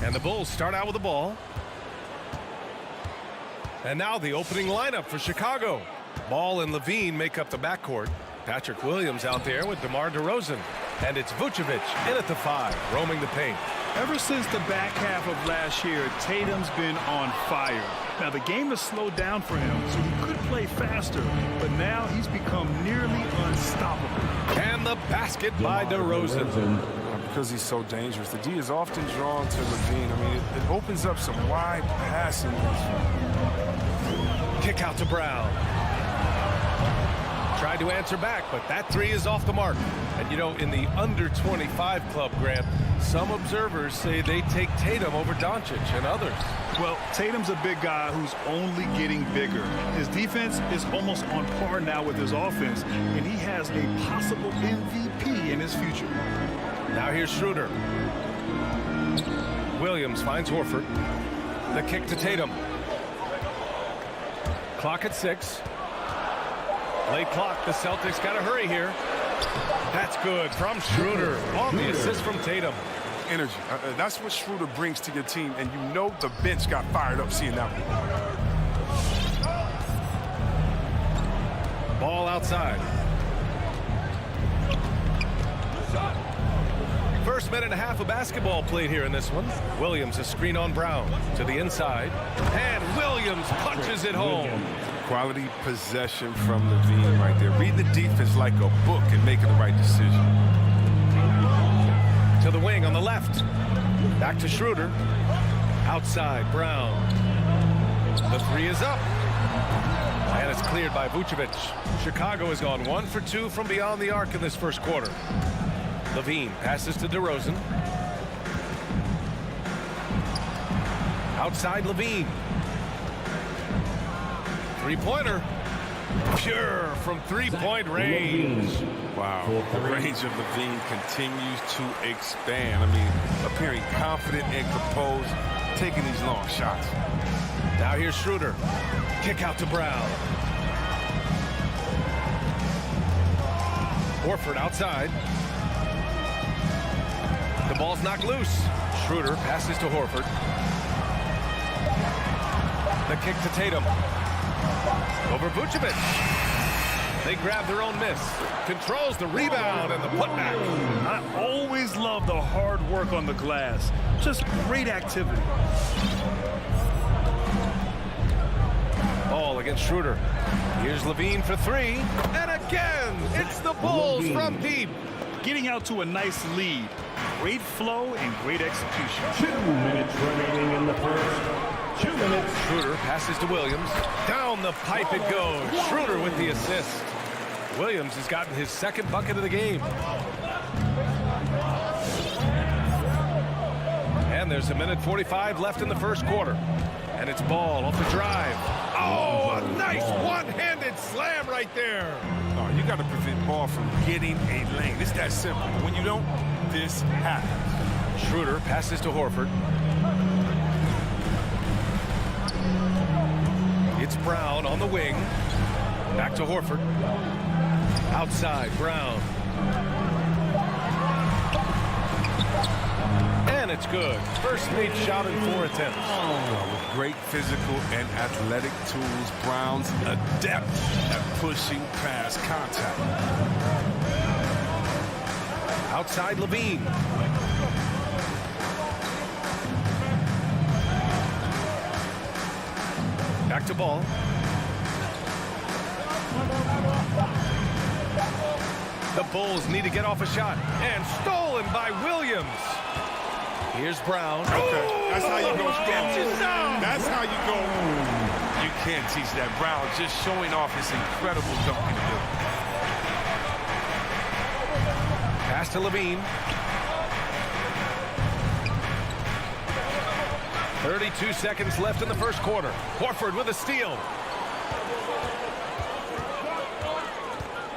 And the Bulls start out with the ball. And now the opening lineup for Chicago. Ball and Levine make up the backcourt. Patrick Williams out there with DeMar DeRozan. And it's Vucevic in at the 5, roaming the paint. Ever since the back half of last year, Tatum's been on fire. Now, the game has slowed down for him, so he could play faster, but now he's become nearly unstoppable. And the basket by DeRozan. Because he's so dangerous, the D is often drawn to Levine. I mean, it opens up some wide passing. Kick out to Brown. Tried to answer back, but that 3 is off the mark. And, you know, in the under-25 club, Grant, some observers say they take Tatum over Doncic and others. Well, Tatum's a big guy who's only getting bigger. His defense is almost on par now with his offense, and he has a possible MVP in his future. Now here's Schroeder. Williams finds Horford. The kick to Tatum. Clock at 6. Late clock. The Celtics got to hurry here. That's good from Schroeder on the assist from Tatum. Energy. That's what Schroeder brings to your team, and you know the bench got fired up seeing that one. Ball outside. First minute and a half of basketball played here in this one. Williams a screen on Brown to the inside. And Williams punches it home. Quality possession from Levine right there. Read the defense like a book and making the right decision. To the wing on the left. Back to Schroeder. Outside, Brown. The 3 is up. And it's cleared by Vucevic. Chicago has gone 1 for 2 from beyond the arc in this first quarter. Levine passes to DeRozan. Outside Levine. Three-pointer. Pure from three-point range. Wow. The range of Levine continues to expand. I mean, appearing confident and composed, taking these long shots. Now here's Schroeder. Kick out to Brown. Horford outside. The ball's knocked loose. Schroeder passes to Horford. The kick to Tatum. Over Vucevic. They grab their own miss. Controls the rebound and the putback. I always love the hard work on the glass. Just great activity. Ball against Schroeder. Here's Levine for 3. And again, it's the Bulls from deep. Getting out to a nice lead. Great flow and great execution. 2 minutes remaining in the first. 2 minutes. Schroeder passes to Williams. Down the pipe it goes. Schroeder with the assist. Williams has gotten his second bucket of the game. And there's 1:45 left in the first quarter. And it's Ball off the drive. Oh, a nice one-handed slam right there. Oh, you got to prevent Ball from getting a lane. It's that simple. When you don't, this happens. Schroeder passes to Horford. It's Brown on the wing. Back to Horford. Outside, Brown. And it's good. First made shot in 4 attempts. With great physical and athletic tools, Brown's adept at pushing past contact. Outside Levine. Back to Ball. The Bulls need to get off a shot. And stolen by Williams. Here's Brown. Okay, that's how you go strong. That's how you go. You can't teach that. Brown just showing off his incredible dunking ability. Pass to Levine. 32 seconds left in the first quarter. Horford with a steal.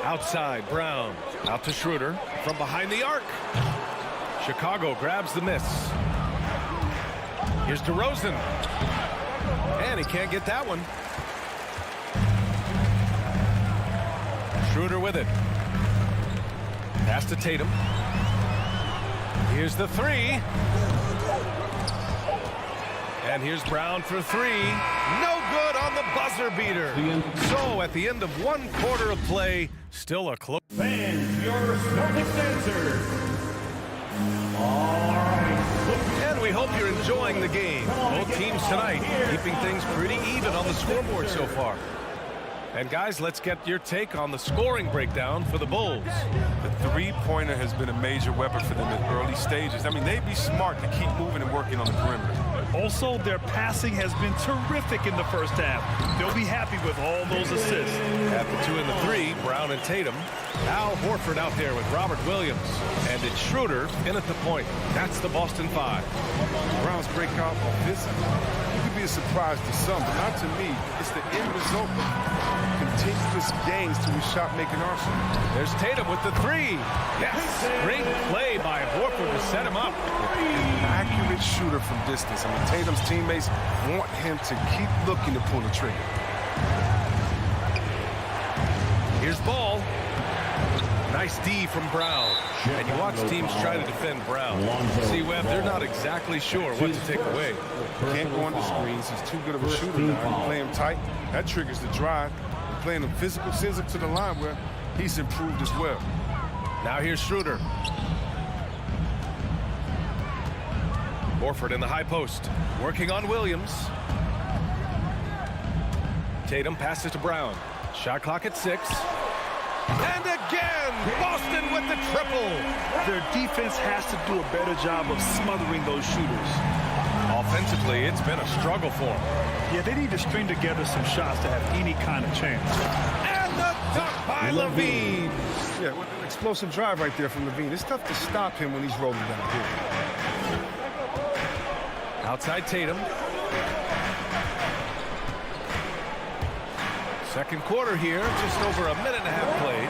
Outside, Brown. Out to Schroeder from behind the arc. Chicago grabs the miss. Here's DeRozan. And he can't get that one. Schroeder with it. Pass to Tatum. Here's the 3. And here's Brown for three. No good on the buzzer beater. So at the end of one quarter of play, still a close. Fans, your Celtics answer. All right. And we hope you're enjoying the game. Both teams tonight keeping things pretty even on the scoreboard so far. And guys, let's get your take on the scoring breakdown for the Bulls. The three-pointer has been a major weapon for them in early stages. I mean, they'd be smart to keep moving and working on the perimeter. Also, their passing has been terrific in the first half. They'll be happy with all those assists. At the 2 and the 3, Brown and Tatum. Al Horford out there with Robert Williams. And it's Schroeder in at the point. That's the Boston 5. Brown's breakout offensively could be a surprise to some, but not to me. It's the end result of continuous gains to his shot-making arsenal. There's Tatum with the 3. Yes, great play by Horford to set him up. Accurate shooter from distance. I mean, Tatum's teammates want him to keep looking to pull the trigger. Here's Ball. Nice D from Brown. And you watch teams try to defend Brown. See, Webb, they're not exactly sure what to take away. Can't go on the screens. He's too good of a shooter now. You play him tight, that triggers the drive. And playing him physical sends him to the line where he's improved as well. Now here's Schroeder. Horford in the high post. Working on Williams. Tatum passes to Brown. Shot clock at 6. And again, Boston with the triple. Their defense has to do a better job of smothering those shooters. Offensively, it's been a struggle for them. Yeah, they need to string together some shots to have any kind of chance. And the dunk by Levine. Yeah, with an explosive drive right there from Levine. It's tough to stop him when he's rolling down here. Outside Tatum. Second quarter here, just over a minute and a half played.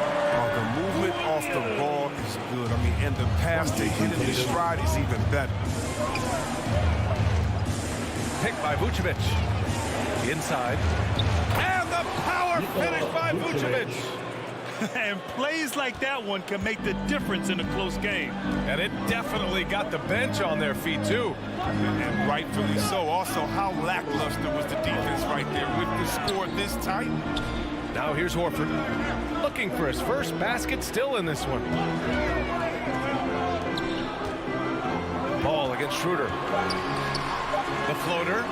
The movement off the ball is good. I mean, and the pass to hit him in stride is even better. Picked by Vucevic. Inside. And the power finish by Vucevic. And plays like that one can make the difference in a close game. And it definitely got the bench on their feet, too. And rightfully so. Also, how lackluster was the defense right there with the score this tight? Now here's Horford. Looking for his first basket still in this one. Ball against Schroeder. The floater.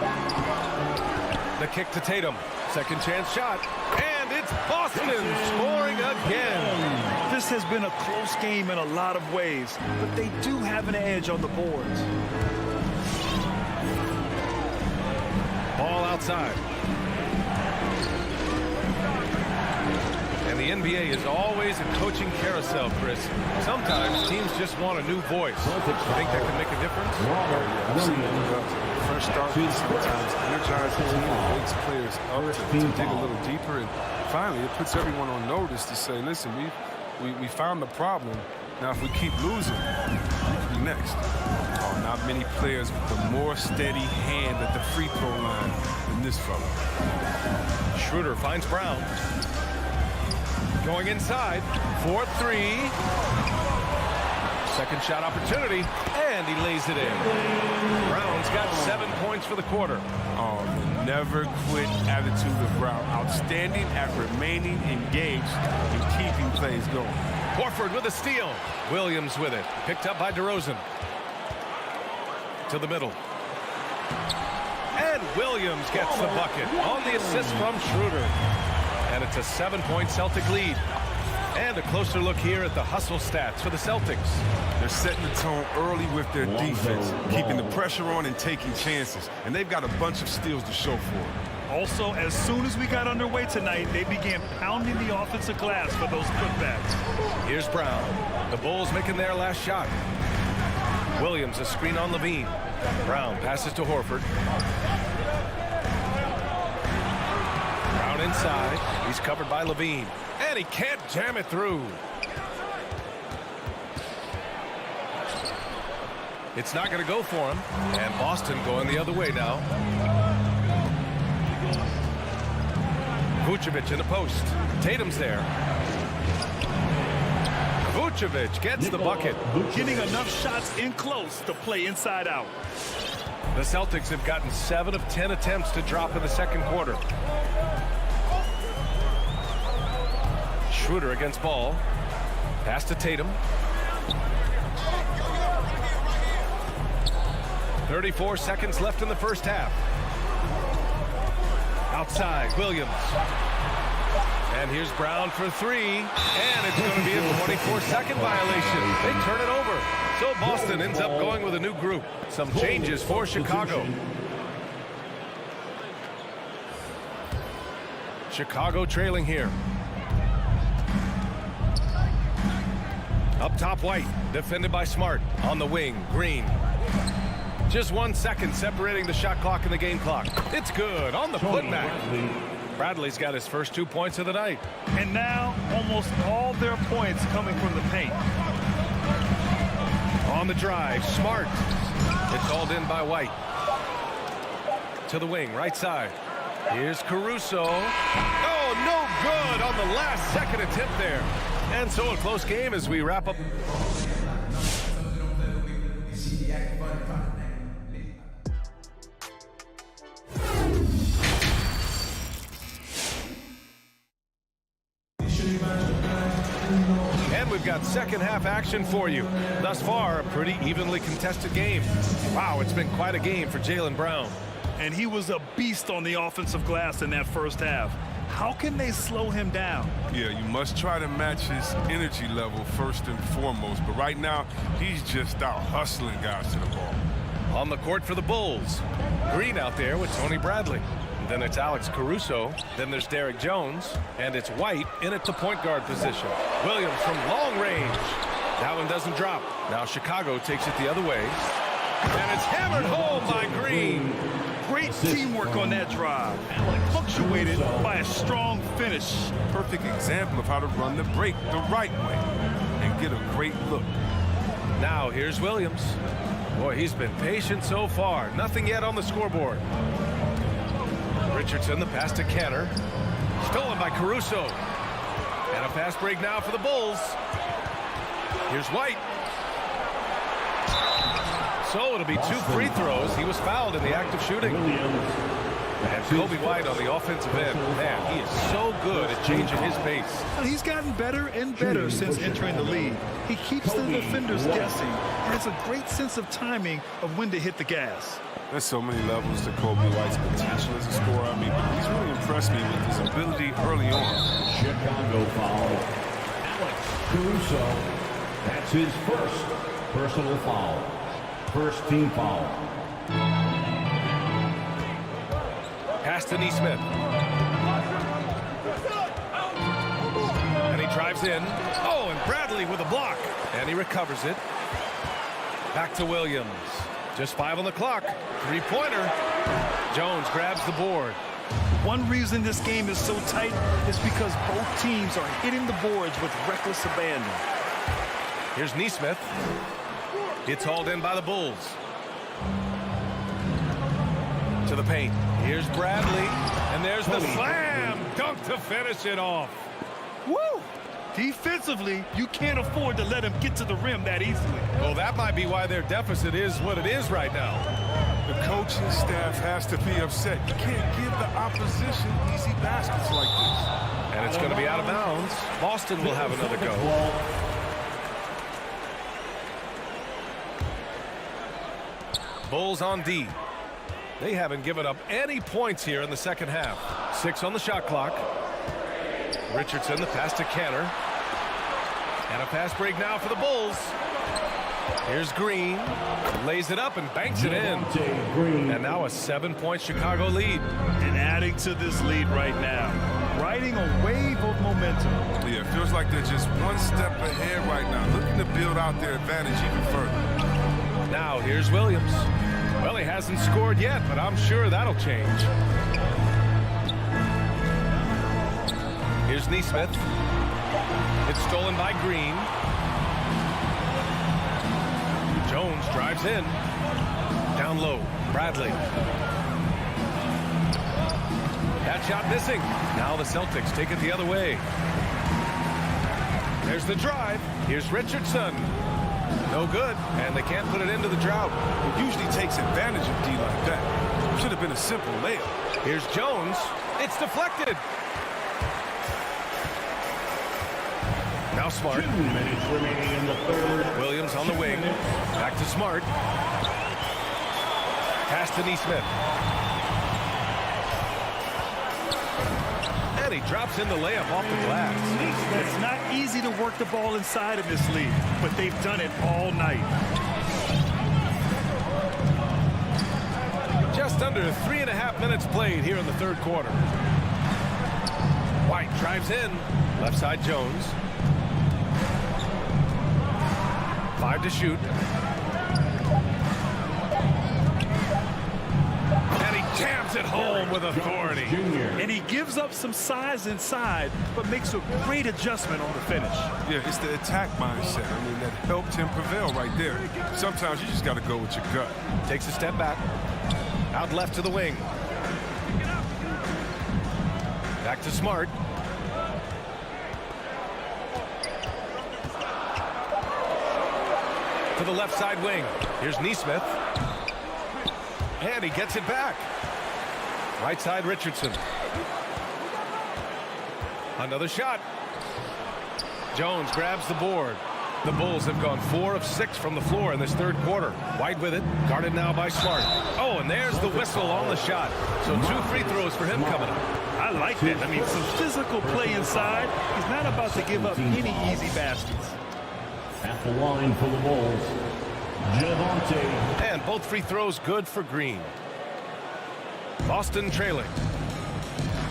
The kick to Tatum. Second chance shot. And it's Boston scoring again. This has been a close game in a lot of ways, but they do have an edge on the boards. Ball outside. And the NBA is always a coaching carousel, Chris. Sometimes teams just want a new voice. Think that can make a difference? I've seen it. First start, sometimes energize the team and wakes players up to dig a little deeper. And finally, it puts everyone on notice to say, listen, we found the problem. Now, if we keep losing, we could be next. Oh, not many players with a more steady hand at the free throw line than this fella. Schroeder finds Brown. Going inside. 4-3. Second shot opportunity, and he lays it in. Brown's got 7 points for the quarter. Oh, the never quit attitude of Brown. Outstanding at remaining engaged and keeping plays going. Horford with a steal. Williams with it. Picked up by DeRozan. To the middle. And Williams gets the bucket on the assist from Schroeder. And it's a 7-point Celtic lead. And a closer look here at the hustle stats for the Celtics. They're setting the tone early with their defense, keeping the pressure on and taking chances. And they've got a bunch of steals to show for it. Also, as soon as we got underway tonight, they began pounding the offensive glass for those putbacks. Here's Brown. The Bulls making their last shot. Williams, a screen on Levine. Brown passes to Horford. Brown inside. He's covered by Levine. And he can't jam it through. It's not going to go for him. And Boston going the other way now. Vucevic in the post. Tatum's there. Vucevic gets the bucket. Getting enough shots in close to play inside out. The Celtics have gotten 7 of 10 attempts to drop in the second quarter. Schroeder against ball. Pass to Tatum. 34 seconds left in the first half. Outside, Williams. And here's Brown for 3. And it's going to be a 24-second violation. They turn it over. So Boston ends up going with a new group. Some changes for Chicago. Chicago trailing here. Up top, White. Defended by Smart. On the wing, Green. Just 1 second separating the shot clock and the game clock. It's good on the putback. Bradley's got his first 2 points of the night. And now almost all their points coming from the paint. On the drive, Smart. It's hauled in by White. To the wing, right side. Here's Caruso. Oh, no good on the last second attempt there. And so a close game as we wrap up. And we've got second half action for you. Thus far, a pretty evenly contested game. Wow, it's been quite a game for Jaylen Brown. And he was a beast on the offensive glass in that first half. How can they slow him down? Yeah, you must try to match his energy level first and foremost. But right now, he's just out hustling guys to the ball. On the court for the Bulls. Green out there with Tony Bradley. Then it's Alex Caruso. Then there's Derek Jones. And it's White in at the point guard position. Williams from long range. That one doesn't drop. Now Chicago takes it the other way. And it's hammered home by Green. Great teamwork on that drive. Punctuated by a strong finish. Perfect example of how to run the break the right way and get a great look. Now here's Williams. Boy, he's been patient so far. Nothing yet on the scoreboard. Richardson, the pass to Canner. Stolen by Caruso. And a fast break now for the Bulls. Here's White. So it'll be 2 free throws. He was fouled in the act of shooting. And Kobe White on the offensive end. Man, he is so good at changing his pace. He's gotten better and better since entering the league. He keeps the defenders guessing and has a great sense of timing of when to hit the gas. There's so many levels to Kobe White's potential as a scorer. I mean, he's really impressed me with his ability early on. Chicago foul. Alex Caruso. That's his first personal foul. First team foul. Pass to Nesmith. And he drives in. Oh, and Bradley with a block. And he recovers it. Back to Williams. Just 5 on the clock. 3-pointer. Jones grabs the board. One reason this game is so tight is because both teams are hitting the boards with reckless abandon. Here's Nesmith. It's hauled in by the Bulls. To the paint. Here's Bradley. And there's the slam dunk to finish it off. Woo! Defensively, you can't afford to let him get to the rim that easily. Well, that might be why their deficit is what it is right now. The coaching staff has to be upset. You can't give the opposition easy baskets like this. And it's going to be out of bounds. Boston will have another go. Bulls on D. They haven't given up any points here in the second half. 6 on the shot clock. Richardson, the pass to Canner. And a fast break now for the Bulls. Here's Green. Lays it up and banks it in. And now a 7-point Chicago lead. And adding to this lead right now. Riding a wave of momentum. Yeah, it feels like they're just one step ahead right now. Looking to build out their advantage even further. Now here's Williams. Well, he hasn't scored yet, but I'm sure that'll change. Here's Nesmith. It's stolen by Green. Jones drives in. Down low, Bradley. That shot missing. Now the Celtics take it the other way. There's the drive. Here's Richardson. No good, and they can't put it into the drought. It usually takes advantage of D like that. Should have been a simple layup. Here's Jones. It's deflected. Now Smart. 2 minutes remaining in the third. Williams on the wing. Back to Smart. Pass to Neesmith. And he drops in the layup off the glass. It's not easy to work the ball inside in this league, but they've done it all night. Just under 3.5 minutes played here in the third quarter. White drives in. Left side Jones. 5 to shoot. And he jams it home with authority. And he gives up some size inside, but makes a great adjustment on the finish. Yeah, it's the attack mindset. I mean, that helped him prevail right there. Sometimes you just got to go with your gut. Takes a step back. Out left to the wing. Back to Smart. To the left side wing. Here's Neesmith. And he gets it back. Right side Richardson. Another shot. Jones grabs the board. The Bulls have gone 4 of 6 from the floor in this third quarter. White with it, guarded now by Smart. Oh, and there's the whistle on the shot. So 2 free throws for him coming up. I like that. I mean, some physical play inside. He's not about to give up any easy baskets. At the line for the Bulls, Javante. And both free throws good for Green. Boston trailing.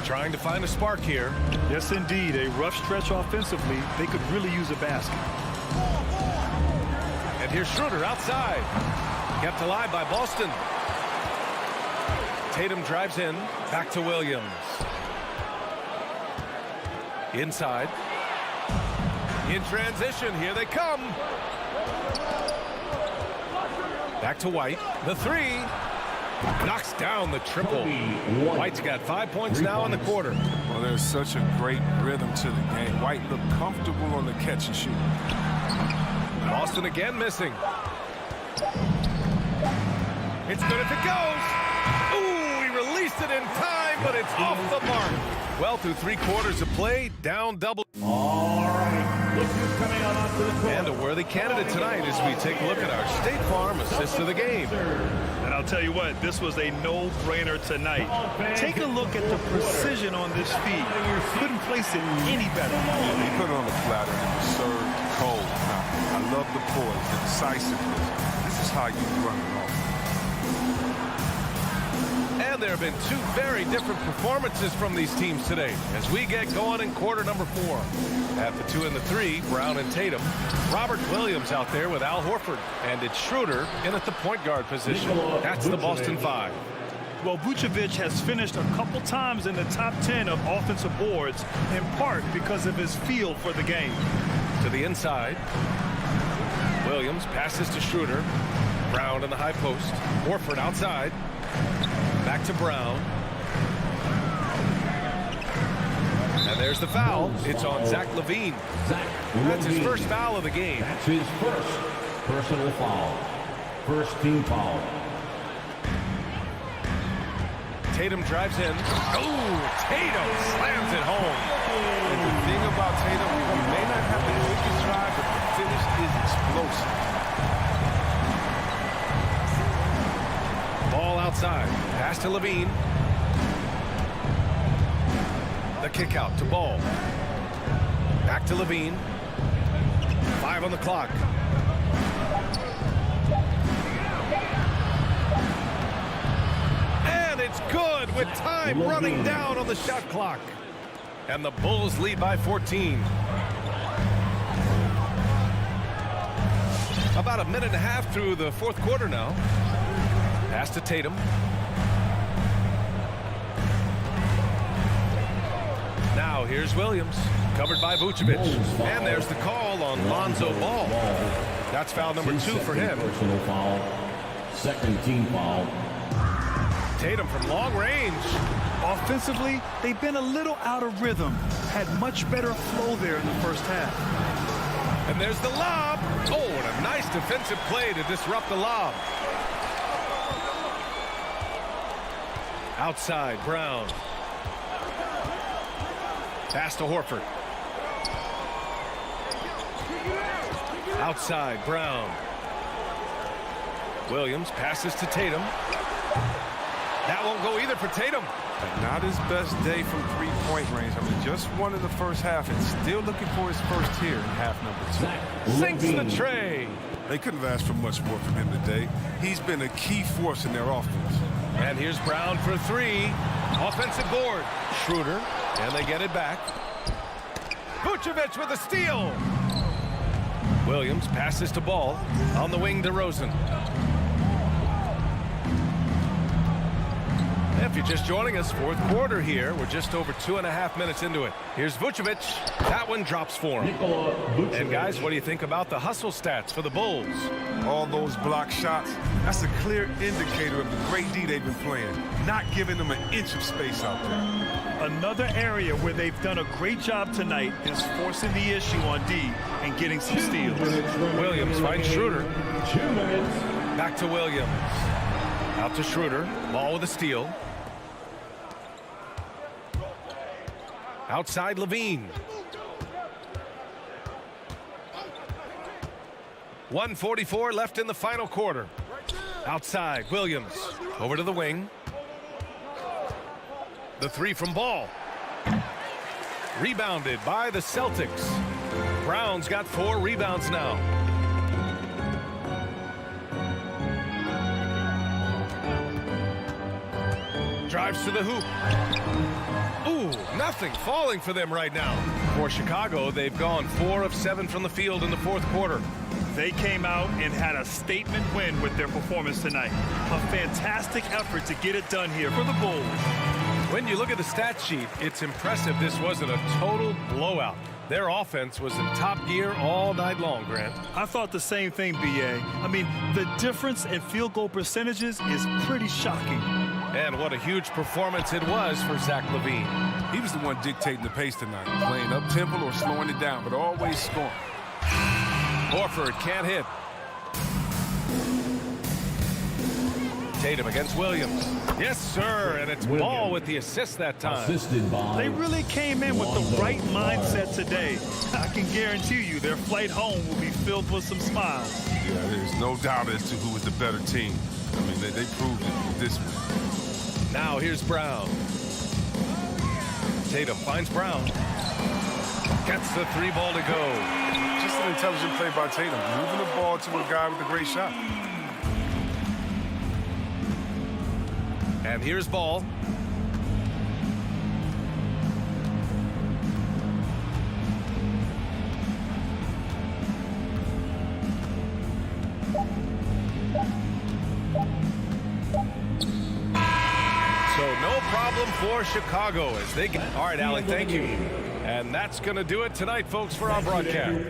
Trying to find a spark here. Yes, indeed. A rough stretch offensively. They could really use a basket. And here's Schroeder outside. Kept alive by Boston. Tatum drives in. Back to Williams. Inside. In transition. Here they come. Back to White. The 3. Knocks down the triple. White's got 5 points now in the quarter. Well, there's such a great rhythm to the game. White looked comfortable on the catch and shoot. Boston again missing. It's good if it goes. Ooh, he released it in time, but it's off the mark. Well, through 3 quarters of play, down double. All right, look who's coming out onto the court. And a worthy candidate tonight as we take a look at our State Farm assist of the game. And I'll tell you what, this was a no-brainer tonight. Take a look at the precision on this feed. Couldn't place it any better. He put it on the platter and it was served cold. Now, I love the poise, the decisiveness. This is how you run it off. And there have been 2 very different performances from these teams today as we get going in quarter number 4. At the 2 and the 3, Brown and Tatum. Robert Williams out there with Al Horford. And it's Schroeder in at the point guard position. That's the Boston 5. Well, Vucevic has finished a couple times in the top 10 of offensive boards, in part because of his feel for the game. To the inside. Williams passes to Schroeder. Brown in the high post. Horford outside. Back to Brown. And there's the foul. It's on Zach Levine. That's his first foul of the game. That's his first personal foul. First team foul. Tatum drives in. Oh, Tatum slams it home. And the thing about Tatum, he may not have the quickest drive, but the finish is explosive. Ball outside. Pass to Levine. The kick out to Ball. Back to Levine. 5 on the clock. And it's good with time running down on the shot clock. And the Bulls lead by 14. About a minute and a half through the fourth quarter now. Pass to Tatum. Now here's Williams, covered by Vucevic. And there's the call on Lonzo Ball. That's foul number 2 for him. Personal foul. Second team foul. Tatum from long range. Offensively, they've been a little out of rhythm. Had much better flow there in the first half. And there's the lob. Oh, and a nice defensive play to disrupt the lob. Outside, Brown. Pass to Horford. Outside, Brown. Williams passes to Tatum. That won't go either for Tatum. Not his best day from three-point range. I mean, just won in the first half and still looking for his first here in half number 2. Sinks the tray. They couldn't have asked for much more from him today. He's been a key force in their offense. And here's Brown for 3. Offensive board. Schroeder, and they get it back. Vucevic with a steal. Williams passes to Ball. On the wing to Rosen. If you're just joining us, fourth quarter here. We're just over 2.5 minutes into it. Here's Vucevic. That one drops for him. And guys, what do you think about the hustle stats for the Bulls? All those block shots, that's a clear indicator of the great D they've been playing. Not giving them an inch of space out there. Another area where they've done a great job tonight is forcing the issue on D and getting some steals. Williams finds Schroeder. 2 minutes. Back to Williams. Out to Schroeder. Ball with a steal. Outside Levine. 1:44 left in the final quarter. Outside Williams. Over to the wing. The 3 from Ball. Rebounded by the Celtics. Brown's got 4 rebounds now. Drives to the hoop. Ooh, nothing falling for them right now. For Chicago, they've gone 4 of 7 from the field in the fourth quarter. They came out and had a statement win with their performance tonight. A fantastic effort to get it done here for the Bulls. When you look at the stat sheet, it's impressive this wasn't a total blowout. Their offense was in top gear all night long, Grant. I thought the same thing, B.A. I mean, the difference in field goal percentages is pretty shocking. And what a huge performance it was for Zach Levine. He was the one dictating the pace tonight, playing up-tempo or slowing it down, but always scoring. Horford can't hit. Tatum against Williams. Yes, sir, and it's Ball with the assist that time. Assisted by. They really came in with the right mindset today. I can guarantee you their flight home will be filled with some smiles. Yeah, there's no doubt as to who was the better team. I mean, they proved it with this one. Now here's Brown. Tatum finds Brown. Gets the 3 ball to go. Just an intelligent play by Tatum, moving the ball to a guy with a great shot. And here's Ball. So no problem for Chicago as they get. All right, Allie, thank you. And that's going to do it tonight, folks, for our broadcast.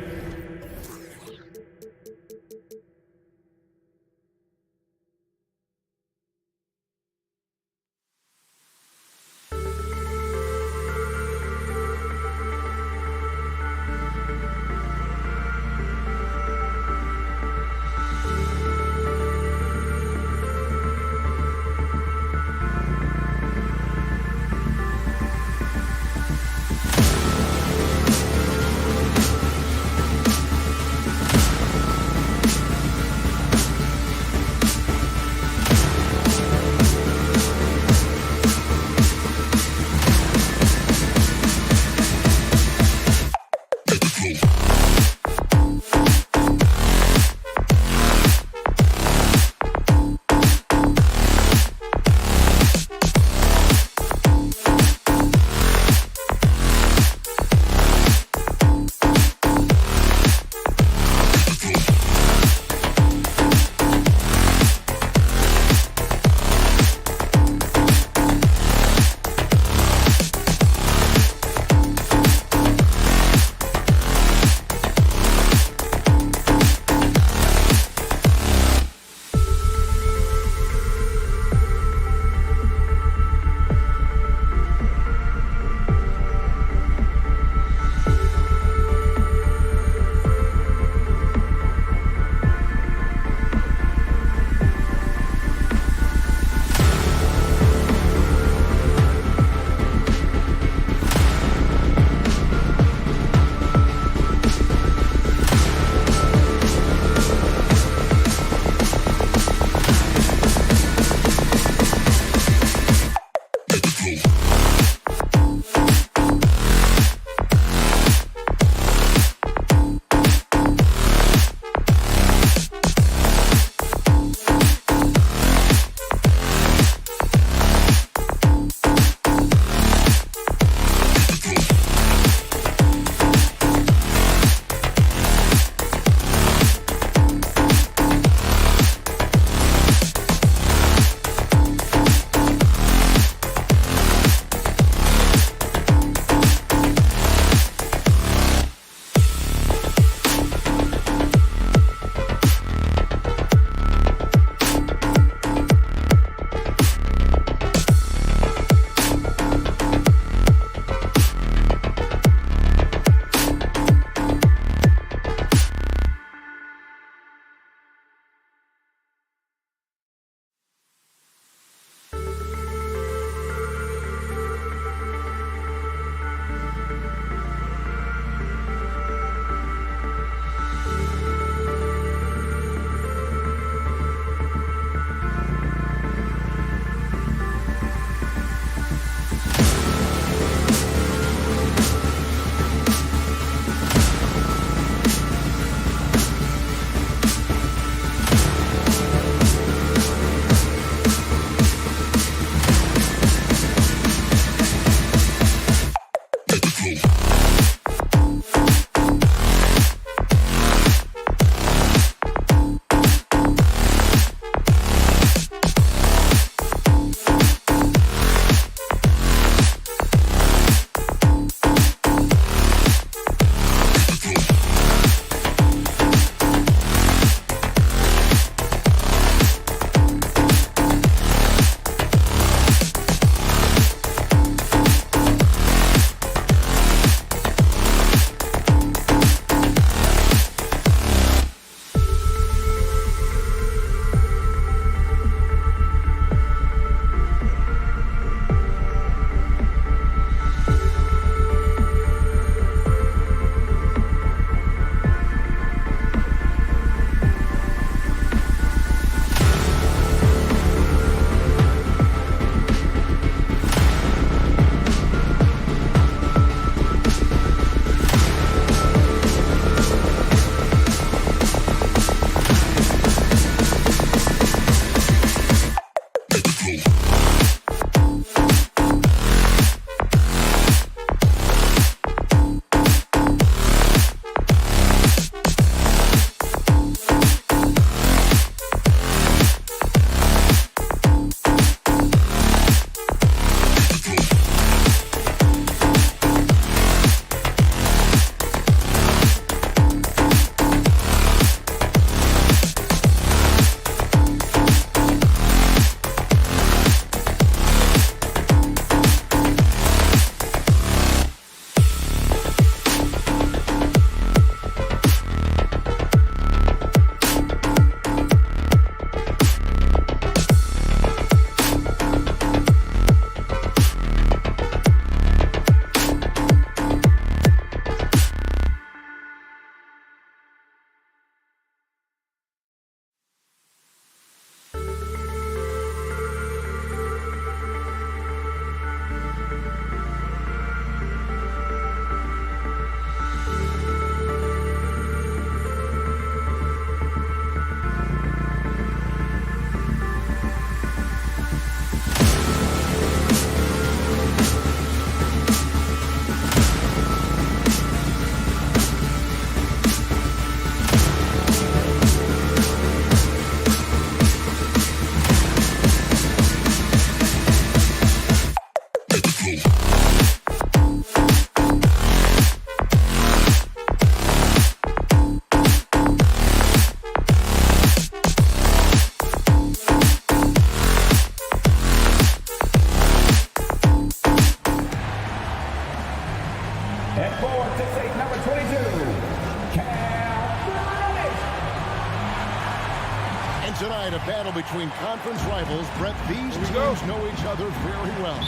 And tonight, a battle between conference rivals. Brett, these teams know each other very well.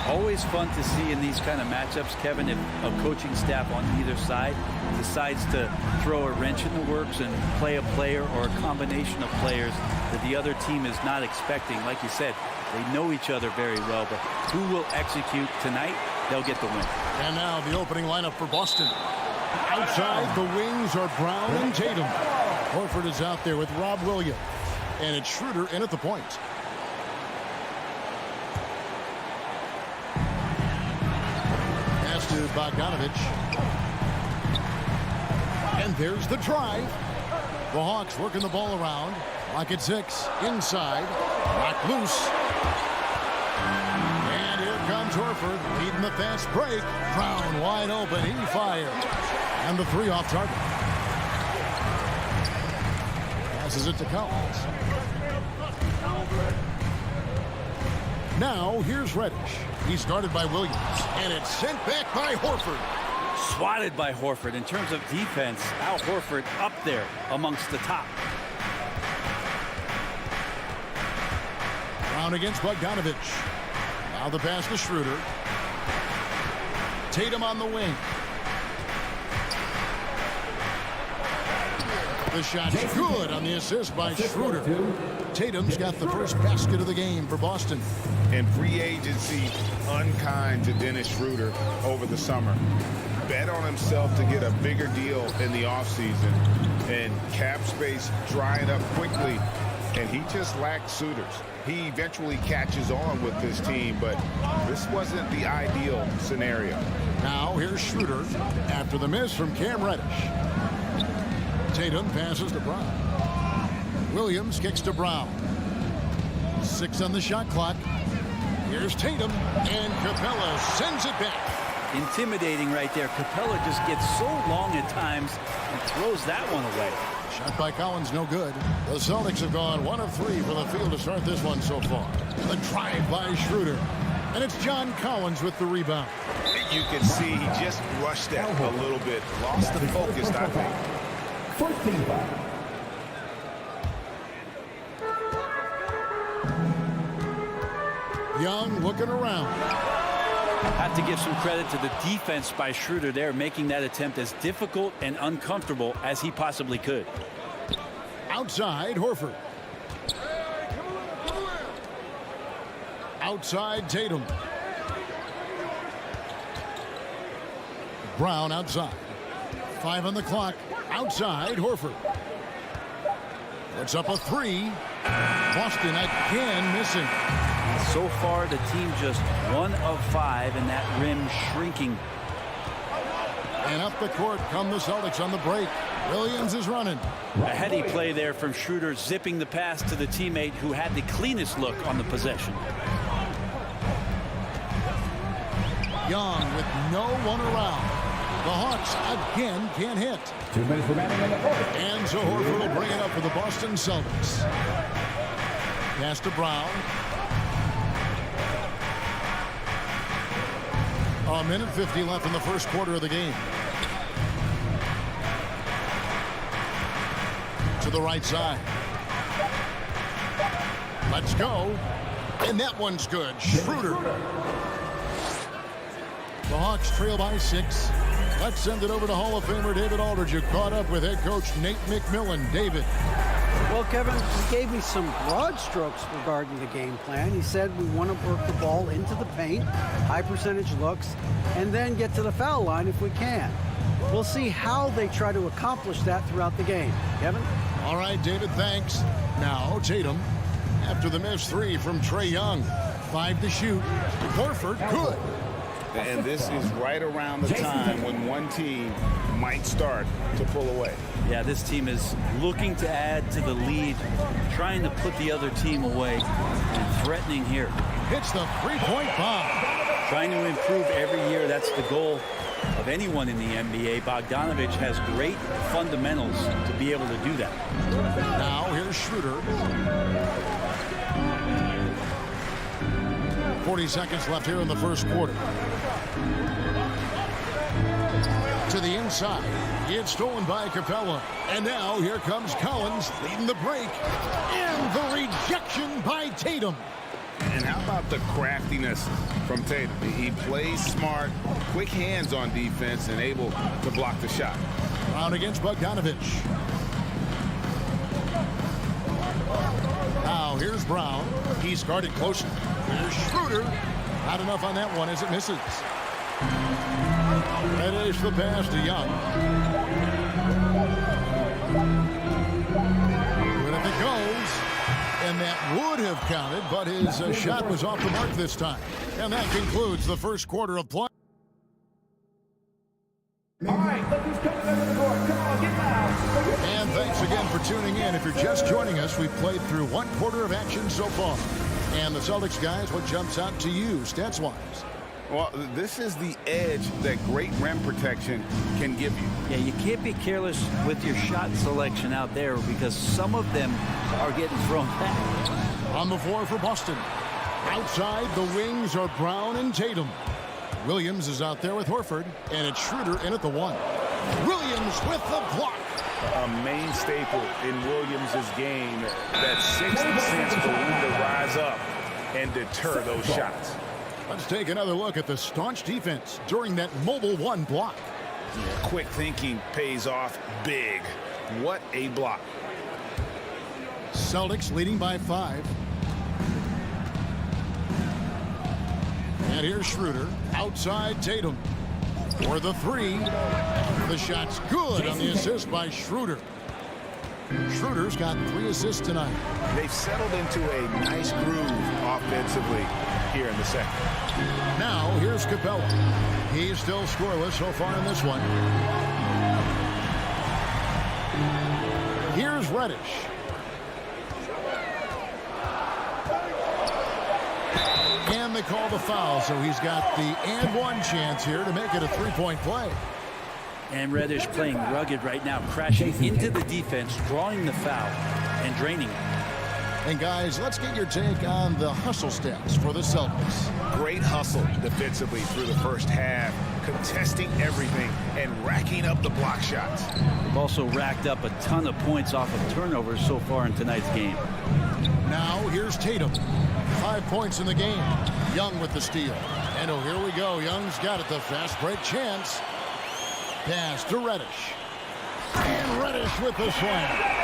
Always fun to see in these kind of matchups, Kevin, if a coaching staff on either side decides to throw a wrench in the works and play a player or a combination of players that the other team is not expecting. Like you said, they know each other very well, but who will execute tonight, they'll get the win. And now the opening lineup for Boston. Outside, the wings are Brown and Tatum. Horford is out there with Rob Williams. And it's Schroeder in at the point. Pass to Bogdanovich. And there's the drive. The Hawks working the ball around. Lock at 6. Inside. Knocked loose. And here comes Horford leading the fast break. Brown wide open. He fired. And the 3 off target. Passes it to Collins. Now here's Reddish. He's guarded by Williams. And it's sent back by Horford. Swatted by Horford. In terms of defense, Al Horford up there amongst the top. Brown against Bogdanovich. Now the pass to Schroeder. Tatum on the wing. The shot's good on the assist by Schroeder. Tatum's got the first basket of the game for Boston. And free agency unkind to Dennis Schroeder over the summer. Bet on himself to get a bigger deal in the offseason. And cap space drying up quickly. And he just lacked suitors. He eventually catches on with this team, but this wasn't the ideal scenario. Now here's Schroeder after the miss from Cam Reddish. Tatum passes to Brown. Williams kicks to Brown. 6 on the shot clock. Here's Tatum, and Capella sends it back. Intimidating right there. Capella just gets so long at times and throws that one away. Shot by Collins, no good. The Celtics have gone 1 of 3 from the field to start this one so far. The drive by Schroeder. And it's John Collins with the rebound. You can see he just rushed that a little bit. Lost the focus, I think. 14 foul. Young looking around. Have to give some credit to the defense by Schroeder there, making that attempt as difficult and uncomfortable as he possibly could. Outside, Horford. Outside, Tatum. Brown outside. 5 on the clock. Outside, Horford. Puts up a 3. Boston again missing. So far, the team just 1 of 5, and that rim shrinking. And up the court come the Celtics on the break. Williams is running. A heady play there from Schroeder, zipping the pass to the teammate who had the cleanest look on the possession. Young with no one around. The Hawks again can't hit. 2 minutes remaining in the fourth. And so Horford will bring it up for the Boston Celtics. Pass to Brown. A minute 50 left in the first quarter of the game. To the right side. Let's go. And that one's good. Schroeder. The Hawks trail by 6. Let's send it over to Hall of Famer David Aldridge, who caught up with head coach Nate McMillan. David. Well, Kevin, he gave me some broad strokes regarding the game plan. He said we want to work the ball into the paint, high percentage looks, and then get to the foul line if we can. We'll see how they try to accomplish that throughout the game. Kevin? All right, David, thanks. Now, Tatum, after the missed 3 from Trae Young. 5 to shoot. Horford, good. And this is right around the time when one team might start to pull away. Yeah, this team is looking to add to the lead, trying to put the other team away, and threatening here. Hits the 3-point bomb. Trying to improve every year, that's the goal of anyone in the NBA. Bogdanovich has great fundamentals to be able to do that. Now here's Schroeder. 40 seconds left here in the first quarter. To the inside. It's stolen by Capella. And now here comes Collins leading the break. In Tatum. And how about the craftiness from Tatum? He plays smart, quick hands on defense, and able to block the shot. Brown against Bogdanovich. Now here's Brown. He's guarded closely. Here's Schroeder. Not enough on that one as it misses. Reddish the pass to Young. Good if it goes. And that would have counted, but his shot was off the mark this time. And that concludes the first quarter of play. All right, look who's coming over the court. Come on, get loud. And thanks again for tuning in. If you're just joining us, we've played through one quarter of action so far. And the Celtics guys, what jumps out to you stats-wise? Well, this is the edge that great rim protection can give you. Yeah, you can't be careless with your shot selection out there because some of them are getting thrown back. On the floor for Boston. Outside, the wings are Brown and Tatum. Williams is out there with Horford, and it's Schroeder in at the one. Williams with the block. A main staple in Williams' game, that sixth sense for him to rise up and deter those shots. Let's take another look at the staunch defense during that mobile one block. Quick thinking pays off big. What a block. Celtics leading by 5. And here's Schroeder. Outside Tatum. For the 3. The shot's good on the assist by Schroeder. Schroeder's got 3 assists tonight. They've settled into a nice groove offensively here in the second. Now here's Capella. He's still scoreless so far in this one. Here's Reddish. And they call the foul, so he's got the and one chance here to make it a three-point play. And Reddish playing rugged right now, crashing into the defense, drawing the foul, and draining it. And guys, let's get your take on the hustle stats for the Celtics. Great hustle defensively through the first half, contesting everything and racking up the block shots. They've also racked up a ton of points off of turnovers so far in tonight's game. Now here's Tatum. 5 points in the game. Young with the steal. And oh, here we go. Young's got it. The fast break chance. Pass to Reddish. And Reddish with the slam.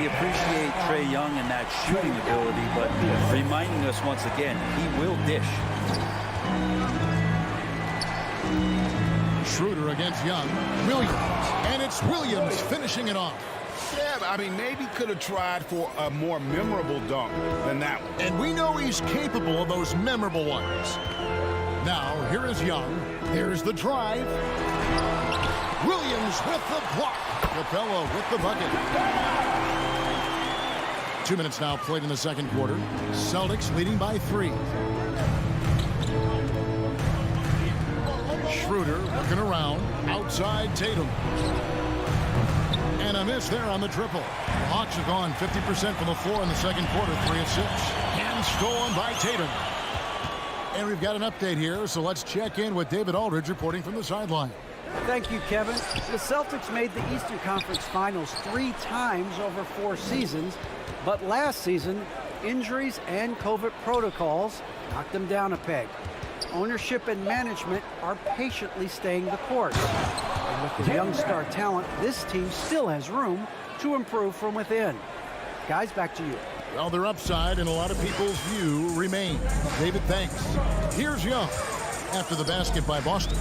We appreciate Trae Young and that shooting ability, but reminding us once again, he will dish. Schroeder against Young. Williams. And it's Williams finishing it off. Yeah, I mean, maybe could have tried for a more memorable dunk than that one. And we know he's capable of those memorable ones. Now, here is Young. Here's the drive. Williams with the block. Capella with the bucket. 2 minutes now played in the second quarter. Celtics leading by 3. Schroeder looking around. Outside Tatum. And a miss there on the triple. The Hawks have gone 50% from the floor in the second quarter, 3 of 6. And stolen by Tatum. And we've got an update here, so let's check in with David Aldridge reporting from the sideline. Thank you, Kevin. The Celtics made the Eastern Conference Finals 3 times over 4 seasons, but last season, injuries and COVID protocols knocked them down a peg. Ownership and management are patiently staying the course. And with the young star talent, this team still has room to improve from within. Guys, back to you. Well, their upside in a lot of people's view remains. David, thanks. Here's Young after the basket by Boston.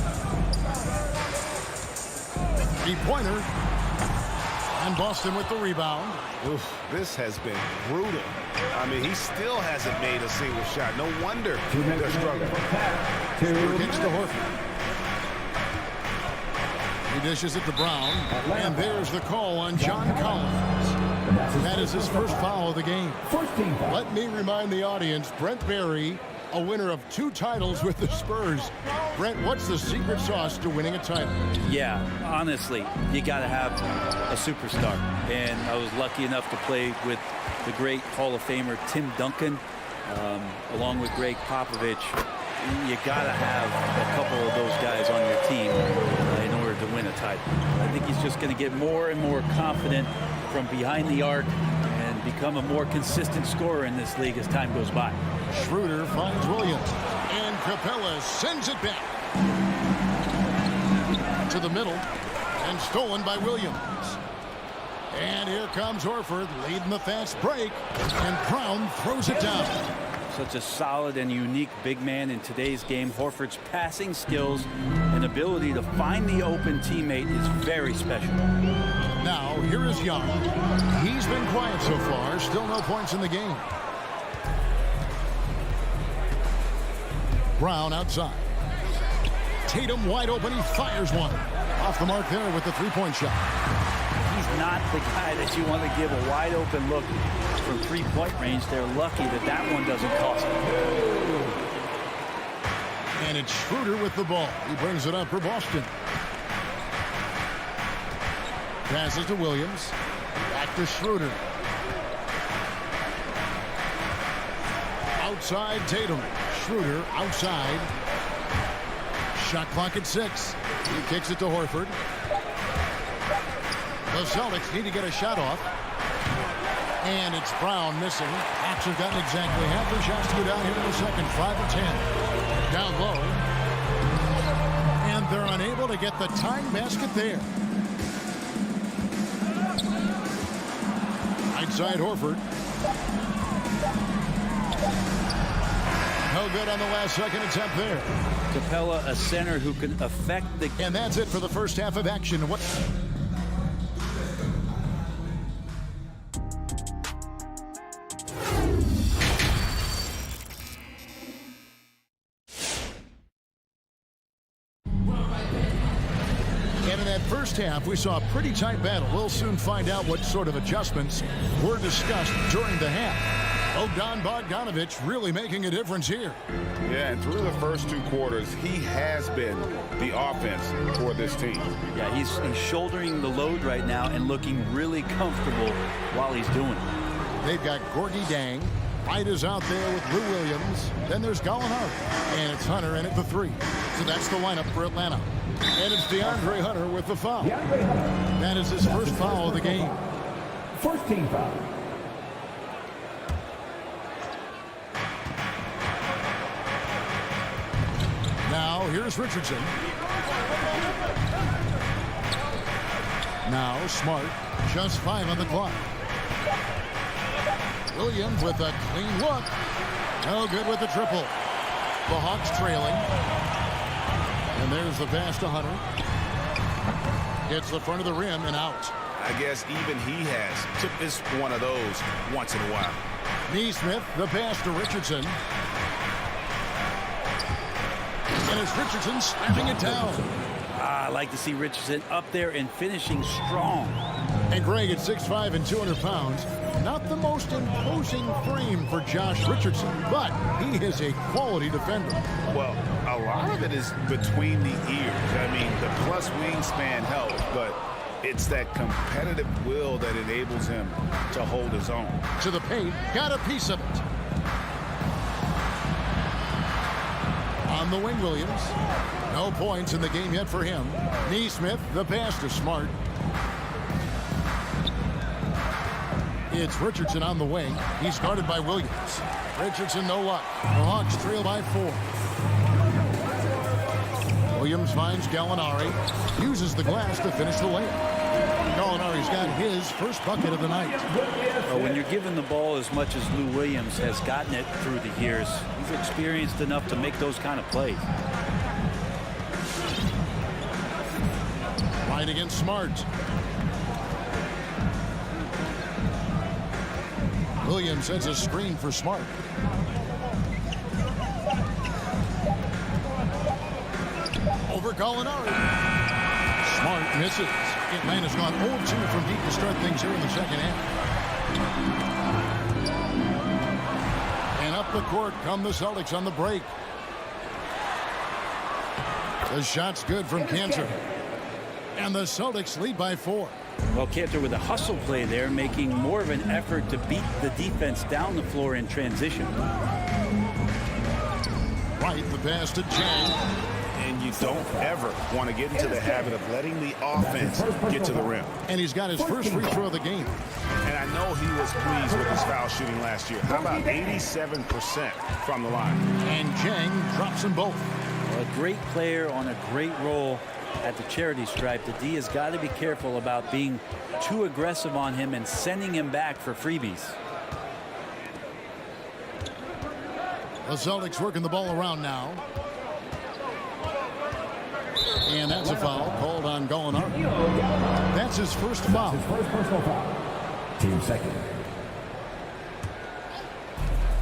3-pointer. And Boston with the rebound. Oof, this has been brutal. I mean, he still hasn't made a single shot. No wonder they're struggling. Kicks to Horford. He dishes it to Brown. And there's the call on John Collins. That is his first foul of the game. Let me remind the audience, Brent Barry, a winner of 2 titles with the Spurs. Brent, what's the secret sauce to winning a title? Yeah, honestly, you got to have a superstar. And I was lucky enough to play with the great Hall of Famer Tim Duncan, along with Greg Popovich. You got to have a couple of those guys on your team in order to win a title. I think he's just going to get more and more confident from behind the arc and become a more consistent scorer in this league as time goes by. Schroeder finds Williams, and Capella sends it back to the middle, and stolen by Williams. And here comes Horford leading the fast break, and Brown throws it down. Such a solid and unique big man in today's game. Horford's passing skills and ability to find the open teammate is very special. Now, here is Young. He's been quiet so far. Still no points in the game. Brown outside. Tatum wide open. He fires one. Off the mark there with the three-point shot. He's not the guy that you want to give a wide open look from three-point range. They're lucky that that one doesn't cost them. And it's Schroeder with the ball. He brings it up for Boston. Passes to Williams. Back to Schroeder. Outside Tatum. Schroeder outside. Shot clock at 6. He kicks it to Horford. The Celtics need to get a shot off. And it's Brown missing. Hawks have gotten exactly half their shots to go down here in the second. 5 of 10. Down low. And they're unable to get the tying basket there. Outside Horford. No good on the last second attempt there. Capella, a center who can affect the... And that's it for the first half of action. What? And in that first half, we saw a pretty tight battle. We'll soon find out what sort of adjustments were discussed during the half. Bogdanović really making a difference here. Yeah, and through the first 2 quarters, he has been the offense for this team. Yeah, he's shouldering the load right now and looking really comfortable while he's doing it. They've got Gorgie Dang. White is out there with Lou Williams. Then there's Gallinari. And it's Hunter in at the 3. So that's the lineup for Atlanta. And it's DeAndre Hunter with the foul. That is his first foul of the game. First team foul. Now, here's Richardson. Now, Smart. Just 5 on the clock. Williams with a clean look. No good with the triple. The Hawks trailing. And there's the pass to Hunter. Hits the front of the rim and out. I guess even he has to miss one of those once in a while. Neesmith, the pass to Richardson. And it's Richardson slapping it down. I like to see Richardson up there and finishing strong. And Greg at 6'5" and 200 pounds. Not the most imposing frame for Josh Richardson, but he is a quality defender. Well, a lot of it is between the ears. I mean, the plus wingspan helps, but it's that competitive will that enables him to hold his own. To the paint, got a piece of it. On the wing, Williams. No points in the game yet for him. Neesmith, the pass to Smart. It's Richardson on the wing. He's guarded by Williams. Richardson, no luck. The Hawks trail by 4. Williams finds Gallinari. Uses the glass to finish the layup. Gallinari's got his first bucket of the night. Well, when you're given the ball as much as Lou Williams has gotten it through the years, he's experienced enough to make those kind of plays. Right against Smart. Williams sends a screen for Smart. Over Gallinari. Smart misses. Atlanta's gone 0-2 from deep to start things here in the second half. And up the court come the Celtics on the break. The shot's good from Cantor. And the Celtics lead by 4. Well, Cantor with a hustle play there, making more of an effort to beat the defense down the floor in transition. Right, the pass to Chang. And you don't ever want to get into the habit of letting the offense get to the rim. And he's got his first free throw of the game. And I know he was pleased with his foul shooting last year. How about 87% from the line? And Jang drops them both. Well, a great player on a great role at the charity stripe. The D has got to be careful about being too aggressive on him and sending him back for freebies. The Celtics working the ball around now. And that's a foul called on Gallinari. That's his first foul. His first personal foul. Team second.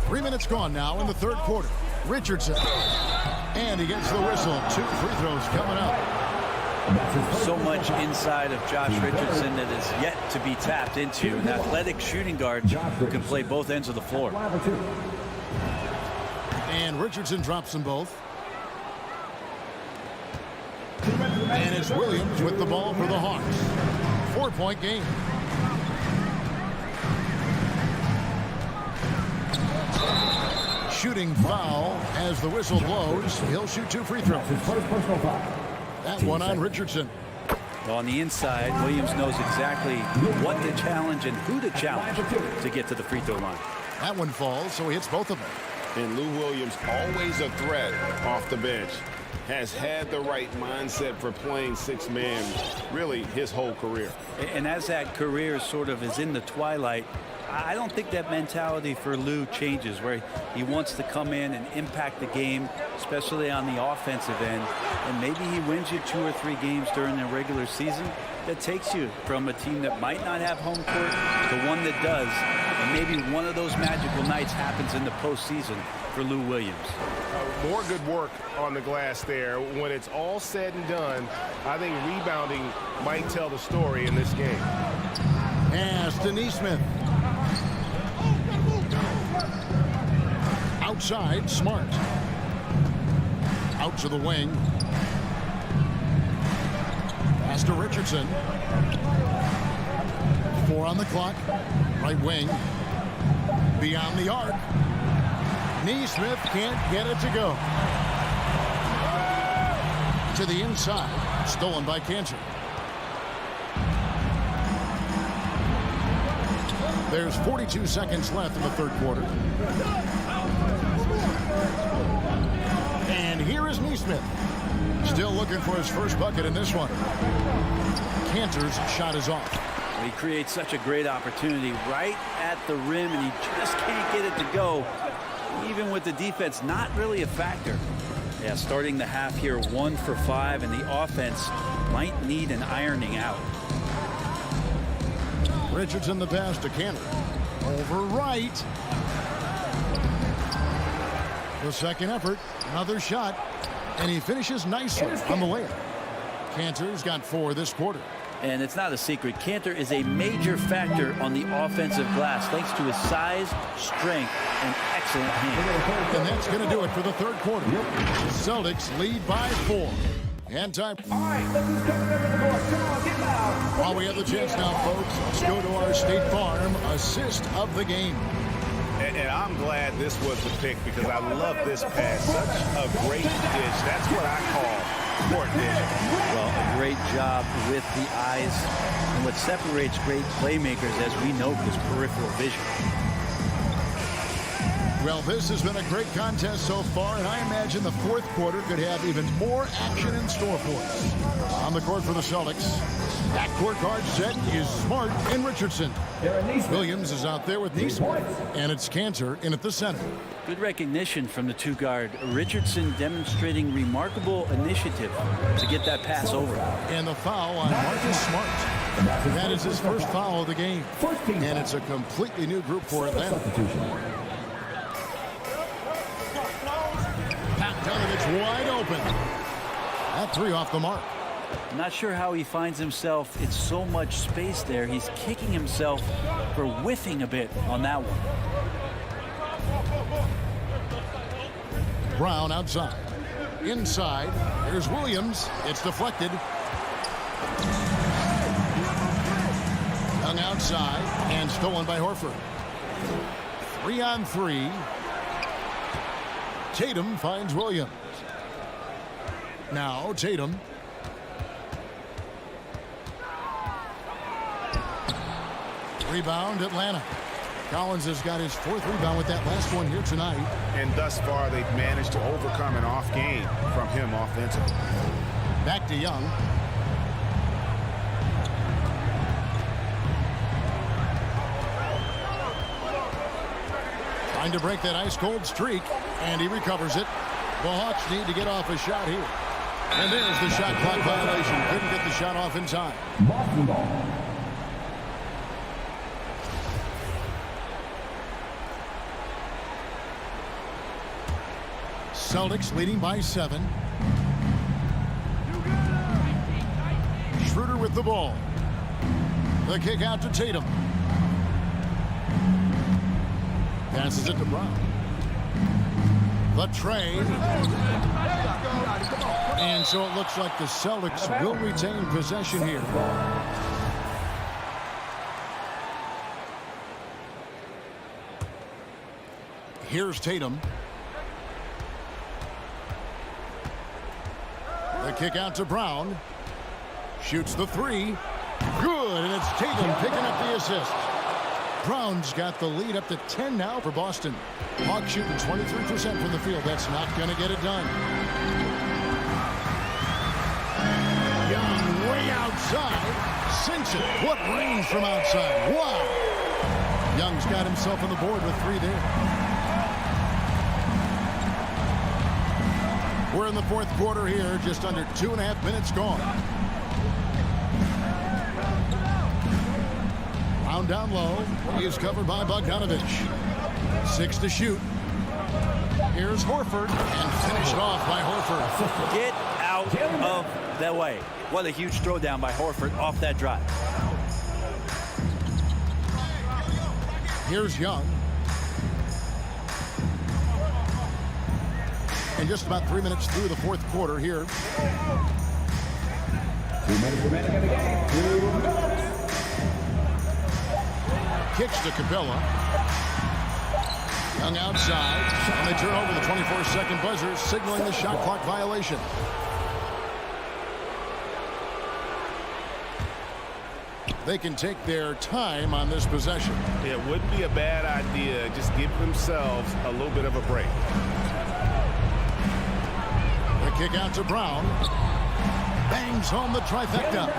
3 minutes gone now in the third quarter. Richardson. And he gets the whistle. 2 free throws coming up. So much inside of Josh Richardson that is yet to be tapped into. An athletic shooting guard who can play both ends of the floor. And Richardson drops them both. And it's Williams with the ball for the Hawks. 4-point game. Shooting foul as the whistle blows. He'll shoot 2 free throws. His first personal foul. That one on Richardson. Well, on the inside, Williams knows exactly what to challenge and who to challenge to get to the free throw line. That one falls, so he hits both of them. And Lou Williams, always a threat off the bench, has had the right mindset for playing 6-man really his whole career. And as that career sort of is in the twilight, I don't think that mentality for Lou changes, where he wants to come in and impact the game, especially on the offensive end. And maybe he wins you 2 or 3 games during the regular season that takes you from a team that might not have home court to one that does. And maybe one of those magical nights happens in the postseason for Lou Williams. More good work on the glass there. When it's all said and done, I think rebounding might tell the story in this game. Pass to Neesmith. Outside, Smart. Out to the wing. Pass to Richardson. 4 on the clock. Right wing. Beyond the arc. Neesmith can't get it to go. To the inside. Stolen by Cantor. There's 42 seconds left in the third quarter. And here is Neesmith. Still looking for his first bucket in this one. Cantor's shot is off. He creates such a great opportunity right at the rim, and he just can't get it to go. Even with the defense not really a factor. Yeah, starting the half here 1 for 5, and the offense might need an ironing out. Richardson the pass to Cantor. Over right. The second effort. Another shot. And he finishes nicely on the layup. Cantor's got 4 this quarter. And it's not a secret. Cantor is a major factor on the offensive glass thanks to his size, strength, and excellent hand. And that's going to do it for the third quarter. Celtics lead by 4. And time. All right, let's just come together the board. Come on, get loud. While we have the chance now, folks, let's go to our State Farm assist of the game. And I'm glad this was the pick because I love this pass. Such a great dish. That's what I call court vision. Well, a great job with the eyes. And what separates great playmakers, as we know, is peripheral vision. Well, this has been a great contest so far, and I imagine the fourth quarter could have even more action in store for us. On the court for the Celtics, backcourt guard set is Smart and Richardson. Williams is out there with Neesmith, and it's Cantor in at the center. Good recognition from the 2-guard. Richardson demonstrating remarkable initiative to get that pass over. And the foul on Marcus Smart. That is his first foul of the game, and it's a completely new group for Atlanta. It's wide open. That 3 off the mark. Not sure how he finds himself. It's so much space there. He's kicking himself for whiffing a bit on that one. Brown outside. Inside. There's Williams. It's deflected. Hung outside and stolen by Horford. 3 on 3. Tatum finds Williams. Now Tatum. Rebound Atlanta. Collins has got his 4th rebound with that last one here tonight. And thus far, they've managed to overcome an off game from him offensively. Back to Young. Trying to break that ice-cold streak, and he recovers it. The Hawks need to get off a shot here. And there's the shot clock violation. Couldn't get the shot off in time. Boston ball. Celtics leading by 7. Schroeder with the ball. The kick out to Tatum. Passes it to Brown. The trade. And so it looks like the Celtics will retain possession here. Here's Tatum. The kick out to Brown. Shoots the 3. Good, and it's Tatum picking up the assist. Brown's got the lead up to 10 now for Boston. Hawks shooting 23% from the field. That's not going to get it done. Young way outside. Sinks it. What range from outside. Wow. Young's got himself on the board with 3 there. We're in the 4th quarter here. Just under 2.5 minutes gone. Brown down low. He is covered by Bogdanovich. 6 to shoot. Here's Horford. And finished off by Horford. Get out of that way. What a huge throwdown by Horford off that drive. Here's Young. And just about 3 minutes through the 4th quarter here. 2 minutes remaining in the game. 2 minutes. Kicks to Capella. Young outside. And they turn over the 24-second buzzer, signaling the shot clock violation. They can take their time on this possession. It wouldn't be a bad idea. Just give themselves a little bit of a break. The kick out to Brown. Bangs home the trifecta.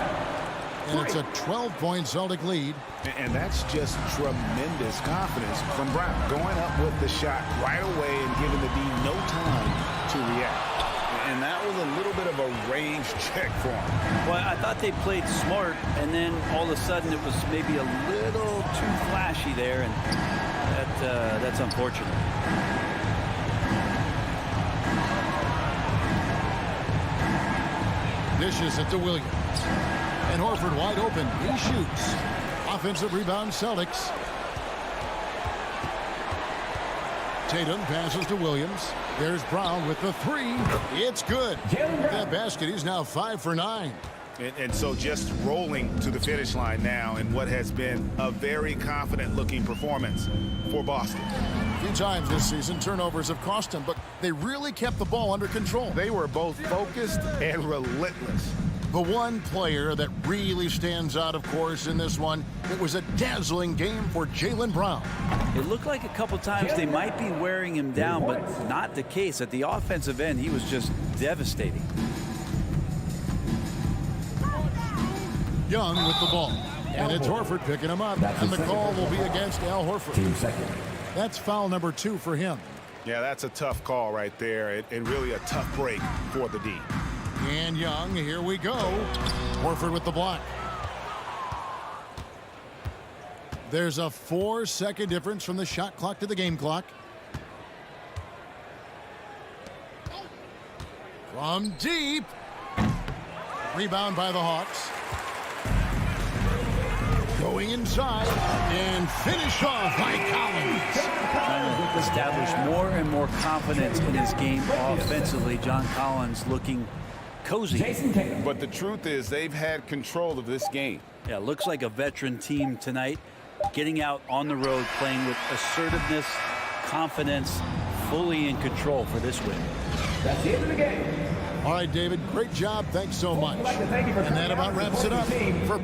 And it's a 12-point Celtic lead. And that's just tremendous confidence from Brown. Going up with the shot right away and giving the D no time to react. And that was a little bit of a range check for him. Well, I thought they played smart, and then all of a sudden it was maybe a little too flashy there, and that's unfortunate. Dishes it to Williams. And Horford wide open. He shoots. Offensive rebound, Celtics. Tatum passes to Williams. There's Brown with the 3. It's good. That basket, he's now 5 for 9. And so just rolling to the finish line now in what has been a very confident-looking performance for Boston. A few times this season, turnovers have cost them, but they really kept the ball under control. They were both focused and relentless. The one player that really stands out, of course, in this one, it was a dazzling game for Jaylen Brown. It looked like a couple times they might be wearing him down, but not the case. At the offensive end, he was just devastating. Young with the ball. And it's Horford picking him up. And the call will be against Al Horford. That's foul number 2 for him. Yeah, that's a tough call right there, and really a tough break for the D. And Young, here we go. Horford with the block. There's a 4-second difference from the shot clock to the game clock. From deep. Rebound by the Hawks. Going inside and finish off by Collins. Trying to establish more and more confidence in his game offensively. John Collins looking cozy. But the truth is they've had control of this game. Yeah, looks like a veteran team tonight. Getting out on the road, playing with assertiveness, confidence, fully in control for this win. That's the end of the game. All right, David, great job. Thanks so much. And that about wraps it up for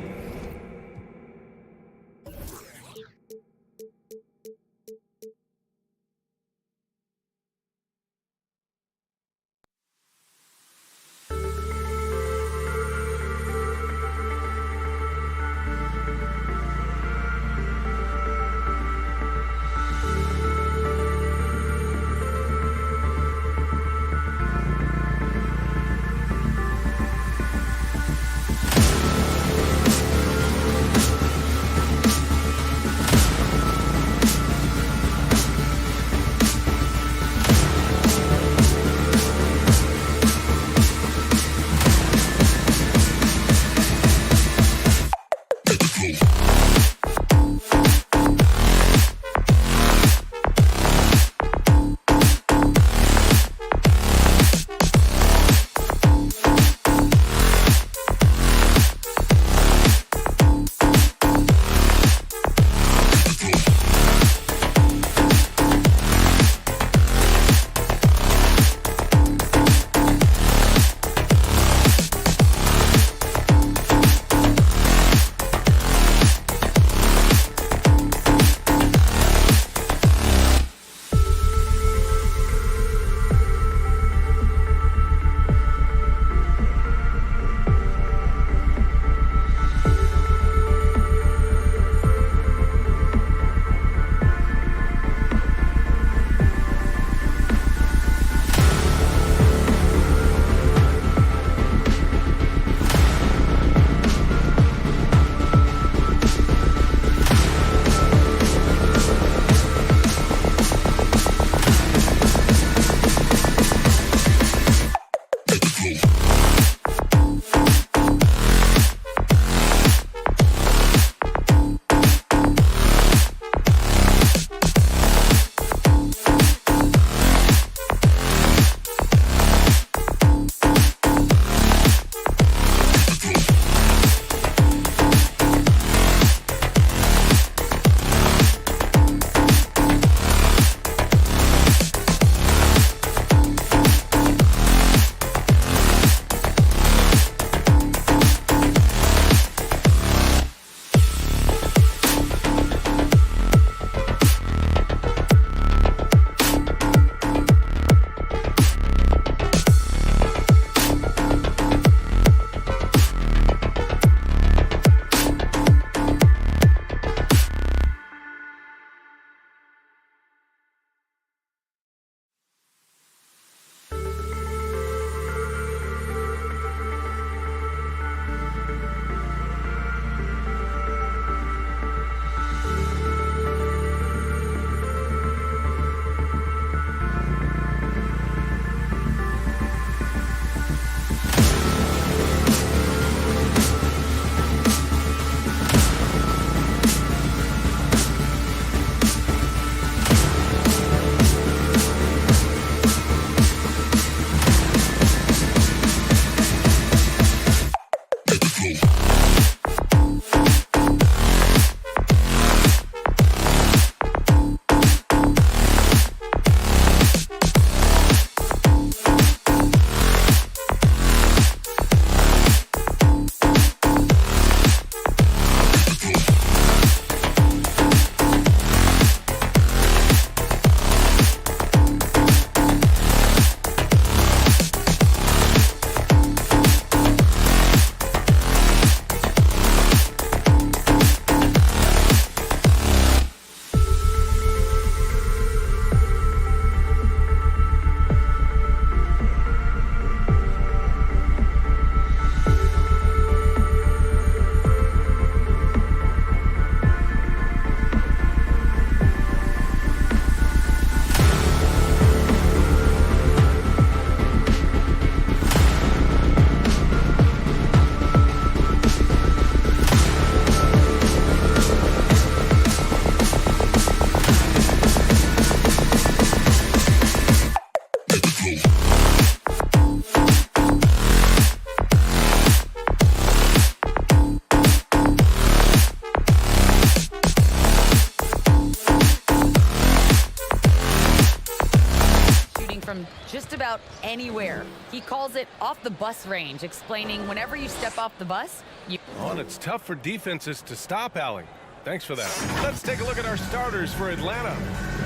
from just about anywhere. He calls it off the bus range, explaining whenever you step off the bus, you... Oh, and it's tough for defenses to stop Allie. Thanks for that. Let's take a look at our starters for Atlanta.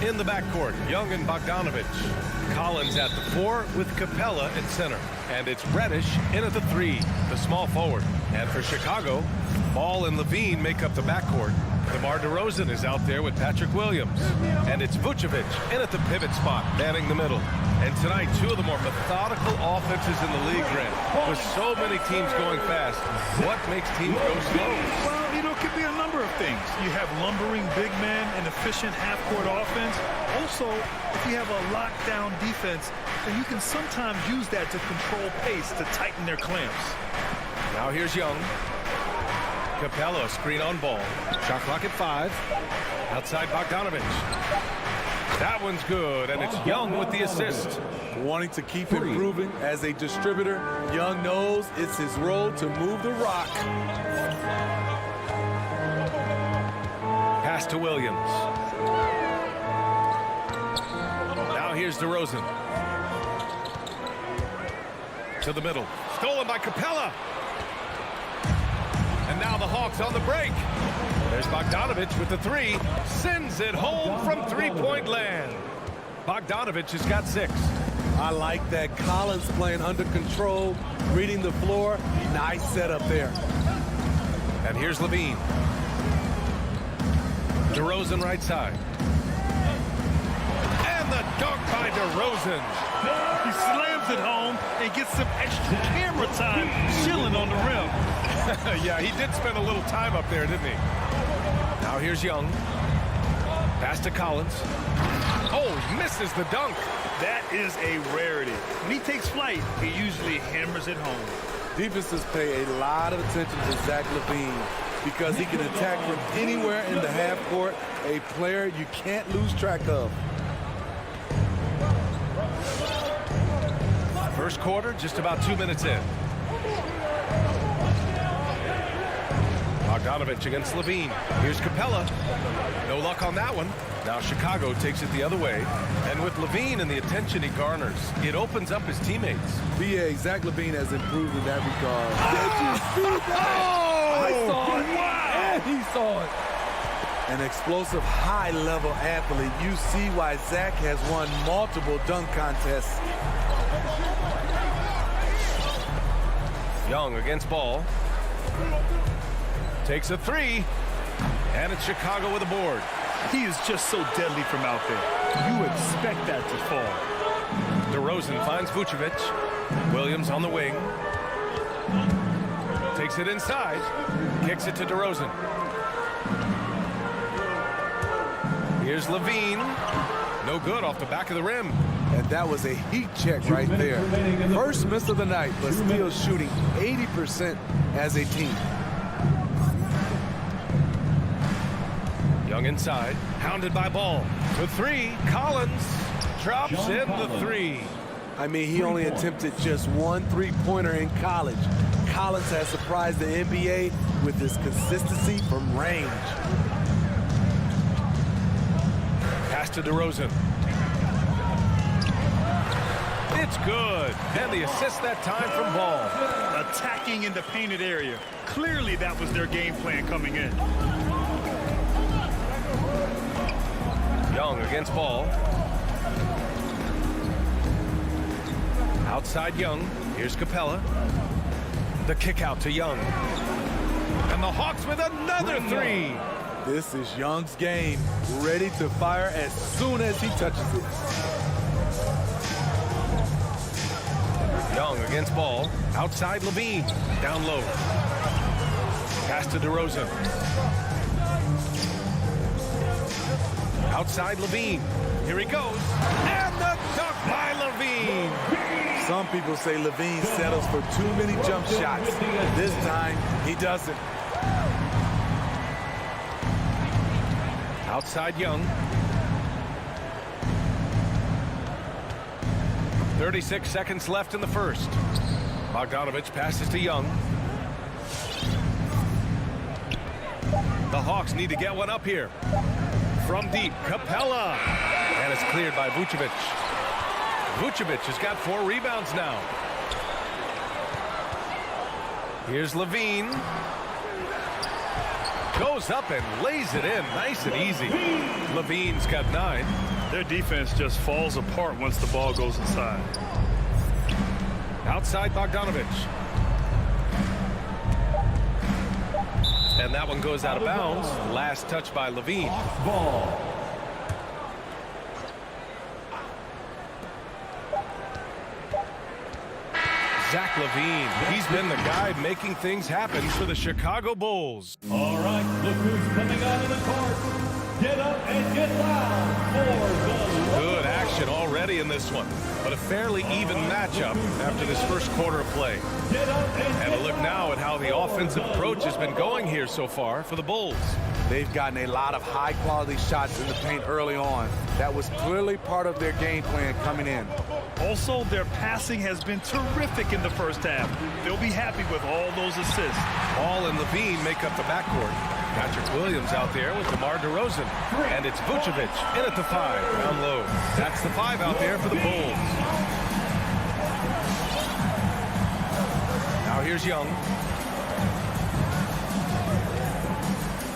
In the backcourt, Young and Bogdanovich. Collins at the 4 with Capella at center. And it's Reddish in at the 3, the small forward. And for Chicago, Ball and Levine make up the backcourt. DeMar DeRozan is out there with Patrick Williams. And it's Vucevic in at the pivot spot, manning the middle. And tonight, 2 of the more methodical offenses in the league, Grant. With so many teams going fast, what makes teams go slow? Well, you know, it could be a number of things. You have lumbering big men and efficient half-court offense. Also, if you have a lockdown defense, then you can sometimes use that to control pace, to tighten their clamps. Now here's Young. Capella, screen on ball. Shot clock at 5. Outside Bogdanovich. That one's good, and it's Young with the assist. Wanting to keep improving as a distributor, Young knows it's his role to move the rock. Pass to Williams. Now here's DeRozan. To the middle. Stolen by Capella. And now the Hawks on the break. There's Bogdanovich with the 3. Sends it home from three-point land. Bogdanovich has got 6. I like that. Collins playing under control, reading the floor. Nice setup there. And here's Levine. DeRozan right side. And the dunk by DeRozan. He slams it home and gets some extra camera time chilling on the rim. Yeah, he did spend a little time up there, didn't he? Now here's Young. Pass to Collins. Oh, he misses the dunk. That is a rarity. When he takes flight, he usually hammers it home. Defenses pay a lot of attention to Zach Levine because he can attack from anywhere in the half court, a player you can't lose track of. First quarter, just about 2 minutes in. Bogdanovich against Levine. Here's Capella. No luck on that one. Now Chicago takes it the other way. And with Levine and the attention he garners, it opens up his teammates. BA, Zach Levine has improved in that regard. Did you see that? Oh! I saw it. Wow! And he saw it. An explosive, high-level athlete. You see why Zach has won multiple dunk contests. Young against Ball. Takes a 3. And it's Chicago with a board. He is just so deadly from out there. You expect that to fall. DeRozan finds Vucevic. Williams on the wing. Takes it inside. Kicks it to DeRozan. Here's Levine. No good off the back of the rim. And that was a heat check right there. First miss of the night, but still shooting 80% as a team. Young inside, hounded by Ball. The 3, Collins drops in the 3. I mean, he only attempted just 1 3-pointer in college. Collins has surprised the NBA with his consistency from range. Pass to DeRozan. It's good. And the assist that time from Ball. Attacking in the painted area. Clearly that was their game plan coming in. Young against Ball. Outside Young. Here's Capella. The kick out to Young. And the Hawks with another 3. This is Young's game. Ready to fire as soon as he touches it. Young against Ball. Outside Levine. Down low. Pass to DeRozan. Outside Levine. Here he goes. And the dunk by Levine. Some people say Levine settles for too many jump shots. This time, he doesn't. Outside Young. 36 seconds left in the first. Bogdanovich passes to Young. The Hawks need to get one up here. From deep, Capella. And it's cleared by Vucevic. Vucevic has got 4 rebounds now. Here's Levine. Goes up and lays it in nice and easy. Levine's got 9. Their defense just falls apart once the ball goes inside. Outside Bogdanovic. And that one goes out of bounds. Last touch by Levine. Ball. Zach Levine. He's been the guy making things happen for the Chicago Bulls. All right, look who's coming out of the court. Get up and get loud for the Good action already in this one, but a fairly even matchup after this first quarter of play. And a look now at how the offensive approach has been going here so far for the Bulls. They've gotten a lot of high-quality shots in the paint early on. That was clearly part of their game plan coming in. Also, their passing has been terrific in the first half. They'll be happy with all those assists. Ball and Levine make up the backcourt. Patrick Williams out there with DeMar DeRozan. And it's Vucevic in at the 5, down low. That's the 5 out there for the Bulls. Now here's Young.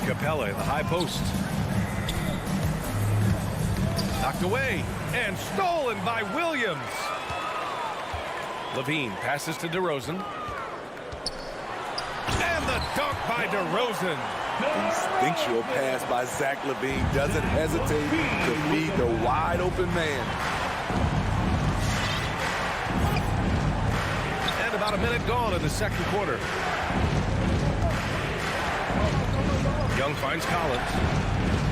Capella in the high post. Knocked away and stolen by Williams. Levine passes to DeRozan. And the dunk by DeRozan. Instinctual pass by Zach Levine. Doesn't hesitate to feed the wide open man. And about a minute gone in the second quarter. Young finds Collins.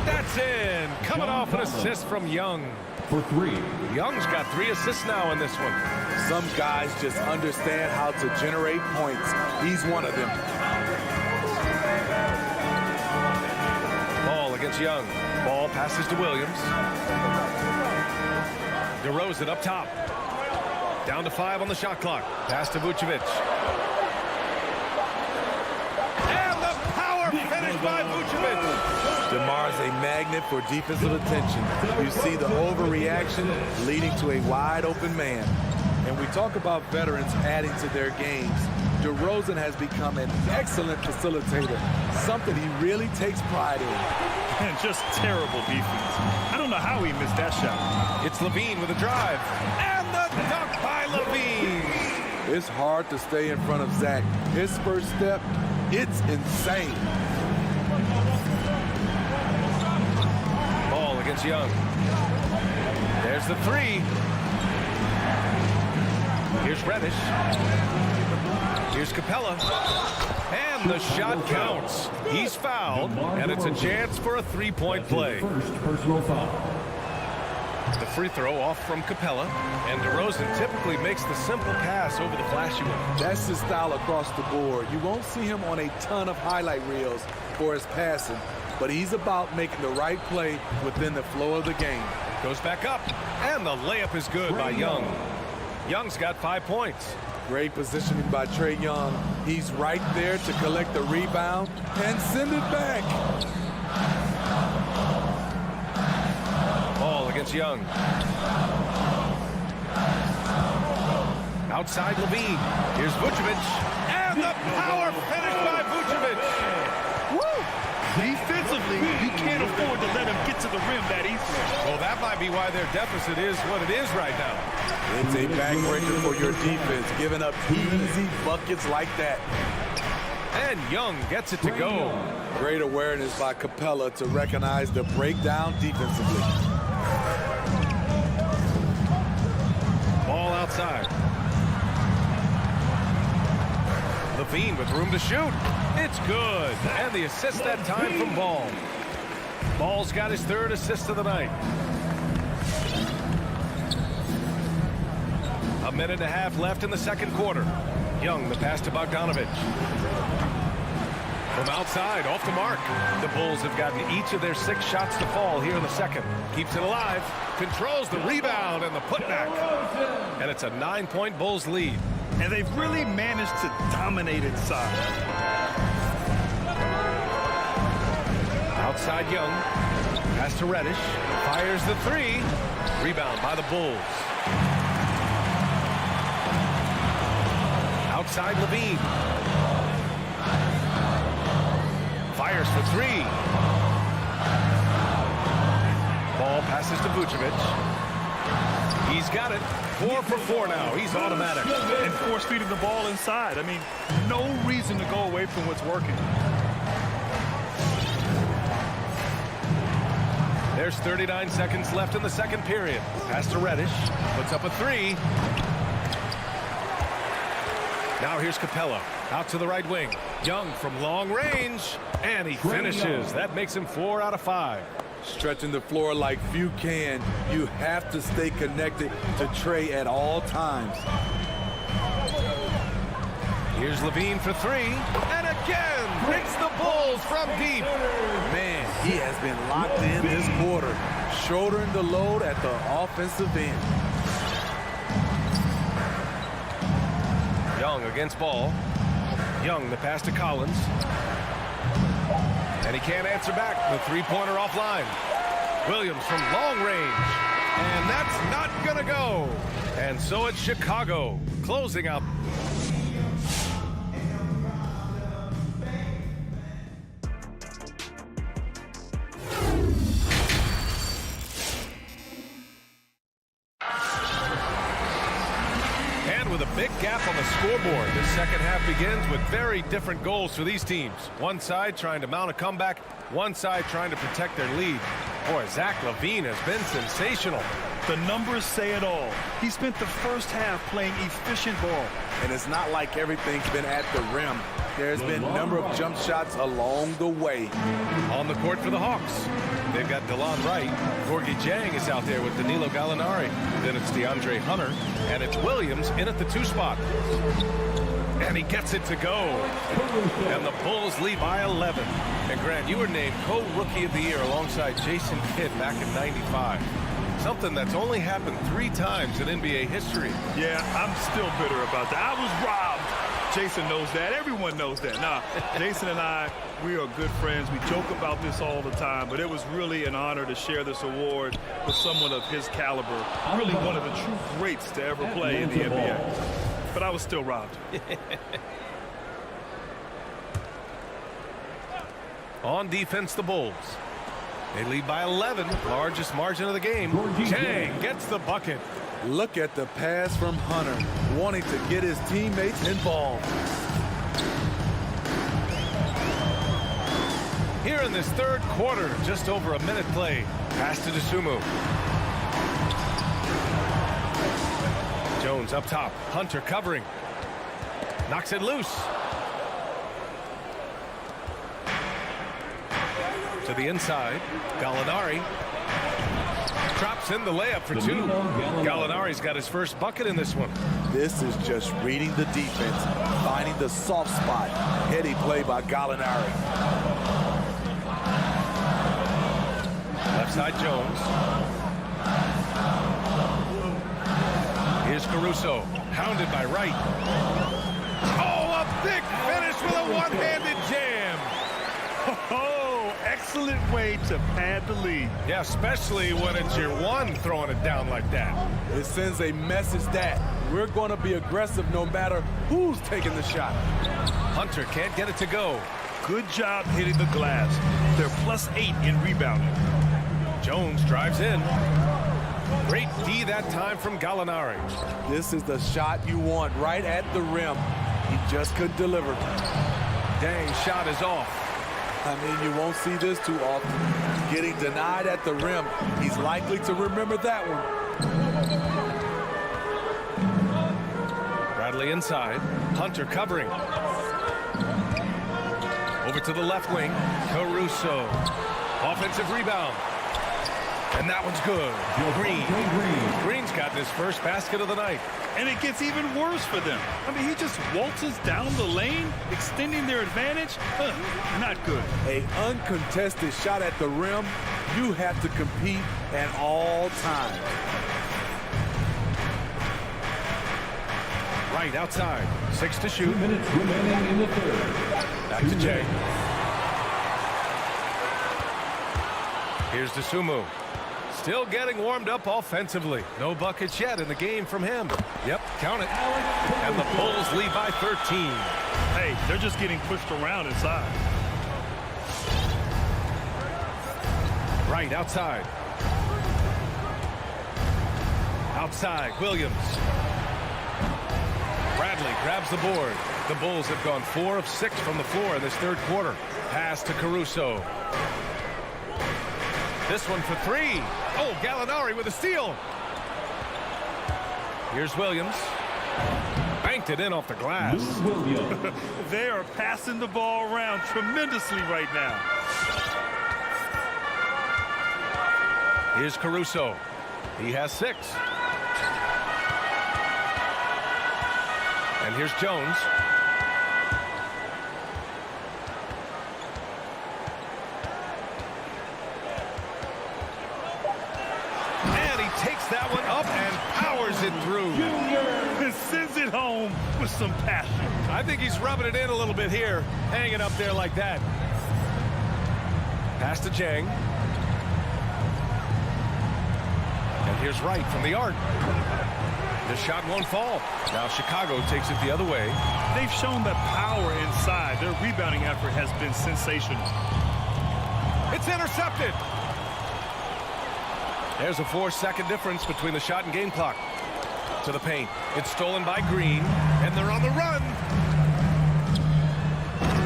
That's in. Coming off an assist from Young. for 3. Young's got 3 assists now in this one. Some guys just understand how to generate points. He's one of them. Ball against Young. Ball passes to Williams. DeRozan up top. Down to 5 on the shot clock. Pass to Vucevic. And the power finish by Vucevic. DeMar's a magnet for defensive attention. You see the overreaction leading to a wide open man. And we talk about veterans adding to their games. DeRozan has become an excellent facilitator, something he really takes pride in. And just terrible defense. I don't know how he missed that shot. It's Levine with a drive. And the dunk by Levine. It's hard to stay in front of Zach. His first step, it's insane. Ball against Young. There's the 3. Here's Reddish. Here's Capella. And the shot counts. He's fouled, and it's a chance for a 3-point play. First personal foul. The free throw off from Capella, and DeRozan typically makes the simple pass over the flashy one. That's his style across the board. You won't see him on a ton of highlight reels for his passing, but he's about making the right play within the flow of the game. Goes back up, and the layup is good by Young. Young's got 5 points. Great positioning by Trae Young. He's right there to collect the rebound and send it back. Ball against Young. Outside Levine. Here's Vucevic. And the power finish by Vucevic. Woo! Defensively, you can't afford to let him get to the rim that easily. Well, that might be why their deficit is what it is right now. It's a backbreaker for your defense, giving up easy buckets like that. And Young gets it to go. Great awareness by Capella to recognize the breakdown defensively. Ball outside. Levine with room to shoot. It's good. And the assist that time from Ball. Ball's got his 3rd assist of the night. A minute and a half left in the second quarter. Young, the pass to Bogdanovic. From outside, off the mark. The Bulls have gotten each of their 6 shots to fall here in the second. Keeps it alive. Controls the rebound and the putback. And it's a 9-point Bulls lead. And they've really managed to dominate inside. Outside Young. Pass to Reddish. Fires the 3. Rebound by the Bulls. Outside Levine. Fires for three. Ball passes to Vucevic. He's got it. 4 for 4 now. He's automatic. And force feeding the ball inside. I mean, no reason to go away from what's working. There's 39 seconds left in the second period. Pass to Reddish. Puts up a three. Now here's Capella. Out to the right wing. Young from long range. And he finishes. That makes him 4 out of 5. Stretching the floor like few can. You have to stay connected to Trey at all times. Here's Levine for three. And again, hits the Bulls from deep. Man, he has been locked in this quarter. Shouldering the load at the offensive end. Young against Ball. Young, the pass to Collins. And he can't answer back. The three-pointer offline. Williams from long range. And that's not going to go. And so it's Chicago closing out. With a big gap on the scoreboard, the second half begins with very different goals for these teams. One side trying to mount a comeback, one side trying to protect their lead. Boy, Zach Levine has been sensational. The numbers say it all. He spent the first half playing efficient ball. And it's not like everything's been at the rim. There's been a number of jump shots along the way. On the court for the Hawks. They've got DeLon Wright. Gorgie Jang is out there with Danilo Gallinari. Then it's DeAndre Hunter. And it's Williams in at the 2 spot. And he gets it to go. And the Bulls lead by 11. And Grant, you were named co-rookie of the year alongside Jason Kidd back in '95. Something that's only happened 3 times in NBA history. Yeah, I'm still bitter about that. I was robbed. Jason knows that. Everyone knows that. Nah, Jason and I, we are good friends. We joke about this all the time, but it was really an honor to share this award with someone of his caliber. Really one of the true greats to ever play in the NBA. But I was still robbed. On defense, the Bulls. They lead by 11, largest margin of the game. Chang gets the bucket. Look at the pass from Hunter, wanting to get his teammates involved. Here in this third quarter, just over a minute play. Pass to Dosunmu. Jones up top. Hunter covering. Knocks it loose. To the inside. Gallinari. Drops in the layup for 2. Gallinari's got his first bucket in this one. This is just reading the defense, finding the soft spot. Heady play by Gallinari. Left side Jones. Here's Caruso. Hounded by Wright. Oh, a big finish with a one-handed jam. Oh, excellent way to pad the lead. Yeah, especially when it's your one throwing it down like that. It sends a message that we're going to be aggressive no matter who's taking the shot. Hunter can't get it to go. Good job hitting the glass. They're +8 in rebounding. Jones drives in. Great D that time from Gallinari. This is the shot you want right at the rim. He just couldn't deliver. Dang, shot is off. I mean, you won't see this too often. Getting denied at the rim. He's likely to remember that one. Bradley inside. Hunter covering. Over to the left wing. Caruso. Offensive rebound. And that one's good. Green's gotten his first basket of the night. And it gets even worse for them. I mean, he just waltzes down the lane, extending their advantage. Not good. An uncontested shot at the rim. You have to compete at all times. Right outside. 6 to shoot. 2 minutes remaining in the third. Back to Jay. Here's Dosunmu. Still getting warmed up offensively. No buckets yet in the game from him. Yep, count it. And the Bulls lead by 13. Hey, they're just getting pushed around inside. Right outside. Outside, Williams. Bradley grabs the board. The Bulls have gone 4 of 6 from the floor in this third quarter. Pass to Caruso. This one for 3. Oh, Gallinari with a steal. Here's Williams. Banked it in off the glass. They are passing the ball around tremendously right now. Here's Caruso. He has 6. And here's Jones. And he takes that one up and powers it through. And sends it home with some passion. I think he's rubbing it in a little bit here, hanging up there like that. Pass to Jang. And here's Wright from the arc. This shot won't fall. Now Chicago takes it the other way. They've shown that power inside. Their rebounding effort has been sensational. It's intercepted. There's a 4-second difference between the shot and game clock. To the paint. It's stolen by Green, and they're on the run.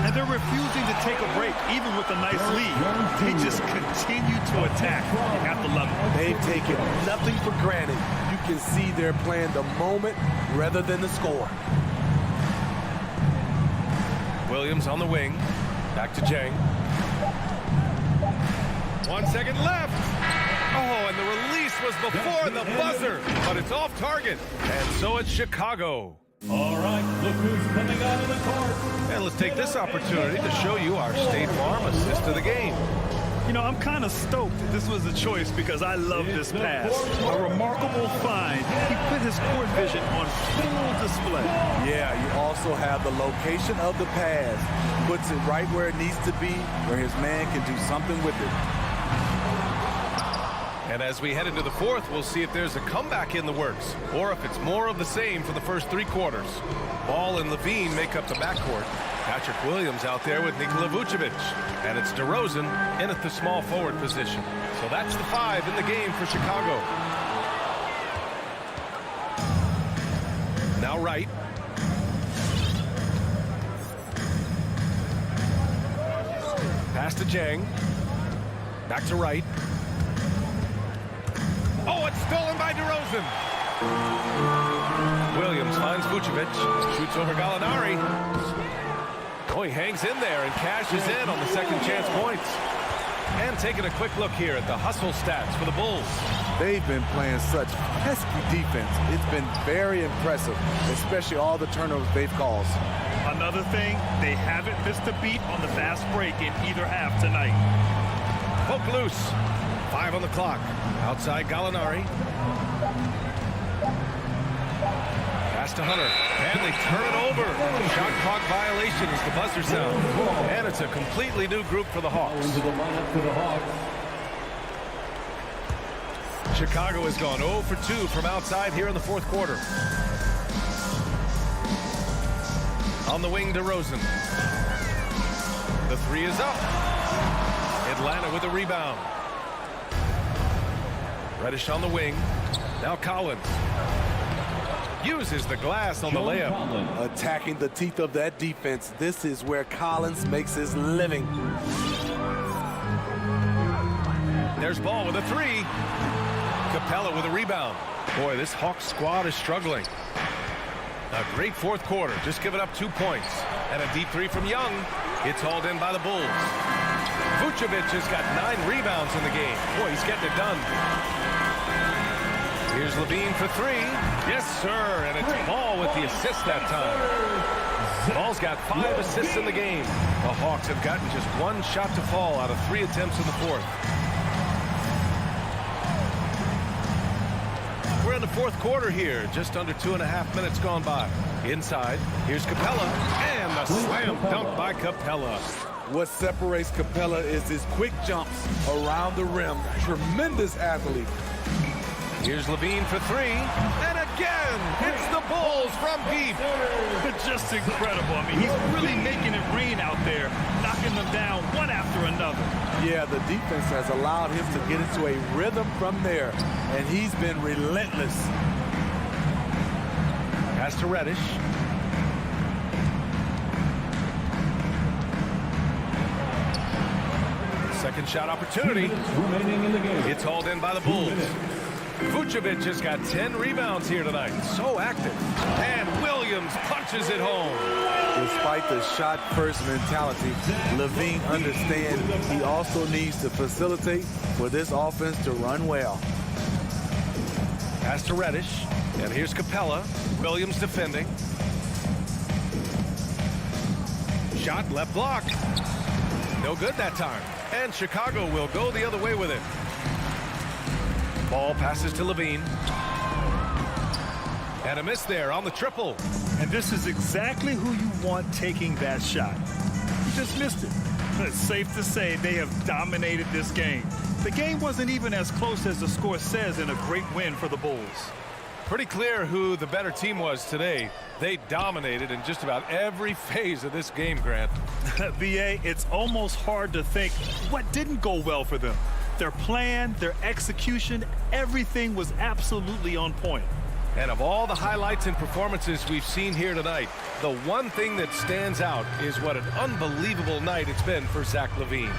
And they're refusing to take a break, even with a nice lead. They just continue to attack. You have to love it. They've taken nothing for granted. You can see they're playing the moment rather than the score. Williams on the wing. Back to Jang. 1 second left. Oh, and the release was before the buzzer, but it's off target. And so it's Chicago. All right, look who's coming out of the court. And let's take this opportunity to show you our State Farm assist of the game. You know, I'm kind of stoked that this was a choice because I love this pass. A remarkable find. He put his court vision on full display. Yeah, you also have the location of the pass. Puts it right where it needs to be, where his man can do something with it. And as we head into the fourth, we'll see if there's a comeback in the works or if it's more of the same for the first 3 quarters. Ball and Levine make up the backcourt. Patrick Williams out there with Nikola Vucevic. And it's DeRozan in at the small forward position. So that's the 5 in the game for Chicago. Now Wright. Pass to Jang. Back to Wright. Oh, it's stolen by DeRozan. Williams finds Vucevic. Shoots over Gallinari. Oh, he hangs in there and cashes in on the second chance points. And taking a quick look here at the hustle stats for the Bulls. They've been playing such pesky defense. It's been very impressive, especially all the turnovers they've caused. Another thing, they haven't missed a beat on the fast break in either half tonight. Poke loose. 5 on the clock. Outside Gallinari. Pass to Hunter. And they turn it over. Shot clock violation is the buzzer sound. And it's a completely new group for the Hawks. Into the lineup for the Hawks. Chicago has gone 0 for 2 from outside here in the fourth quarter. On the wing, DeRozan. The 3 is up. Atlanta with a rebound. Reddish on the wing. Now Collins. Uses the glass on the layup. Attacking the teeth of that defense. This is where Collins makes his living. There's Ball with a 3. Capella with a rebound. Boy, this Hawks squad is struggling. A great fourth quarter. Just giving up 2 points. And a deep 3 from Young. It's hauled in by the Bulls. Vucevic has got 9 rebounds in the game. Boy, he's getting it done. Here's Levine for 3. Yes, sir. And it's Ball with the assist that time. Ball's got 5 assists in the game. The Hawks have gotten just 1 shot to fall out of 3 attempts in the fourth. We're in the fourth quarter here. Just under 2.5 minutes gone by. Inside, here's Capella. And the slam dunk by Capella. What separates Capella is his quick jumps around the rim. Tremendous athlete. Here's Levine for three, and again, hits the Bulls from deep. Just incredible. I mean, he's really making it rain out there, knocking them down one after another. Yeah, the defense has allowed him to get into a rhythm from there, and he's been relentless. Pass to Reddish. Second shot opportunity. It's hauled in by the Bulls. Vucevic has got 10 rebounds here tonight. So active. And Williams punches it home. Despite the shot-first mentality, Levine understands he also needs to facilitate for this offense to run well. Pass to Reddish. And here's Capella. Williams defending. Shot left block. No good that time. And Chicago will go the other way with it. Ball passes to Levine. And a miss there on the triple. And this is exactly who you want taking that shot. He just missed it. It's safe to say they have dominated this game. The game wasn't even as close as the score says in a great win for the Bulls. Pretty clear who the better team was today. They dominated in just about every phase of this game, Grant. VA, it's almost hard to think what didn't go well for them. Their plan, their execution, everything was absolutely on point. And of all the highlights and performances we've seen here tonight, the one thing that stands out is what an unbelievable night it's been for Zach Levine.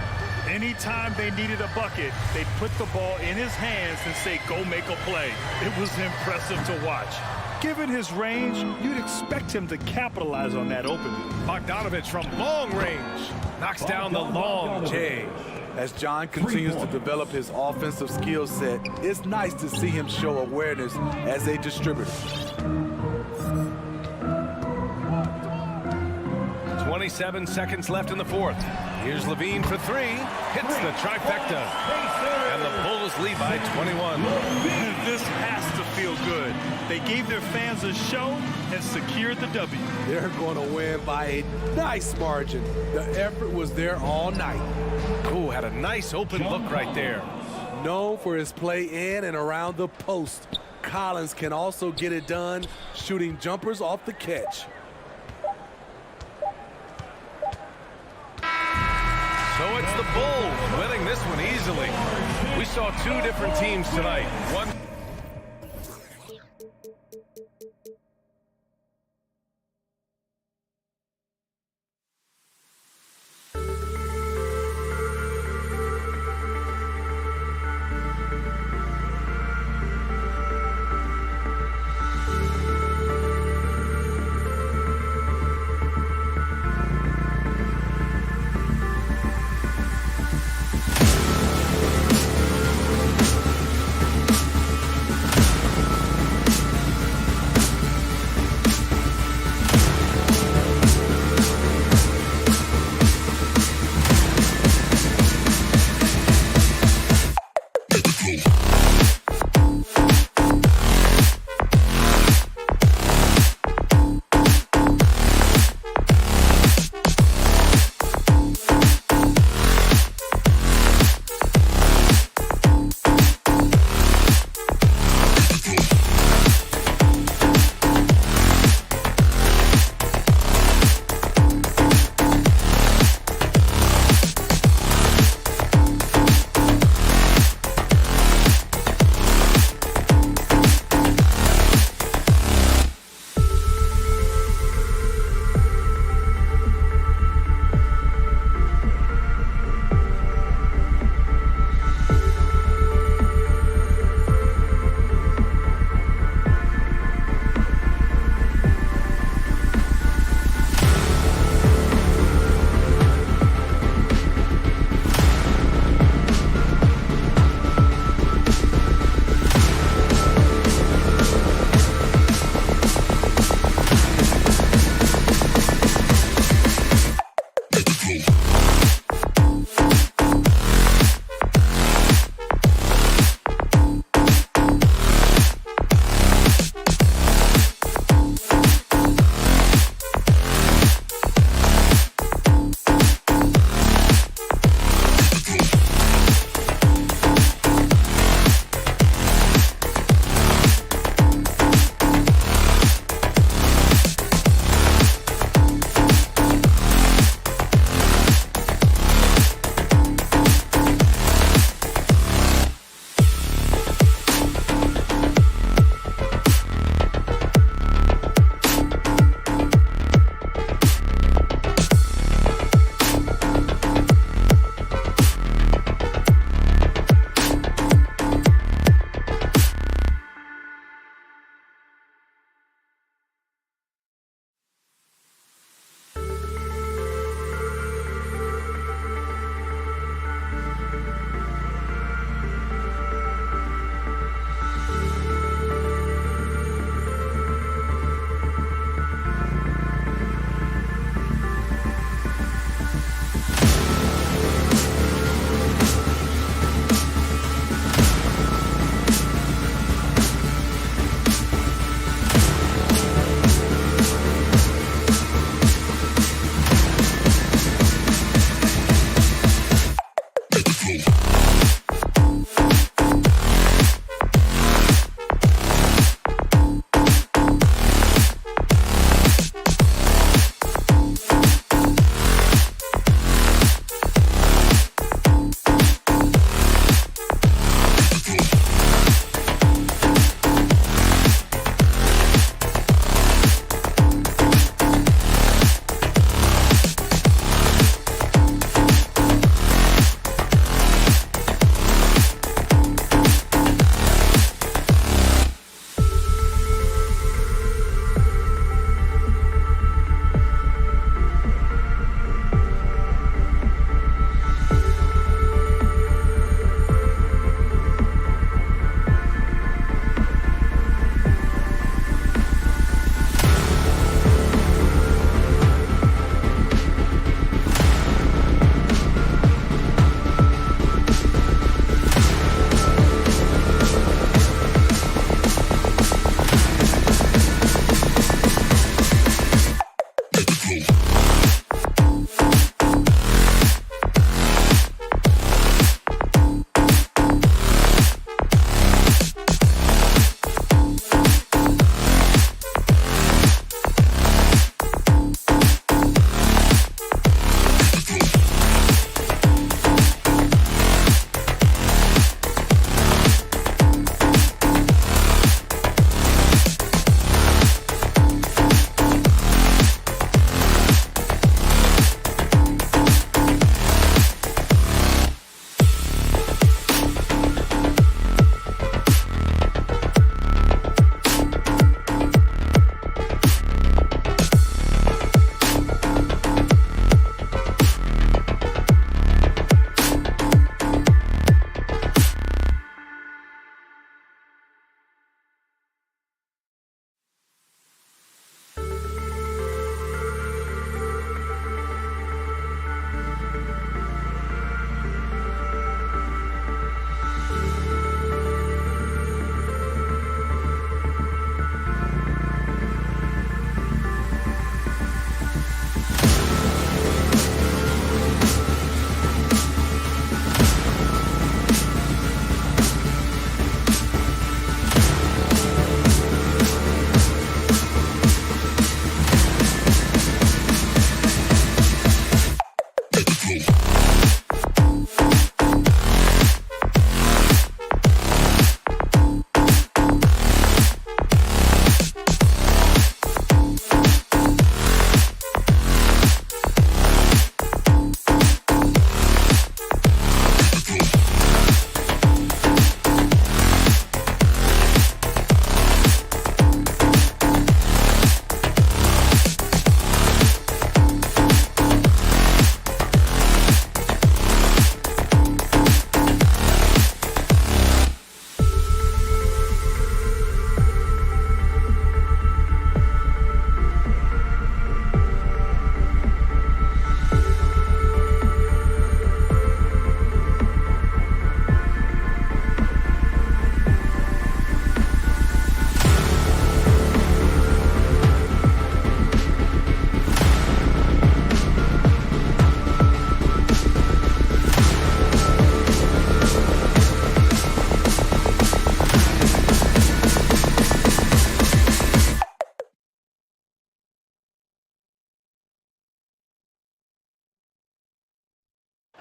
Anytime they needed a bucket, they'd put the ball in his hands and say, go make a play. It was impressive to watch. Given his range, you'd expect him to capitalize on that opening. Bogdanovich from long range knocks down the long J. As John continues to develop his offensive skill set, it's nice to see him show awareness as a distributor. 27 seconds left in the fourth. Here's Levine for three. Hits the trifecta. And the Bulls lead by 21. This has to feel good. They gave their fans a show and secured the W. They're going to win by a nice margin. The effort was there all night. Oh, had a nice open look right there. Known for his play in and around the post, Collins can also get it done shooting jumpers off the catch. So it's the Bulls winning this one easily. We saw two different teams tonight. One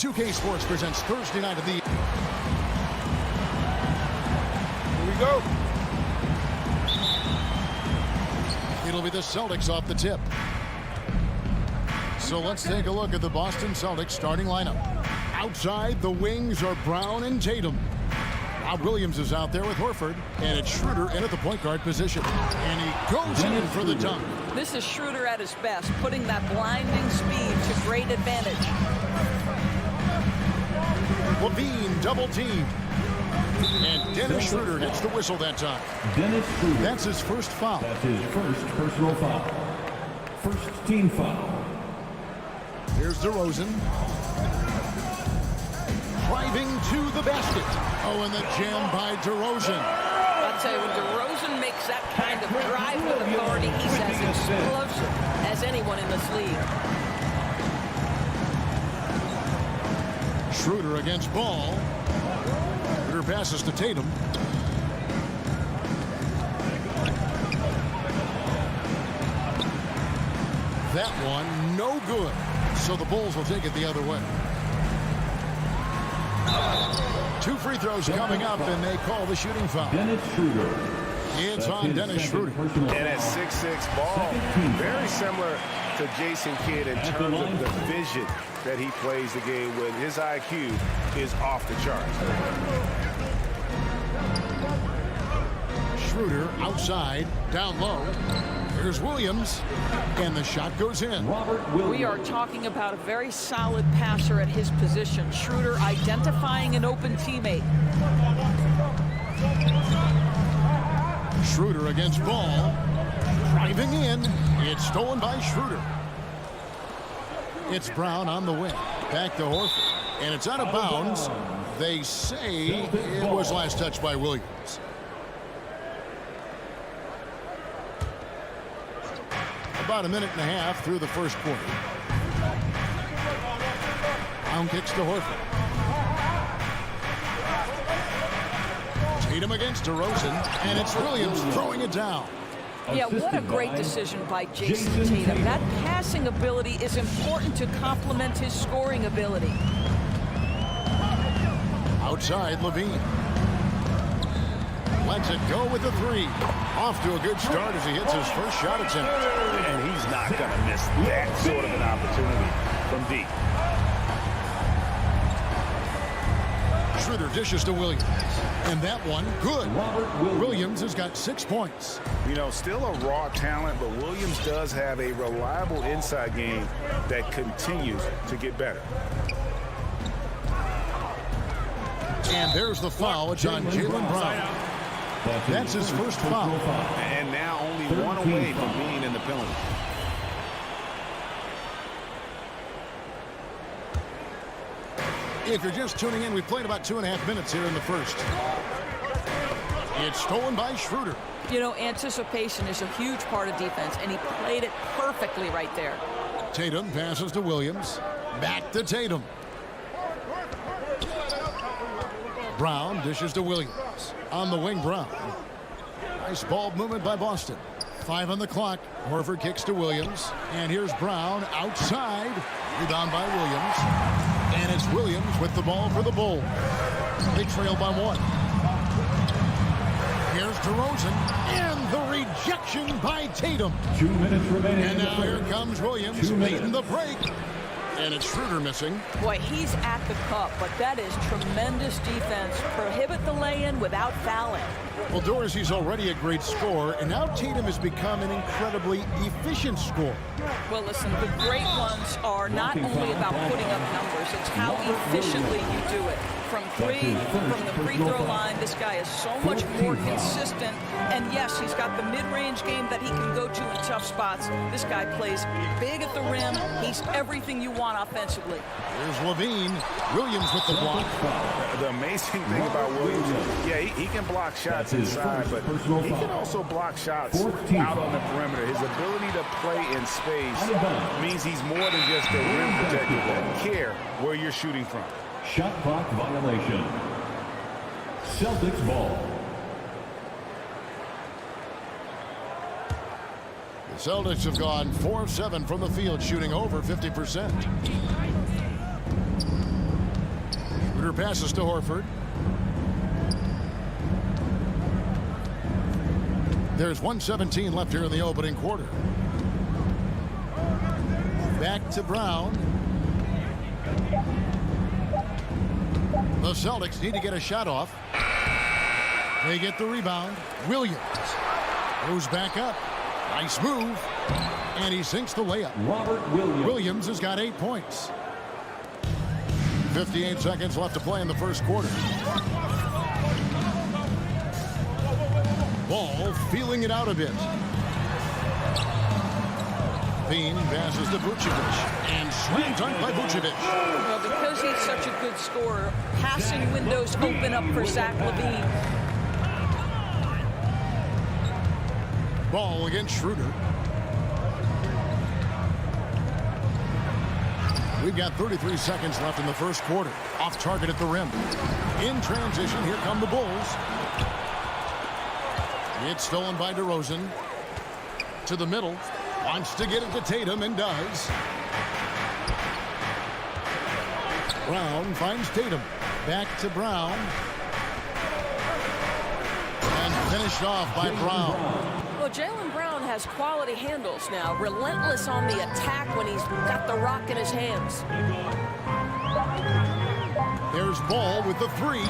2K Sports presents Thursday night of the... Here we go. It'll be the Celtics off the tip. So let's take a look at the Boston Celtics starting lineup. Outside, the wings are Brown and Tatum. Rob Williams is out there with Horford, and it's Schroeder in at the point guard position. And he goes in for the dunk. This is Schroeder at his best, putting that blinding speed to great advantage. Levine double team. And Dennis Schroeder gets the whistle that time. Dennis Schroeder. That's his first foul. That's his first personal foul. First team foul. Here's DeRozan. Driving to the basket. Oh, and the jam by DeRozan. I'll tell you, when DeRozan makes that kind of drive with authority, he's as explosive as anyone in this league. Schroeder against Ball. Schroeder passes to Tatum. That one, no good. So the Bulls will take it the other way. 2 free throws coming up, and they call the shooting foul. Dennis Schroeder. It's on Dennis Schroeder. And at 6'6", Ball, very similar to Jason Kidd in terms of the vision that he plays the game with. His IQ is off the charts. Schroeder outside, down low. Here's Williams, and the shot goes in. We are talking about a very solid passer at his position. Schroeder identifying an open teammate. Schroeder against Ball. Driving in. It's stolen by Schroeder. It's Brown on the wing. Back to Horford. And it's out of bounds. They say it was last touched by Williams. About a minute and a half through the first quarter. Brown kicks to Horford. Tatum against DeRozan, and it's Williams throwing it down. Yeah, what a great decision by Jason Tatum. That passing ability is important to complement his scoring ability. Outside, Levine. Lets it go with the 3. Off to a good start as he hits his first shot attempt. And he's not going to miss that sort of an opportunity from deep. Schroeder dishes to Williams. And that one, good. Williams has got 6 points. You know, still a raw talent, but Williams does have a reliable inside game that continues to get better. And there's the foul. It's on Jaylen Brown. That's his first foul. And now only 1 away from being in the penalty. If you're just tuning in, we played about 2.5 minutes here in the first. It's stolen by Schroeder. You know, anticipation is a huge part of defense, and he played it perfectly right there. Tatum passes to Williams. Back to Tatum. Brown dishes to Williams. On the wing, Brown. Nice ball movement by Boston. 5 on the clock. Horford kicks to Williams. And here's Brown outside. Rebound by Williams. And it's Williams with the ball for the Bulls. They trail by 1. Here's DeRozan. And the rejection by Tatum. 2 minutes remaining. And now here comes Williams late in the break. And it's Schroeder missing. Boy, he's at the cup, but that is tremendous defense. Prohibit the lay-in without fouling. Well, Dorsey's already a great scorer, and now Tatum has become an incredibly efficient scorer. Well, listen, the great ones are not only about putting up numbers, it's how efficiently you do it. From 3, from the free throw line, this guy is so much more consistent. And yes, he's got the mid-range game that he can go to in tough spots. This guy plays big at the rim. He's everything you want offensively. Here's Levine. Williams with the block. The amazing thing about Williams, yeah, he can block shots inside, but he can also block shots out on the perimeter. His ability to play in space means he's more than just a rim protector. Don't care where you're shooting from. Shot clock violation. Celtics ball. The Celtics have gone 4 of 7 from the field, shooting over 50%. Schroeder passes to Horford. There's 1:17 left here in the opening quarter. Back to Brown. The Celtics need to get a shot off. They get the rebound. Williams goes back up. Nice move. And he sinks the layup. Robert Williams. Williams has got 8 points. 58 seconds left to play in the first quarter. Ball feeling it out a bit. Levine passes to Vucevic. And slam dunk by Vucevic. Well, because he's such a good scorer, passing windows open up for Zach Levine. Ball against Schroeder. We've got 33 seconds left in the first quarter. Off target at the rim. In transition, here come the Bulls. It's stolen by DeRozan. To the middle. Wants to get it to Tatum and does. Brown finds Tatum. Back to Brown. And finished off by Brown. Well, Jaylen Brown has quality handles now. Relentless on the attack when he's got the rock in his hands. There's Ball with the three.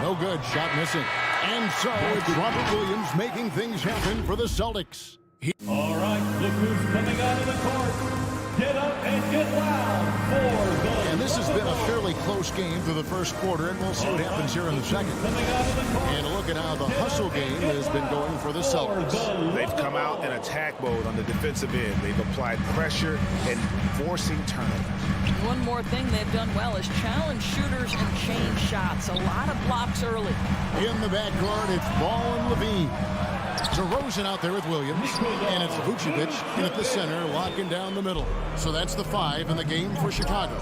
No good. Shot missing. And so it's Robert Williams making things happen for the Celtics. All right, look who's coming out of the court. Get up and get loud for the... And this has been a fairly close game through the first quarter, and we'll see what happens here in the second. And a look at how the hustle game has been going for the Celtics. They've come out in attack mode on the defensive end. They've applied pressure and forcing turnovers. One more thing they've done well is challenge shooters and change shots. A lot of blocks early. In the backcourt, it's Ball and Levine. DeRozan out there with Williams, and it's Vucevic in at the center, locking down the middle. So that's the 5 in the game for Chicago.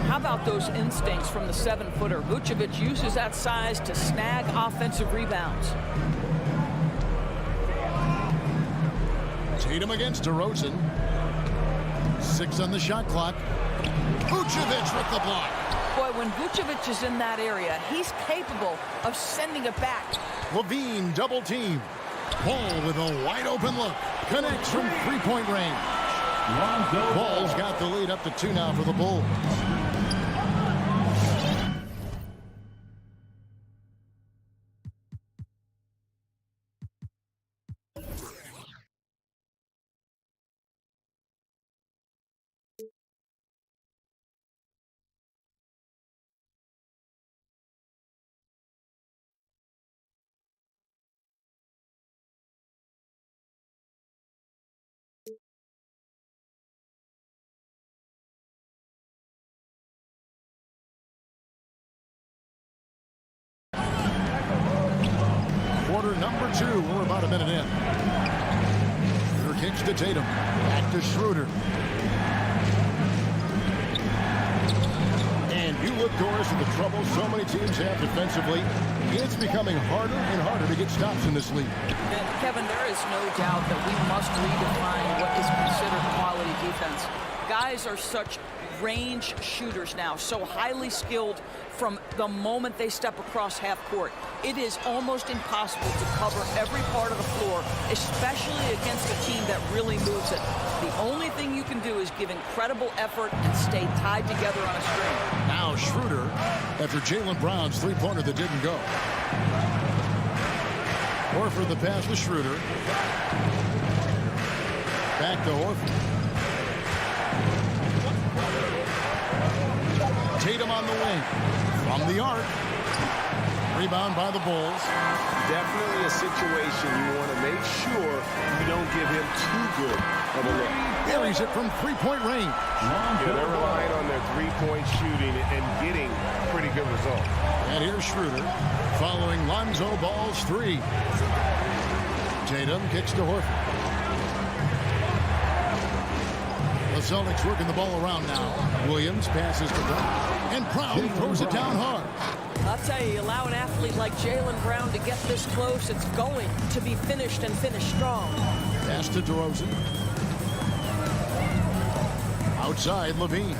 How about those instincts from the 7-footer? Vucevic uses that size to snag offensive rebounds. Tatum against DeRozan. 6 on the shot clock. Vucevic with the block. Boy, when Vucevic is in that area, he's capable of sending it back. Levine double team. Ball with a wide open look. Connects from 3-point range. Ball's got the lead up to 2 now for the Bulls. Quarter number 2. We're about a minute in. Schroeder kicks to Tatum. Back to Schroeder. And you look, Doris, at the trouble so many teams have defensively. It's becoming harder and harder to get stops in this league. And Kevin, there is no doubt that we must redefine what is considered quality defense. Guys are such range shooters now, so highly skilled from the moment they step across half court. It is almost impossible to cover every part of the floor, especially against a team that really moves it. The only thing you can do is give incredible effort and stay tied together on a string. Now Schroeder, after Jaylen Brown's 3-pointer that didn't go. Horford the pass to Schroeder. Back to Horford. Tatum on the wing. From the arc. Rebound by the Bulls. Definitely a situation you want to make sure you don't give him too good of a look. Buries it from 3-point range. Yeah, they're relying on their 3-point shooting and getting pretty good results. And here's Schroeder following Lonzo Ball's 3. Tatum kicks to Horford. The Celtics working the ball around now. Williams passes to Brown. And Brown throws it down hard. I'll tell you, allow an athlete like Jaylen Brown to get this close, it's going to be finished and finished strong. Pass to DeRozan. Outside, Levine.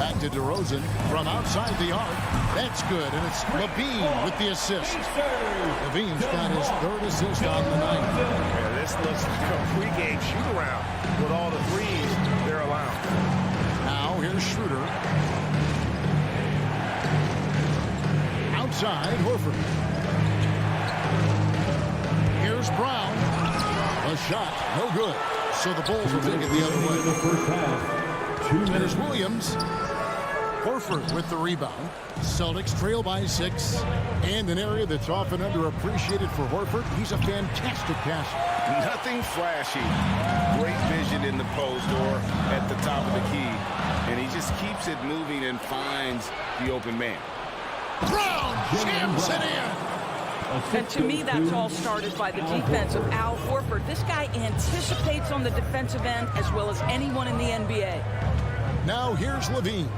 Back to DeRozan from outside the arc. That's good, and it's Levine with the assist. Levine's got his third assist on the night. Yeah, this looks like a pregame shoot-around with all the threes they're allowing. Now here's Schroeder. Outside, Horford. Here's Brown. A shot, no good. So the Bulls will take it the other way. Here's Williams. Horford with the rebound. Celtics trail by 6. And an area that's often underappreciated for Horford, he's a fantastic passer. Nothing flashy. Great vision in the post or at the top of the key. And he just keeps it moving and finds the open man. Brown jams it in. And to me, that's all started by the defense of Al Horford. This guy anticipates on the defensive end as well as anyone in the NBA. Now here's Levine.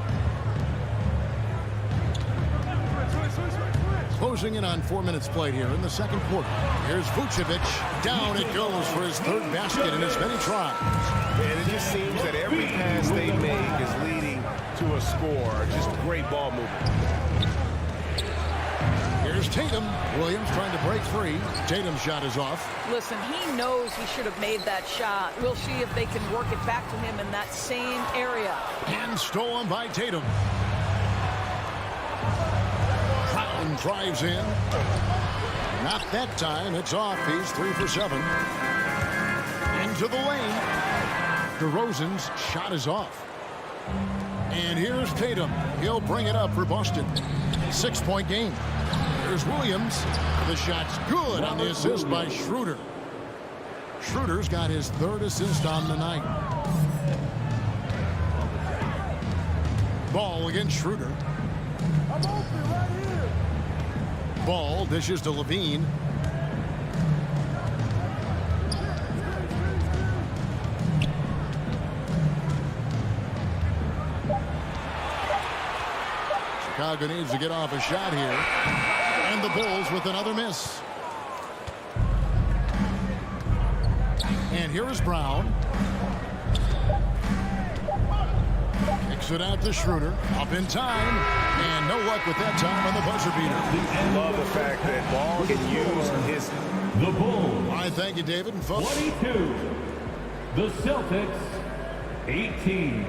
Closing in on 4 minutes played here in the second quarter. Here's Vucevic. Down it goes for his third basket in as many tries. And it just seems that every pass they make is leading to a score. Just great ball movement. Here's Tatum. Williams trying to break free. Tatum's shot is off. Listen, he knows he should have made that shot. We'll see if they can work it back to him in that same area. And stolen by Tatum. Brown drives in. Not that time. It's off. He's 3 for 7. Into the lane. DeRozan's shot is off. And here's Tatum. He'll bring it up for Boston. 6-point game. There's Williams. The shot's good on the assist by Schroeder. Schroeder's got his third assist on the night. Ball against Schroeder. I'm open right here. Ball dishes to Levine. Chicago needs to get off a shot here. And the Bulls with another miss. And here is Brown. Kicks it out to Schroeder. Up in time. And no luck with that time on the buzzer beater. Love the fact that Ball can use his... The Bulls. All right, thank you, David. And folks, 22. The Celtics, 18.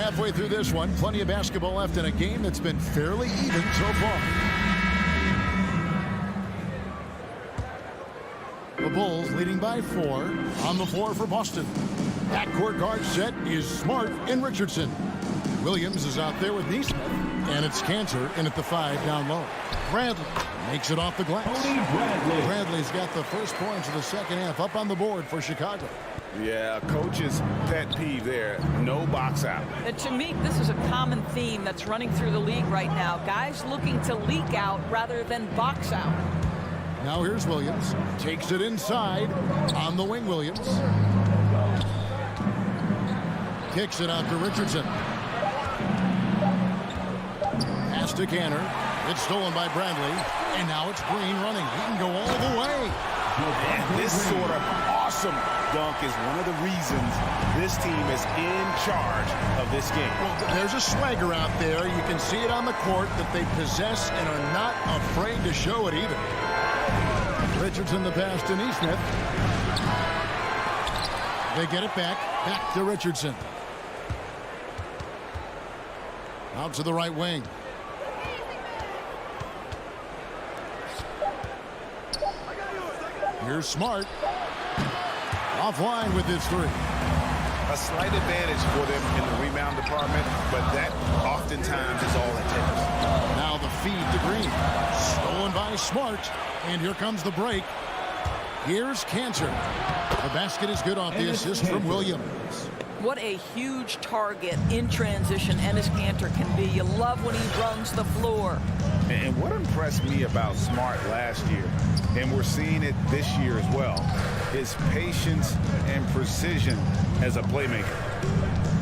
halfway through this one. Plenty of basketball left in a game that's been fairly even so far. The Bulls leading by 4 on the floor for Boston. Backcourt guard set is Smart and Richardson. Williams is out there with Neesmith, and it's Cantor in at the 5 down low. Bradley makes it off the glass. Bradley's got the first points of the second half up on the board for Chicago. Yeah, coach's pet peeve there. No box out. And to me, this is a common theme that's running through the league right now. Guys looking to leak out rather than box out. Now here's Williams. Takes it inside. On the wing, Williams. Kicks it out to Richardson. Pass to Cantor. It's stolen by Bradley. And now it's Green running. He can go all the way. And this sort of awesome dunk is one of the reasons this team is in charge of this game. Well, there's a swagger out there. You can see it on the court that they possess and are not afraid to show it either. Richardson the pass to Neesmith. They get it back. Back to Richardson. Out to the right wing. Here's Smart. Offline with his 3. A slight advantage for them in the rebound department, but that oftentimes is all it takes. Now the feed to Green. Stolen by Smart. And here comes the break. Here's Cantor. The basket is good off the assist from Williams. What a huge target in transition Enes Kanter can be. You love when he runs the floor. And what impressed me about Smart last year, and we're seeing it this year as well, is patience and precision as a playmaker.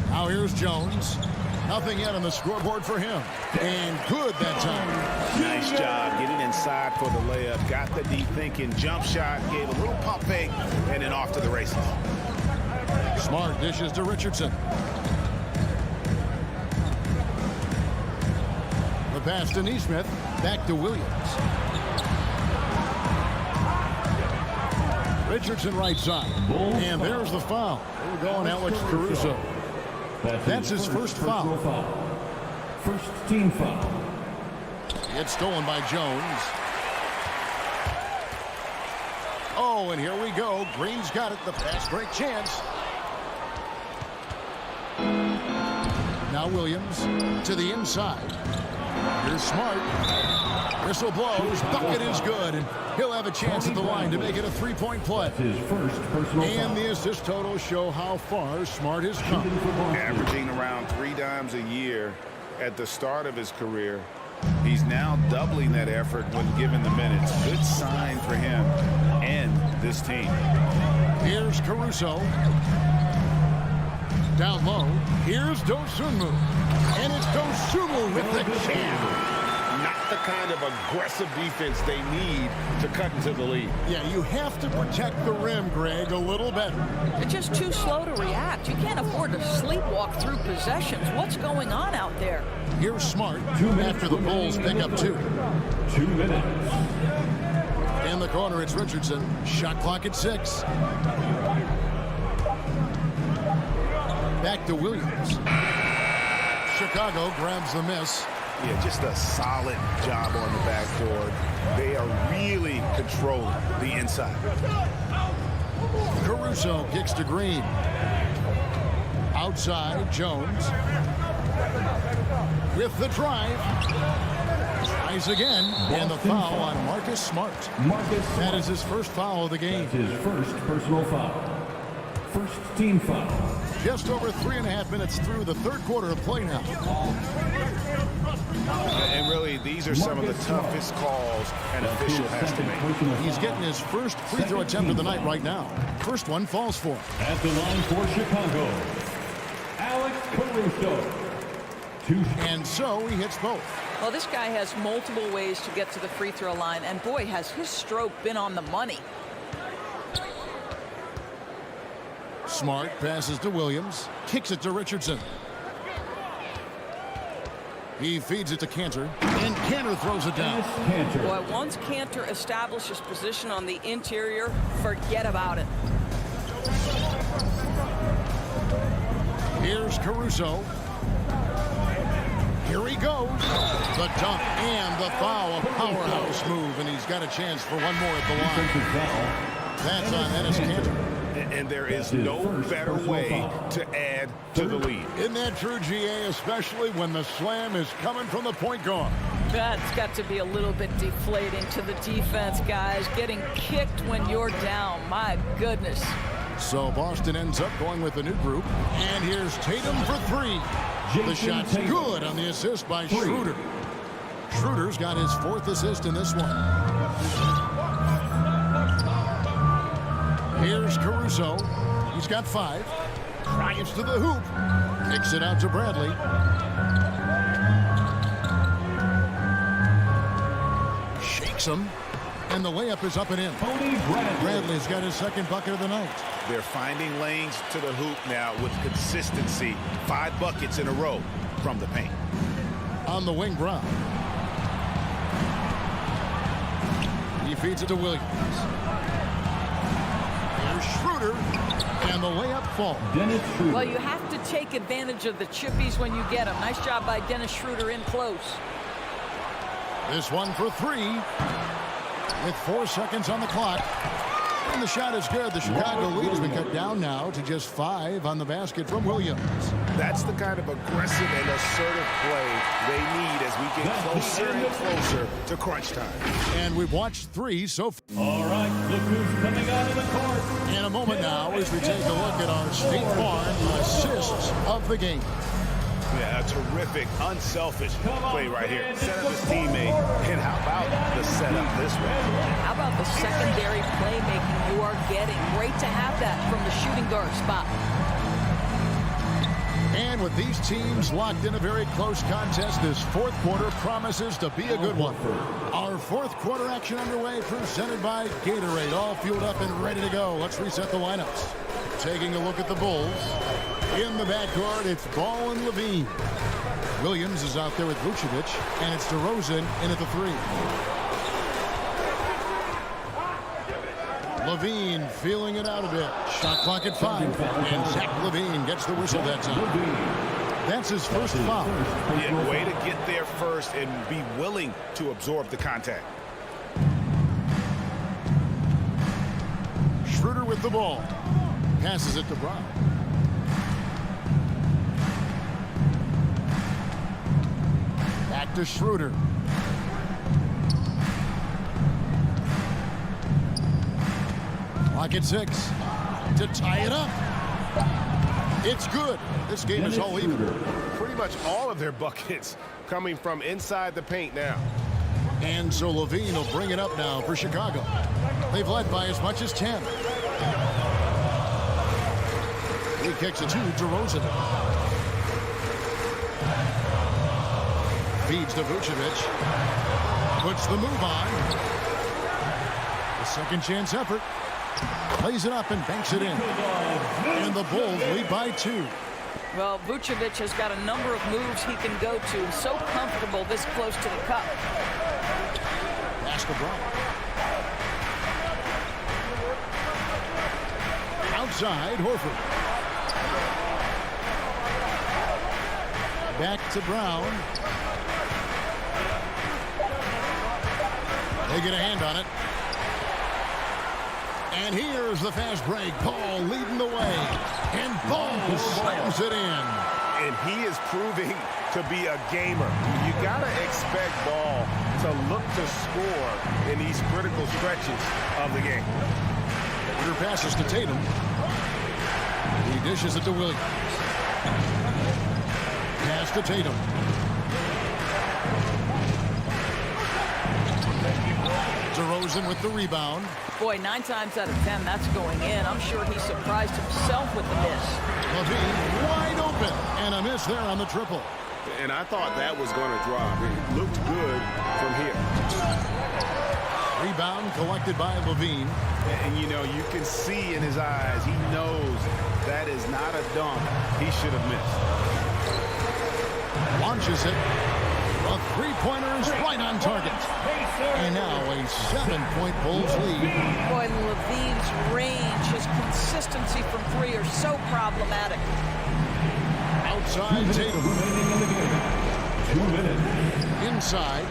Now here's Jones. Nothing yet on the scoreboard for him. And good that time. Nice job getting inside for the layup. Got the deep thinking. Jump shot. Gave a little pump fake. And then off to the races. Smart dishes to Richardson. The pass to Neesmith. Back to Williams. Richardson right side. And there's the foul. We're going Alex Caruso. That's his first foul. First team foul. It's stolen by Jones. Oh, and here we go. Green's got it. The pass break chance. Now Williams to the inside. Here's Smart. Whistle blows. Bucket is good. And he'll have a chance at the line to make it a three-point play. His first personal foul. And the assist totals show how far Smart has come. Averaging around 3 dimes a year at the start of his career. He's now doubling that effort when given the minutes. Good sign for him and this team. Here's Caruso. Down low. Here's Dosunmu. And it's Dosunmu with the jam. Not the kind of aggressive defense they need to cut into the lead. Yeah, you have to protect the rim, Greg, a little better. They're just too slow to react. You can't afford to sleepwalk through possessions. What's going on out there? Here's Smart after the Bulls pick up 2. 2 minutes. In the corner, it's Richardson. Shot clock at 6. Back to Williams. Chicago grabs the miss. Yeah, just a solid job on the backboard. They are really controlling the inside. Caruso kicks to Green. Outside, Jones. With the drive. Tries again. And the foul on Marcus Smart. That is his first foul of the game. That's his first personal foul. First team foul. Just over 3.5 minutes through the third quarter of play now. And really, these are some of the toughest calls an official has to make. He's getting his first free throw attempt of the night right now. First one falls for him. At the line for Chicago, Alex Caruso. And so he hits both. Well, this guy has multiple ways to get to the free throw line, and boy, has his stroke been on the money. Smart passes to Williams. Kicks it to Richardson. He feeds it to Cantor. And Cantor throws it down. Boy, once Cantor establishes position on the interior, forget about it. Here's Caruso. Here he goes. The dunk and the foul. A powerhouse move. And he's got a chance for one more at the line. That's on Ennis Cantor. And there is no better way to add to the lead. Isn't that true, GA, especially when the slam is coming from the point guard? That's got to be a little bit deflating to the defense, guys. Getting kicked when you're down. My goodness. So Boston ends up going with a new group. And here's Tatum for 3. The shot's good on the assist by Schroeder. Schroeder's got his 4th assist in this one. Here's Caruso. He's got 5. Drives to the hoop. Kicks it out to Bradley. Shakes him. And the layup is up and in. Bradley's got his 2nd bucket of the night. They're finding lanes to the hoop now with consistency. 5 buckets in a row from the paint. On the wing, Brown. He feeds it to Williams. Schroeder, and the layup falls. Well, you have to take advantage of the chippies when you get them. Nice job by Dennis Schroeder in close. This one for 3 with 4 seconds on the clock. And the shot is good. The Chicago lead has been cut down now to just 5 on the basket from Williams. That's the kind of aggressive and assertive play they need as we get closer and closer to crunch time. And we've watched 3 so far. All right, look who's coming out of the court. In a moment now as we take a look at our State Farm assists of the game. Yeah, a terrific, unselfish play right here. Set up his teammate. And how about the setup this way? How about the secondary playmaking you are getting? Great to have that from the shooting guard spot. And And with these teams locked in a very close contest, this fourth quarter promises to be a good one. Our fourth quarter action underway, presented by Gatorade. All fueled up and ready to go. Let's reset the lineups. Taking a look at the Bulls. In the backcourt, it's Ball and Levine. Williams is out there with Vucevic, and it's DeRozan in at the 3. Levine feeling it out a bit. Shot clock at 5. And Zach Levine gets the whistle that time. That's his first foul. Yeah, way to get there first and be willing to absorb the contact. Schroeder with the ball. Passes it to Brown. Back to Schroeder. Clock at 6 to tie it up. It's good. This game is all even. Pretty much all of their buckets coming from inside the paint now. And so Levine will bring it up now for Chicago. They've led by as much as 10. He kicks it to DeRozan. Feeds to Vucevic. Puts the move on. The second chance effort. Plays it up and banks it in. And the Bulls lead by 2. Well, Vucevic has got a number of moves he can go to. So comfortable this close to the cup. Pass to Brown. Outside, Horford. Back to Brown. They get a hand on it. And here's the fast break. Ball leading the way. And Ball slams it in. And he is proving to be a gamer. You got to expect Ball to look to score in these critical stretches of the game. Peter passes to Tatum. He dishes it to Williams. Pass to Tatum. DeRozan with the rebound. Boy, 9 times out of 10, that's going in. I'm sure he surprised himself with the miss. Levine wide open. And a miss there on the triple. And I thought that was going to drop. It looked good from here. Rebound collected by Levine. And, you know, you can see in his eyes, he knows that is not a dunk he should have missed. Launches it. A three-pointer is right on target. And now a 7-point Bulls lead. Boy, Levine's range, his consistency from 3 are so problematic. Outside Tatum. 2 minutes. Inside.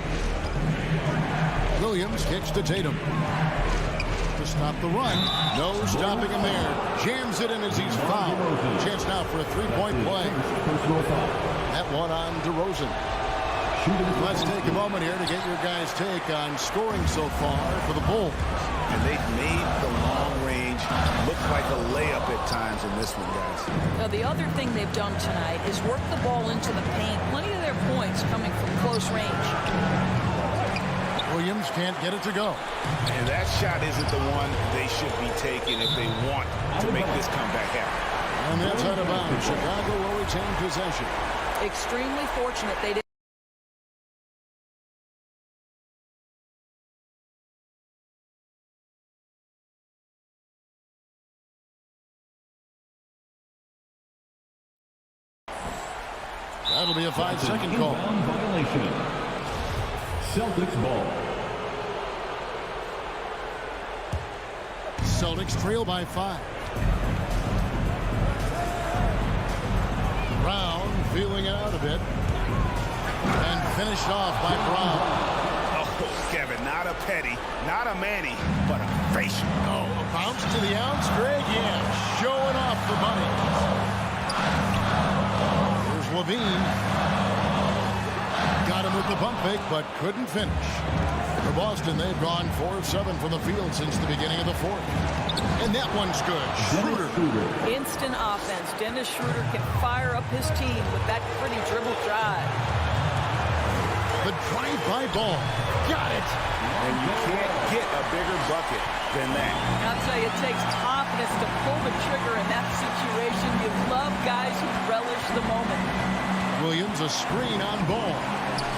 Williams kicks to Tatum. To stop the run. No stopping him there. Jams it in as he's fouled. Chance now for a 3-point play. That one on DeRozan. Let's take a moment here to get your guys' take on scoring so far for the Bulls. And they've made the long range look like a layup at times in this one, guys. Now, the other thing they've done tonight is work the ball into the paint. Plenty of their points coming from close range. Williams can't get it to go. And that shot isn't the one they should be taking if they want to make this comeback happen. And that's out of bounds. Chicago will retain possession. Extremely fortunate they didn't. That'll be a 5-second call. Violation. Celtics ball. Celtics trail by 5. Brown feeling it out a bit. And finished off by Brown. Oh, Kevin, not a petty, not a Manny, but a facial. Oh, a bounce to the outs, Greg. Yeah, showing off the money. Levine got him with the pump fake, but couldn't finish. For Boston, they've gone 4 of 7 from the field since the beginning of the fourth. And that one's good. Schroeder. Instant offense. Dennis Schroeder can fire up his team with that pretty dribble drive. The drive-by ball. Got it. And you can't get a bigger bucket than that. I'll tell you, it takes top confidence to pull the trigger in that situation. You love guys who relish the moment. Williams, a screen on Ball.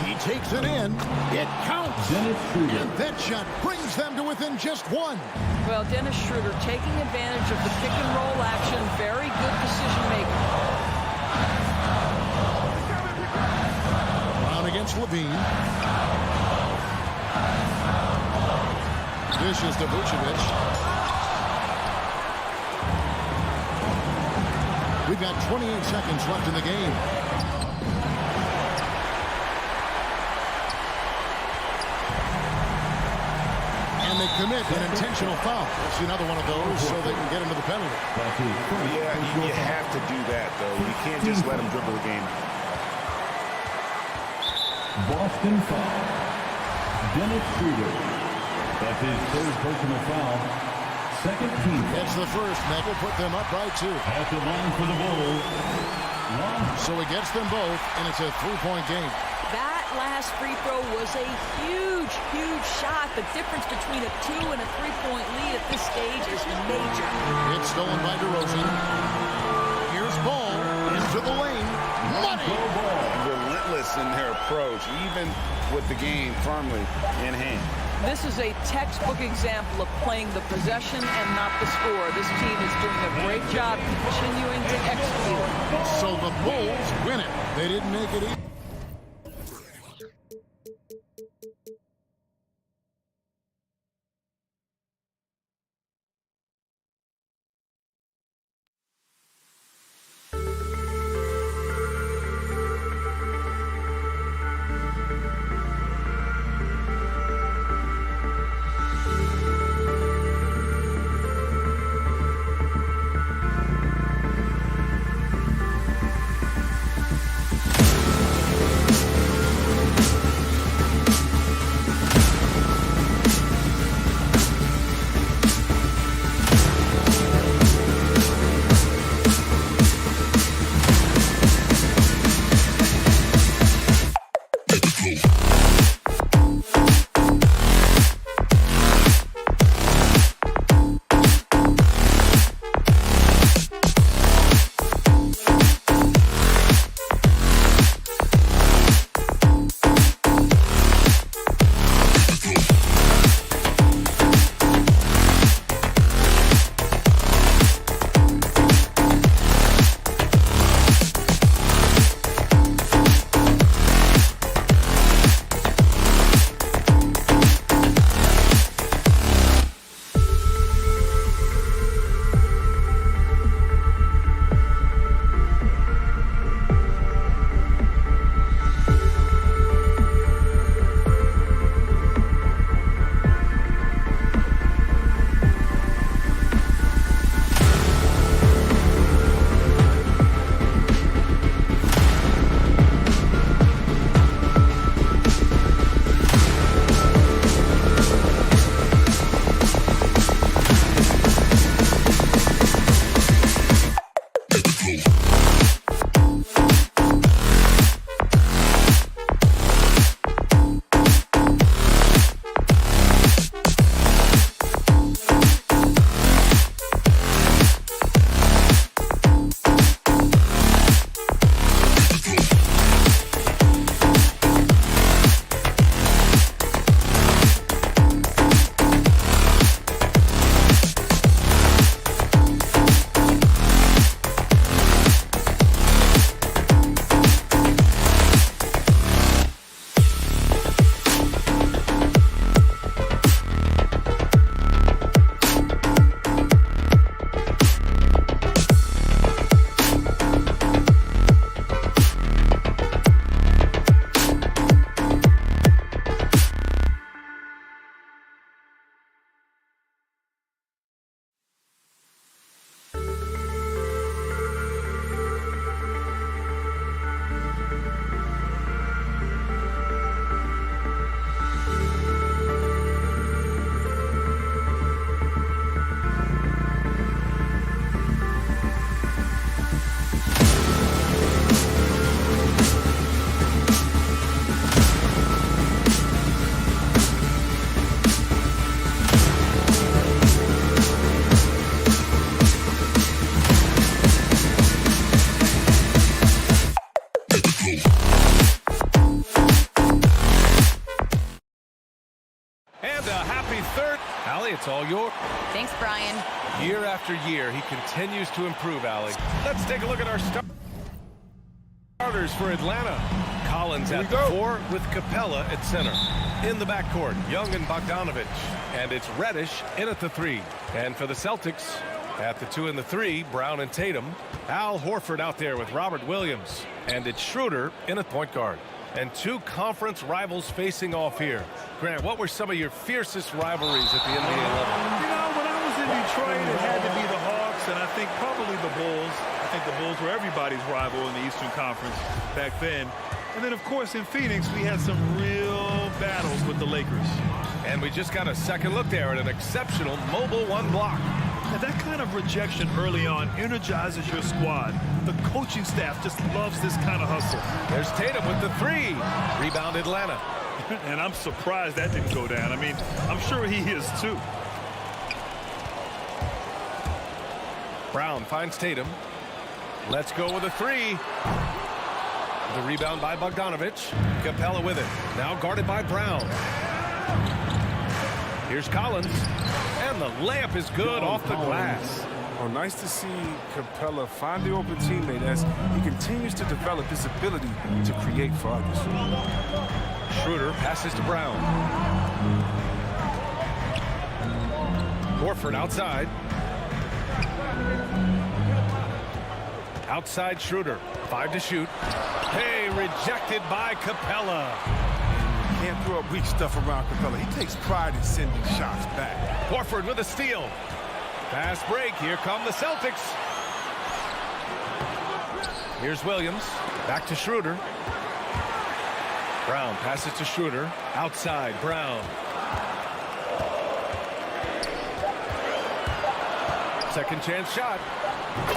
He takes it in. It counts. And that shot brings them to within just one. Well, Dennis Schroeder taking advantage of the pick and roll action. Very good decision making. Brown against Levine. Dishes to Vucevic. We've got 28 seconds left in the game. And they commit an intentional foul. We'll see another one of those so they can get into the penalty. Yeah, you have to do that, though. You can't just let them dribble the game. Boston foul. Dennis Schroeder. That's his third personal foul. Second team. That's the first. That will put them up by 2. At the line for the Bulls. So he gets them both, and it's a 3-point game. That last free throw was a huge, huge shot. The difference between a 2 and a 3-point lead at this stage is major. It's stolen by DeRozan. Here's Ball into the lane. Money! Relentless in their approach, even with the game firmly in hand. This is a textbook example of playing the possession and not the score. This team is doing a great job continuing to execute. So the Bulls win it. They didn't make it easy. Allie, it's all yours. Thanks, Brian. Year after year, he continues to improve, Allie. Let's take a look at our starters for Atlanta. Collins at the 4 with Capella at center. In the backcourt, Young and Bogdanovich. And it's Reddish in at the 3. And for the Celtics, at the 2 and the 3, Brown and Tatum. Al Horford out there with Robert Williams. And it's Schroeder in at point guard. And 2 conference rivals facing off here. Grant, what were some of your fiercest rivalries at the NBA level? You know, when I was in Detroit, it had to be the Hawks, and I think probably the Bulls. I think the Bulls were everybody's rival in the Eastern Conference back then. And then, of course, in Phoenix, we had some real battles with the Lakers. And we just got a second look there at an exceptional mobile 1 block. And that kind of rejection early on energizes your squad. The coaching staff just loves this kind of hustle. There's Tatum with the 3. Rebound Atlanta. And I'm surprised that didn't go down. I mean, I'm sure he is too. Brown finds Tatum. Let's go with a 3. The rebound by Bogdanovich. Capella with it. Now guarded by Brown. Here's Collins. And the layup is good off the glass. Oh, nice to see Capella find the open teammate as he continues to develop his ability to create for others. Schroeder passes to Brown. Horford outside. Outside Schroeder. 5 to shoot. Hey, rejected by Capella. Can't throw up weak stuff around Capella. He takes pride in sending shots back. Horford with a steal. Fast break. Here come the Celtics. Here's Williams. Back to Schroeder. Brown passes to Schroeder. Outside, Brown. Second chance shot.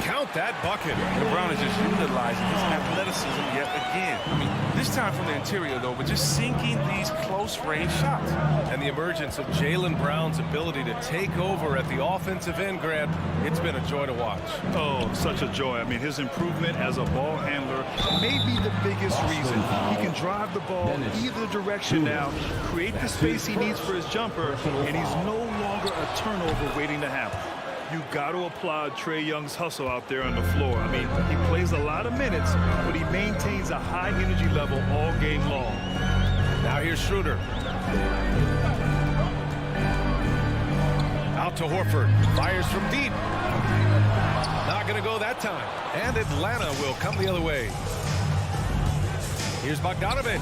Count that bucket. Brown is just utilizing his athleticism yet again. I mean, this time from the interior, though, but just sinking these close-range shots. And the emergence of Jaylen Brown's ability to take over at the offensive end, Grant, it's been a joy to watch. Oh, such a joy. I mean, his improvement as a ball handler may be the biggest reason. He can drive the ball either direction now, create the space he needs for his jumper, and he's no longer a turnover waiting to happen. You got to applaud Trae Young's hustle out there on the floor. I mean, he plays a lot of minutes, but he maintains a high energy level all game long. Now here's Schroeder. Out to Horford. Fires from deep. Not going to go that time. And Atlanta will come the other way. Here's Bogdanovich.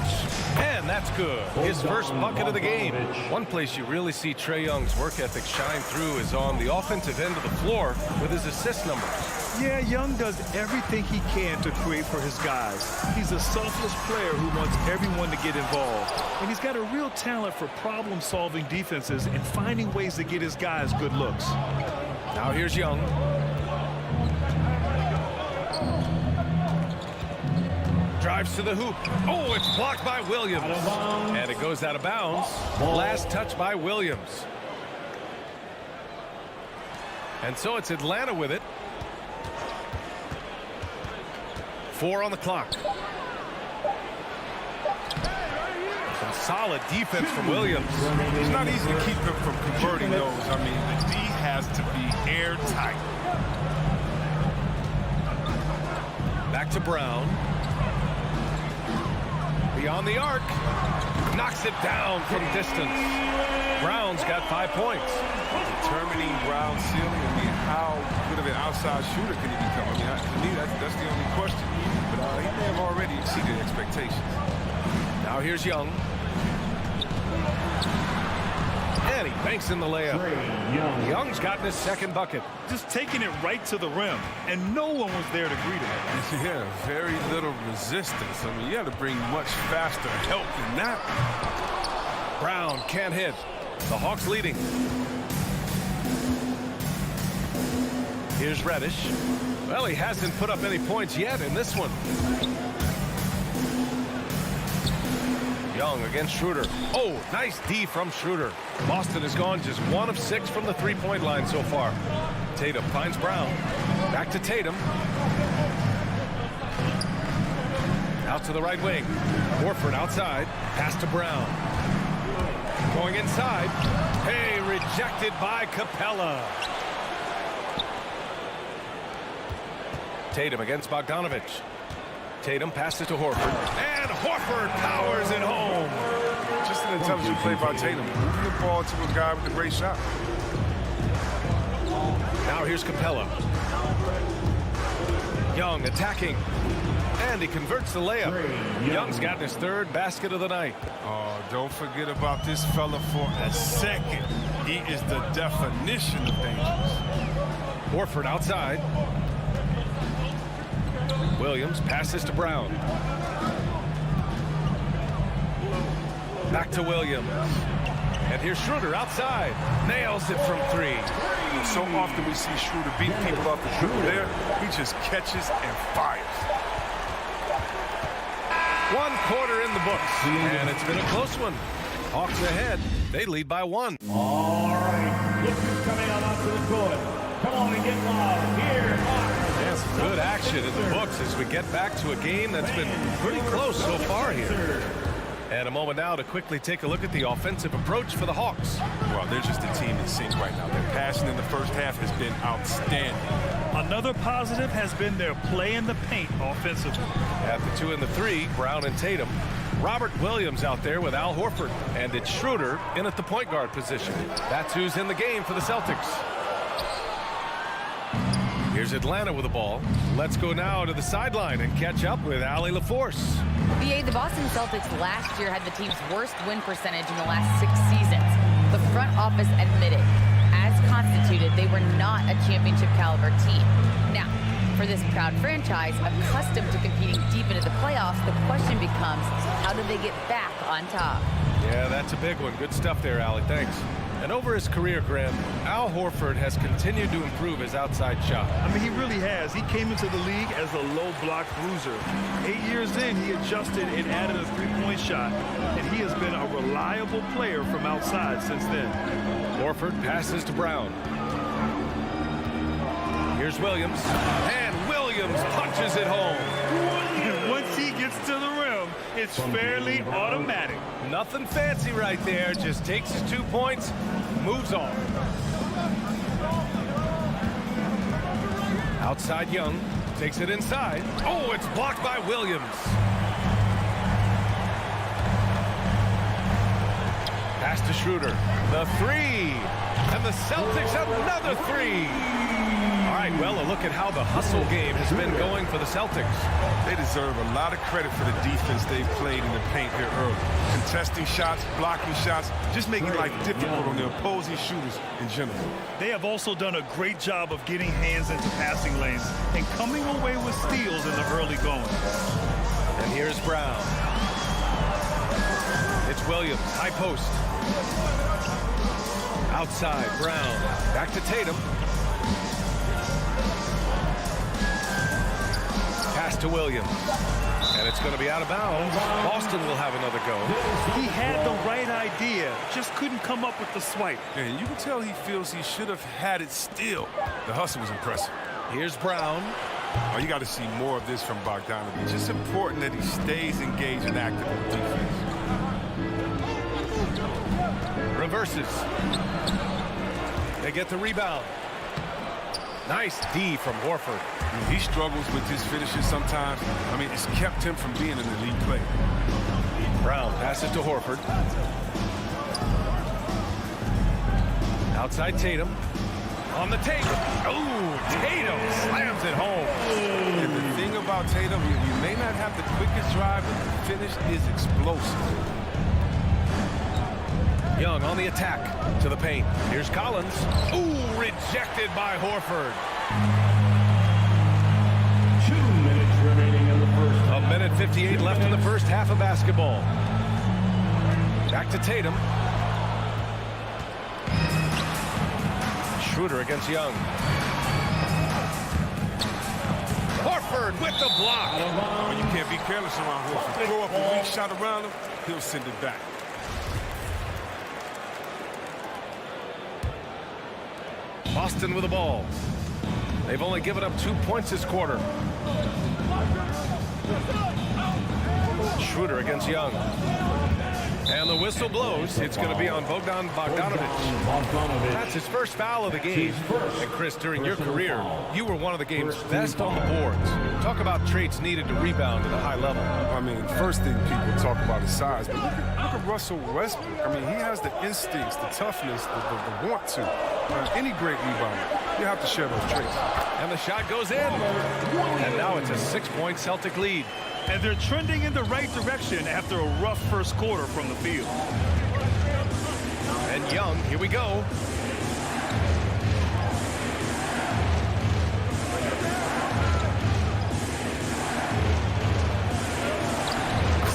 And that's good. His first bucket of the game. One place you really see Trae Young's work ethic shine through is on the offensive end of the floor with his assist numbers. Yeah, Young does everything he can to create for his guys. He's a selfless player who wants everyone to get involved. And he's got a real talent for problem-solving defenses and finding ways to get his guys good looks. Now here's Young. Drives to the hoop. Oh, it's blocked by Williams. And it goes out of bounds. Last touch by Williams. And so it's Atlanta with it. 4 on the clock. Some solid defense from Williams. It's not easy to keep him from converting those. I mean, the D has to be airtight. Back to Brown. Beyond the arc. Knocks it down from distance. Brown's got 5 points. Determining Brown's ceiling, I mean, how good of an outside shooter can he become? I mean, to me, that's the only question. But he may have already exceeded expectations. Now here's Young. And he banks in the layup. Young's gotten his second bucket. Just taking it right to the rim, and no one was there to greet him. Yeah, very little resistance. I mean, you had to bring much faster help than that. Brown can't hit. The Hawks leading. Here's Reddish. Well, he hasn't put up any points yet in this one. Young against Schroeder. Oh, nice D from Schroeder. Boston has gone just 1 of 6 from the three-point line so far. Tatum finds Brown. Back to Tatum. Out to the right wing. Horford outside. Pass to Brown. Going inside. Hey, rejected by Capella. Tatum against Bogdanovich. Tatum passes to Horford. And Horford powers it home. Just an intelligent play by Tatum. Moving the ball to a guy with a great shot. Now here's Capella. Young attacking. And he converts the layup. Young's gotten his third basket of the night. Oh, don't forget about this fella for a second. He is the definition of dangerous. Horford outside. Williams passes to Brown. Back to Williams. And here's Schroeder outside. Nails it from three. So often we see Schroeder beat people off the dribble there. He just catches and fires. 1 quarter in the books. And it's been a close one. Hawks ahead. They lead by 1. All right. Look who's coming on onto the court. Come on and get loud. Here, Yes, good action in the books as we get back to a game that's been pretty close so far here. And a moment now to quickly take a look at the offensive approach for the Hawks. Well, they're just a team in sync right now. Their passing in the first half has been outstanding. Another positive has been their play in the paint offensively. At the 2 and the 3, Brown and Tatum. Robert Williams out there with Al Horford. And it's Schroeder in at the point guard position. That's who's in the game for the Celtics. Here's Atlanta with the ball. Let's go now to the sideline and catch up with Allie LaForce. BA, the Boston Celtics last year had the team's worst win percentage in the last 6 seasons. The front office admitted, as constituted, they were not a championship caliber team. Now, for this proud franchise, accustomed to competing deep into the playoffs, the question becomes, how do they get back on top? Yeah, that's a big one. Good stuff there, Allie. Thanks. And over his career, Graham, Al Horford has continued to improve his outside shot. I mean, he really has. He came into the league as a low block bruiser. 8 years in, he adjusted and added a three-point shot, and he has been a reliable player from outside since then. Horford passes to Brown. Here's Williams. And Williams punches it home. Once he gets to the rim, it's fairly automatic. Nothing fancy right there. Just takes his 2 points, moves on. Outside Young. Takes it inside. Oh, it's blocked by Williams. Pass to Schroeder. The three. And the Celtics another three. All right, well, a look at how the hustle game has been going for the Celtics. They deserve a lot of credit for the defense they've played in the paint here early. Contesting shots, blocking shots, just making life difficult on the opposing shooters in general. They have also done a great job of getting hands into passing lanes and coming away with steals in the early going. And here's Brown. It's Williams, high post. Outside, Brown. Back to Tatum. Pass to Williams. And it's going to be out of bounds. Boston will have another go. He had the right idea, just couldn't come up with the swipe. And you can tell he feels he should have had it still. The hustle was impressive. Here's Brown. Oh, you got to see more of this from Bogdanovich. It's important that he stays engaged and active on defense. Reverses. They get the rebound. Nice D from Horford. He struggles with his finishes sometimes. I mean, it's kept him from being an elite player. Brown passes to Horford. Outside Tatum. On the take. Oh, Tatum slams it home. And the thing about Tatum, you may not have the quickest drive, but the finish is explosive. Young on the attack to the paint. Here's Collins. Ooh, rejected by Horford. 2 minutes remaining in the first half. 1:58 left in the first half of basketball. Back to Tatum. Schroeder against Young. Horford with the block. Well, you can't be careless around Horford. Throw up a weak shot around him, he'll send it back. Boston with the ball. They've only given up 2 points this quarter. Schroeder against Young. And the whistle blows. It's going to be on Bogdan Bogdanovic. That's his first foul of the game. And Chris, during your career, you were one of the game's best on the boards. Talk about traits needed to rebound at a high level. I mean, first thing people talk about is size, but look at Russell Westbrook. I mean, he has the instincts, the toughness, the want to. Any great rebounder, you have to share those traits. And the shot goes in. And now it's a 6-point Celtic lead. And they're trending in the right direction after a rough first quarter from the field. And Young, here we go.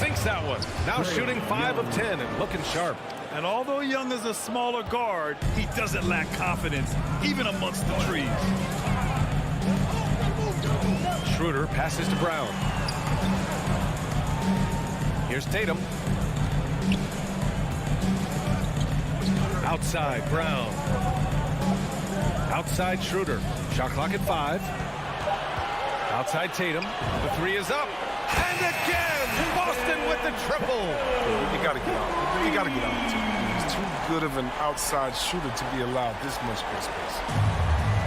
Sinks that one. Now shooting 5 of 10 and looking sharp. And although Young is a smaller guard, he doesn't lack confidence, even amongst the trees. Schroeder passes to Brown. Here's Tatum. Outside, Brown. Outside, Schroeder. Shot clock at 5. Outside, Tatum. The 3 is up. And again, Boston with the triple. You got to get out. You got to get out. He's too good of an outside shooter to be allowed this much space.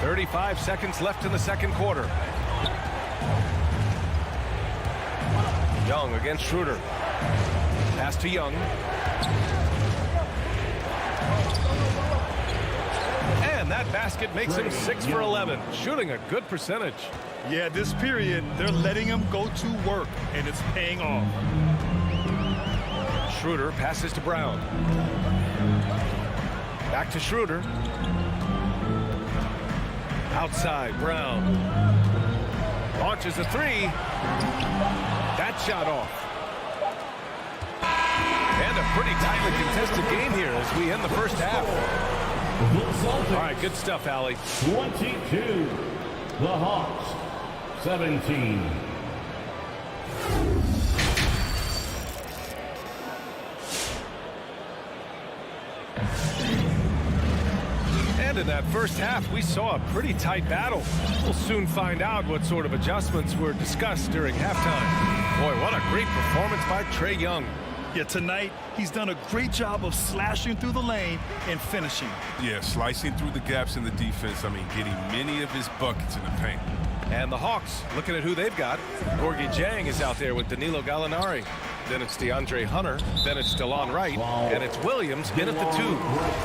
35 seconds left in the second quarter. Young against Schroeder. Pass to Young. And that basket makes him 6 for 11, shooting a good percentage. Yeah, this period, they're letting him go to work, and it's paying off. Schroeder passes to Brown. Back to Schroeder. Outside, Brown. Launches a 3. That shot off. And a pretty tightly contested game here as we end the first half. All right, good stuff, Allie. 22, the Hawks, 17. And in that first half, we saw a pretty tight battle. We'll soon find out what sort of adjustments were discussed during halftime. Boy, what a great performance by Trae Young. Yeah, tonight, he's done a great job of slashing through the lane and finishing. Yeah, slicing through the gaps in the defense. I mean, getting many of his buckets in the paint. And the Hawks, looking at who they've got. Gorgie Jang is out there with Danilo Gallinari. Then it's DeAndre Hunter. Then it's DeLon Wright. And it's Williams in at the 2.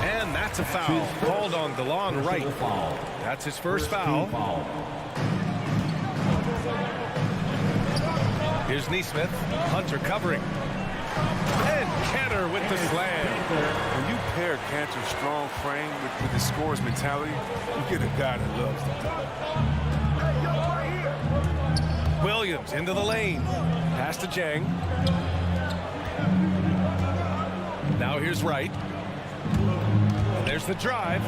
And that's a foul called on DeLon Wright. That's his first foul. Here's Nesmith. Hunter covering. And Cantor with the slam. When you pair Cantor's strong frame with his scorer's mentality, you get a guy that loves to Williams into the lane. Pass to Jang. Now here's Wright. And there's the drive.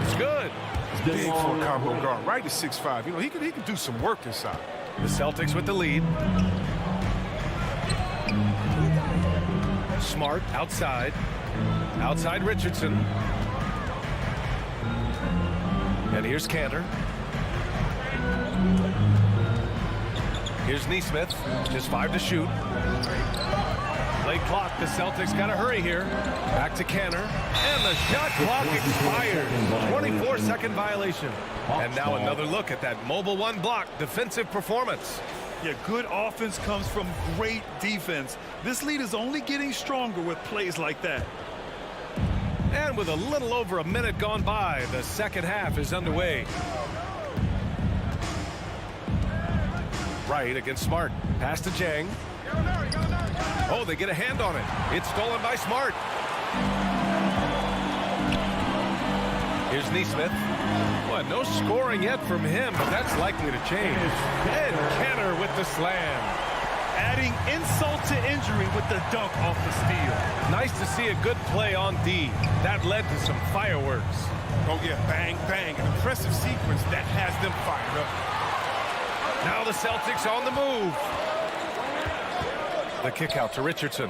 It's good. It's big for a combo guard. Wright is 6'5". You know, he can do some work inside. The Celtics with the lead. Smart outside. Outside Richardson. And here's Cantor. Here's Nesmith. Just 5 to shoot. Late clock. The Celtics got to hurry here. Back to Cantor. And the shot clock expired. 24-second violation. And now another look at that mobile 1 block defensive performance. Yeah, good offense comes from great defense. This lead is only getting stronger with plays like that. And with a little over a minute gone by, the second half is underway. Wright against Smart. Pass to Jang. Oh, they get a hand on it. It's stolen by Smart. Here's Nesmith. Well, no scoring yet from him, but that's likely to change. And Cantor with the slam. Adding insult to injury with the dunk off the steal. Nice to see a good play on D. That led to some fireworks. Oh, yeah, bang, bang. An impressive sequence that has them fired up. Now the Celtics on the move. The kick out to Richardson.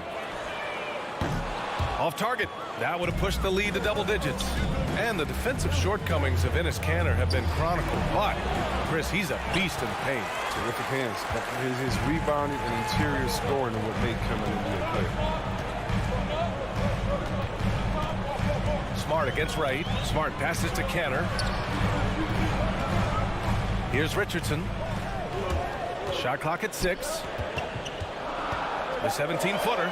Off target. That would have pushed the lead to double digits. And the defensive shortcomings of Enes Kanter have been chronicled. But, Chris, he's a beast in the paint. Terrific hands. His rebounding and interior scoring are what make him an NBA player. Smart against Wright. Smart passes to Canner. Here's Richardson. Shot clock at 6. The 17-footer.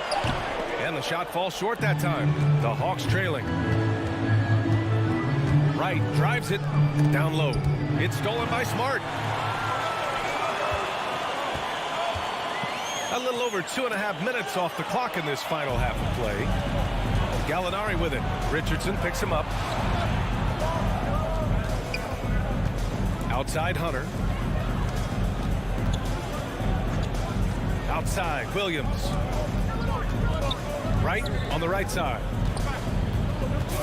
And the shot falls short that time. The Hawks trailing. Wright drives it down low. It's stolen by Smart. A little over 2.5 minutes off the clock in this final half of play. Gallinari with it. Richardson picks him up. Outside Hunter. Outside Williams. Wright on the right side.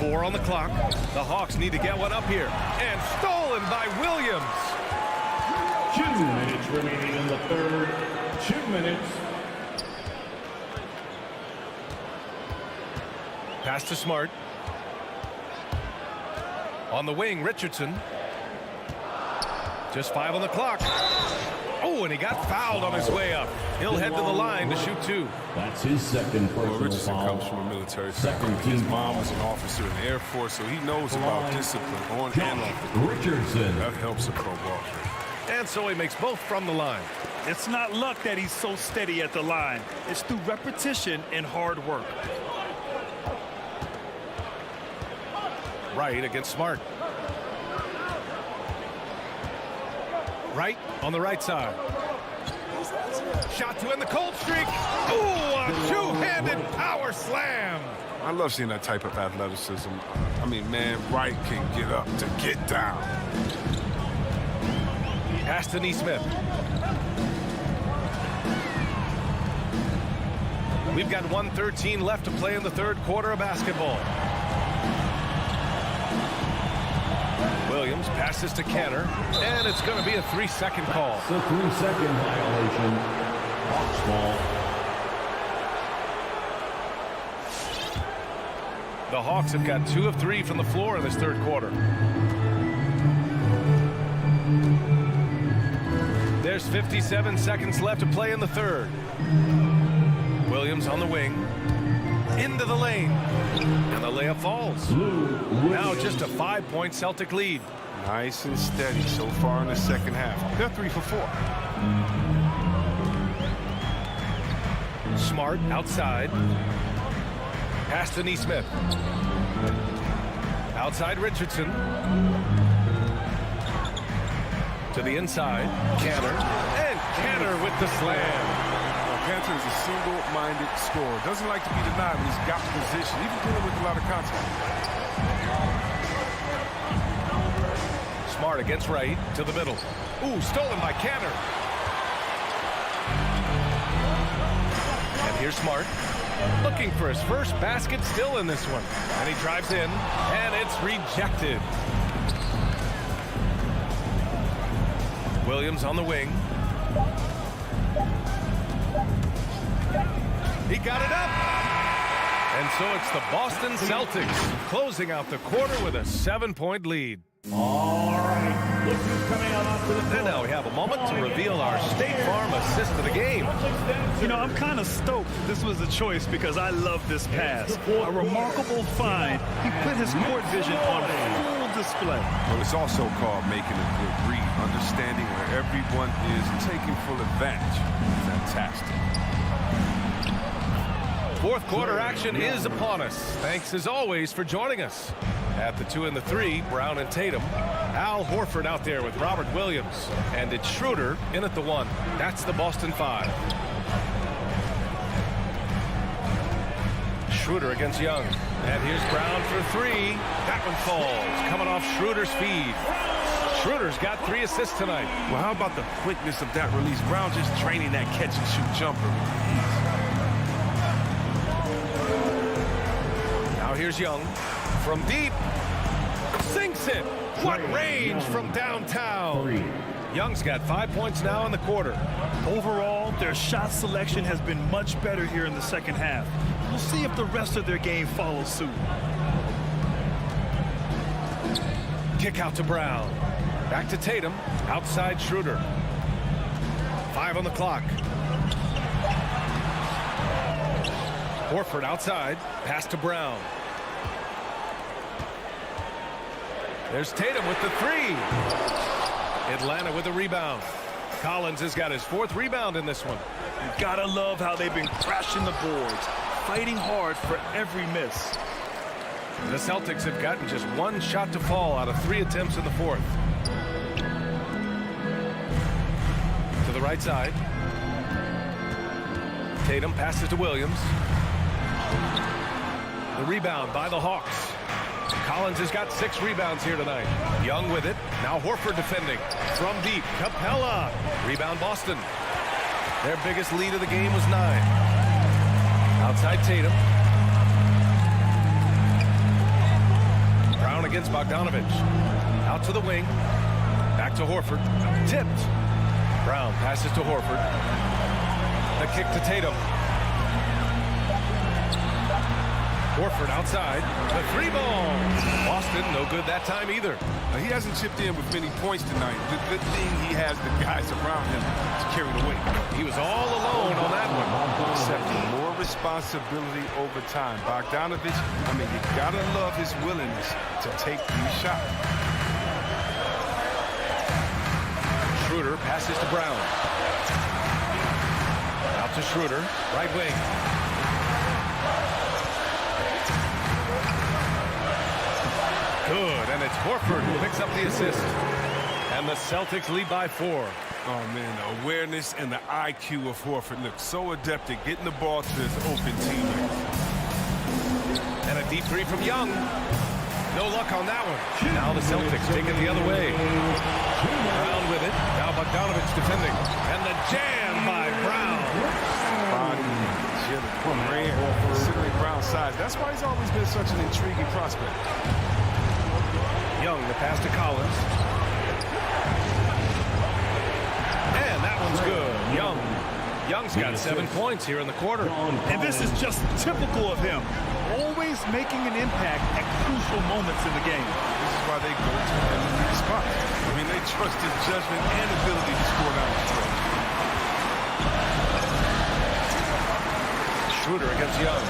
4 on the clock. The Hawks need to get one up here. And stolen by Williams. 2 minutes remaining in the third. 2 minutes. Pass to Smart. On the wing, Richardson. Just 5 on the clock. Oh, and he got fouled on his way up. He'll head to the line to shoot 2. That's his second personal Richardson foul. comes from a military family. His mom was an officer in the Air Force, so he knows about discipline on and off. Richardson. That helps a pro ball player. And so he makes both from the line. It's not luck that he's so steady at the line. It's through repetition and hard work. Wright against Smart. Wright on the right side. Shot to end the cold streak. Ooh, a two-handed power slam. I love seeing that type of athleticism. I mean, man, Wright can get up to get down. Pass to Neesmith. We've got 1:13 left to play in the third quarter of basketball. Williams passes to Canner, and it's going to be a 3-second call. It's a 3-second violation. Hawks ball. The Hawks have got 2 of 3 from the floor in this third quarter. There's 57 seconds left to play in the third. Williams on the wing. Into the lane. And the layup falls. Now just a 5-point Celtic lead. Nice and steady so far in the second half. They're 3 for 4. Smart outside. Pass to Neesmith. Outside Richardson. To the inside. Canner. And Canner with the slam. Cantor is a single-minded scorer. Doesn't like to be denied when he's got position, even dealing with a lot of contact. Smart against Wright to the middle. Ooh, stolen by Canner. And here's Smart. Looking for his first basket still in this one. And he drives in, and it's rejected. Williams on the wing. He got it up. And so it's the Boston Celtics closing out the quarter with a 7-point lead. All right. Look who's coming out onto the floor. And now we have a moment to reveal our State Farm assist of the game. You know, I'm kind of stoked this was a choice because I love this pass. A remarkable find. He put his court vision on full display. Well, it's also called making a good read, understanding where everyone is and taking full advantage. Fantastic. Fourth quarter action is upon us. Thanks as always for joining us. At the 2 and the 3, Brown and Tatum. Al Horford out there with Robert Williams. And it's Schroeder in at the 1. That's the Boston 5. Schroeder against Young. And here's Brown for 3. That one falls. Coming off Schroeder's feed. Schroeder's got 3 assists tonight. Well, how about the quickness of that release? Brown just training that catch-and-shoot jumper. Now here's Young. From deep. Sinks it. What range from downtown. Young's got 5 points now in the quarter. Overall, their shot selection has been much better here in the second half. We'll see if the rest of their game follows suit. Kick out to Brown. Back to Tatum. Outside Schroeder. 5 on the clock. Horford outside. Pass to Brown. There's Tatum with the three. Atlanta with a rebound. Collins has got his 4th rebound in this one. You gotta love how they've been crashing the boards, fighting hard for every miss. The Celtics have gotten just 1 shot to fall out of 3 attempts in the 4th. To the right side. Tatum passes to Williams. The rebound by the Hawks. Collins has got 6 rebounds here tonight. Young with it. Now Horford defending. From deep. Capella. Rebound Boston. Their biggest lead of the game was 9. Outside Tatum. Brown against Bogdanovich. Out to the wing. Back to Horford. Tipped. Brown passes to Horford. The kick to Tatum. Horford outside. The 3-ball. Boston, no good that time either. He hasn't chipped in with many points tonight. The good thing he has the guys around him to carry the weight. He was all alone on that one. Accepting more responsibility over time. Bogdanovich, I mean, you gotta love his willingness to take these shots. Schroeder passes to Brown. Out to Schroeder, right wing. Good, and it's Horford who picks up the assist. And the Celtics lead by 4. Oh, man, the awareness and the IQ of Horford looks so adept at getting the ball to his open teammates. And a deep 3 from Young. No luck on that one. Now the Celtics take it the other way. Brown with it. Now Bogdanovich defending. And the jam by Brown. Rare, considering Brown's size. That's why he's always been such an intriguing prospect. Young, the pass to Collins. And that one's good. Young's got 7 points here in the quarter. And this is just typical of him. Always making an impact at crucial moments in the game. This is why they go to him in the spot. I mean, they trust his judgment and ability to score down the stretch. Schroeder against Young.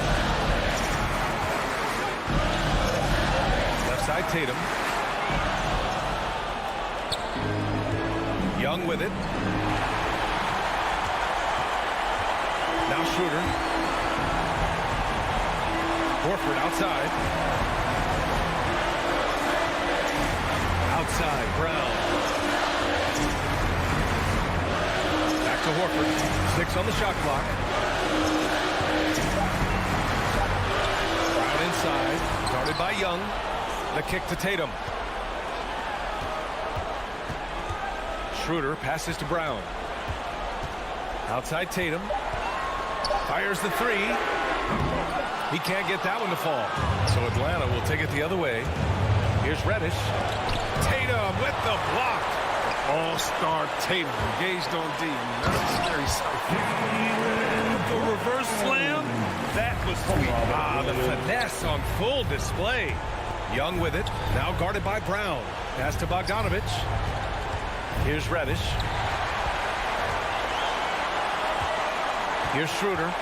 Left side Tatum. Young with it. Now Schroeder. Horford outside. Outside, Brown. Back to Horford. 6 on the shot clock. Brown inside. Guarded by Young. The kick to Tatum. Schroeder passes to Brown. Outside Tatum. Fires the 3. He can't get that one to fall. So Atlanta will take it the other way. Here's Reddish. Tatum with the block. All-star Tatum engaged on D. That's a scary sight. The reverse slam, that was sweet. The finesse on full display. Young with it. Now guarded by Brown. Pass to Bogdanovich. Here's Reddish. Here's Schroeder.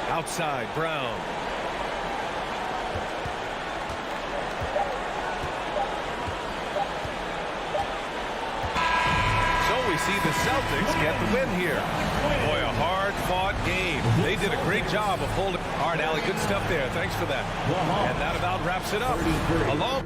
Outside, Brown. So we see the Celtics get the win here. Boy, a hard-fought game. They did a great job of holding. All right, Allie, good stuff there. Thanks for that. And that about wraps it up. Along.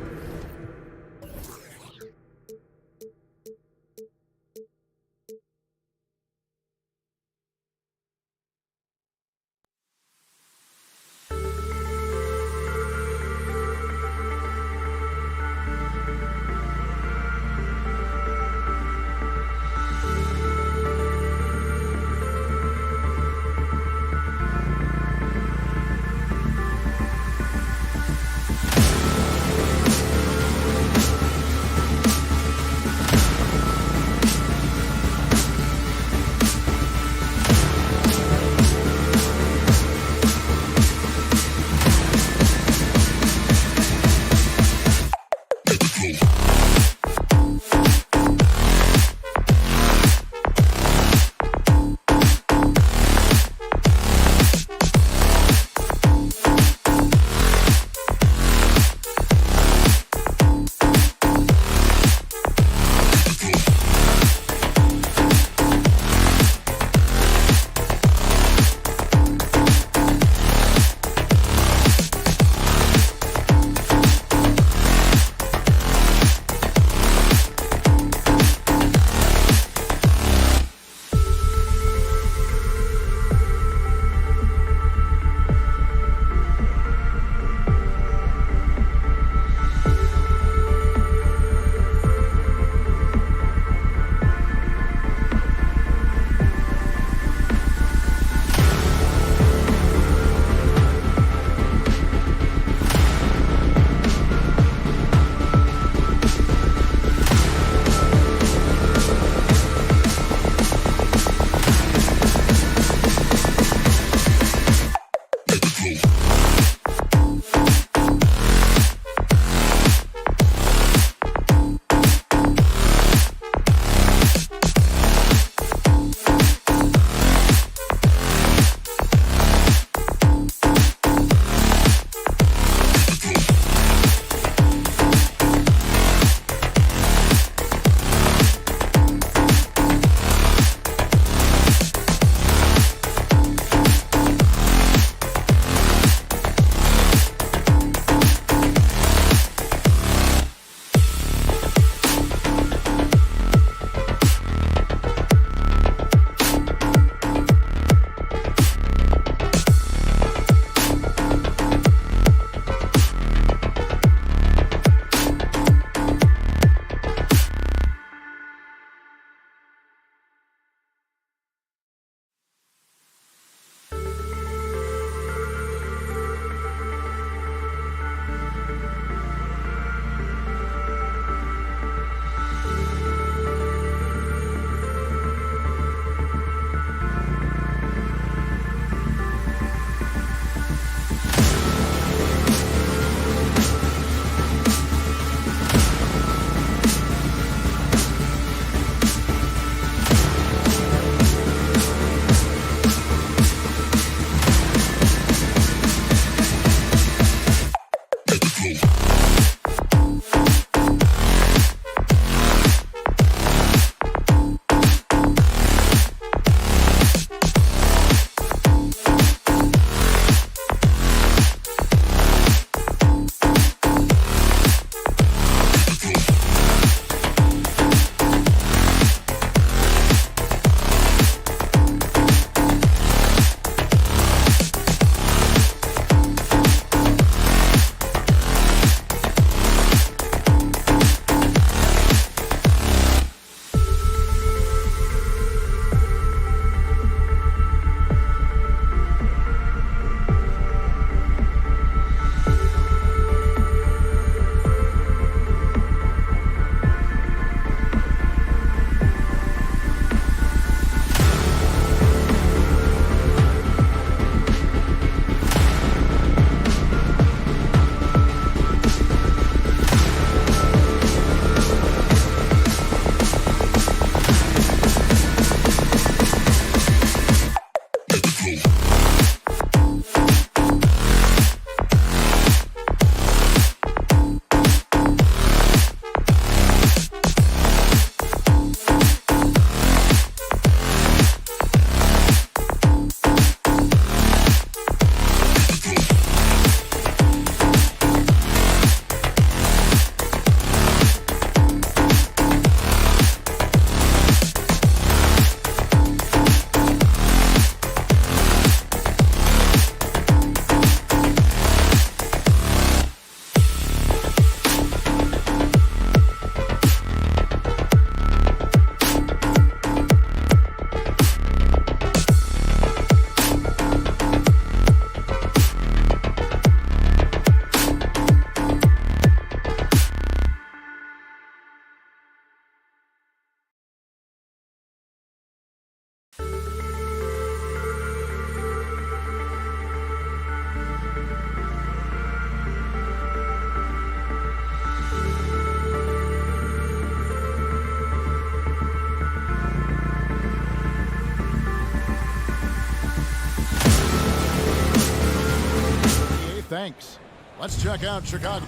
Banks. Let's check out Chicago.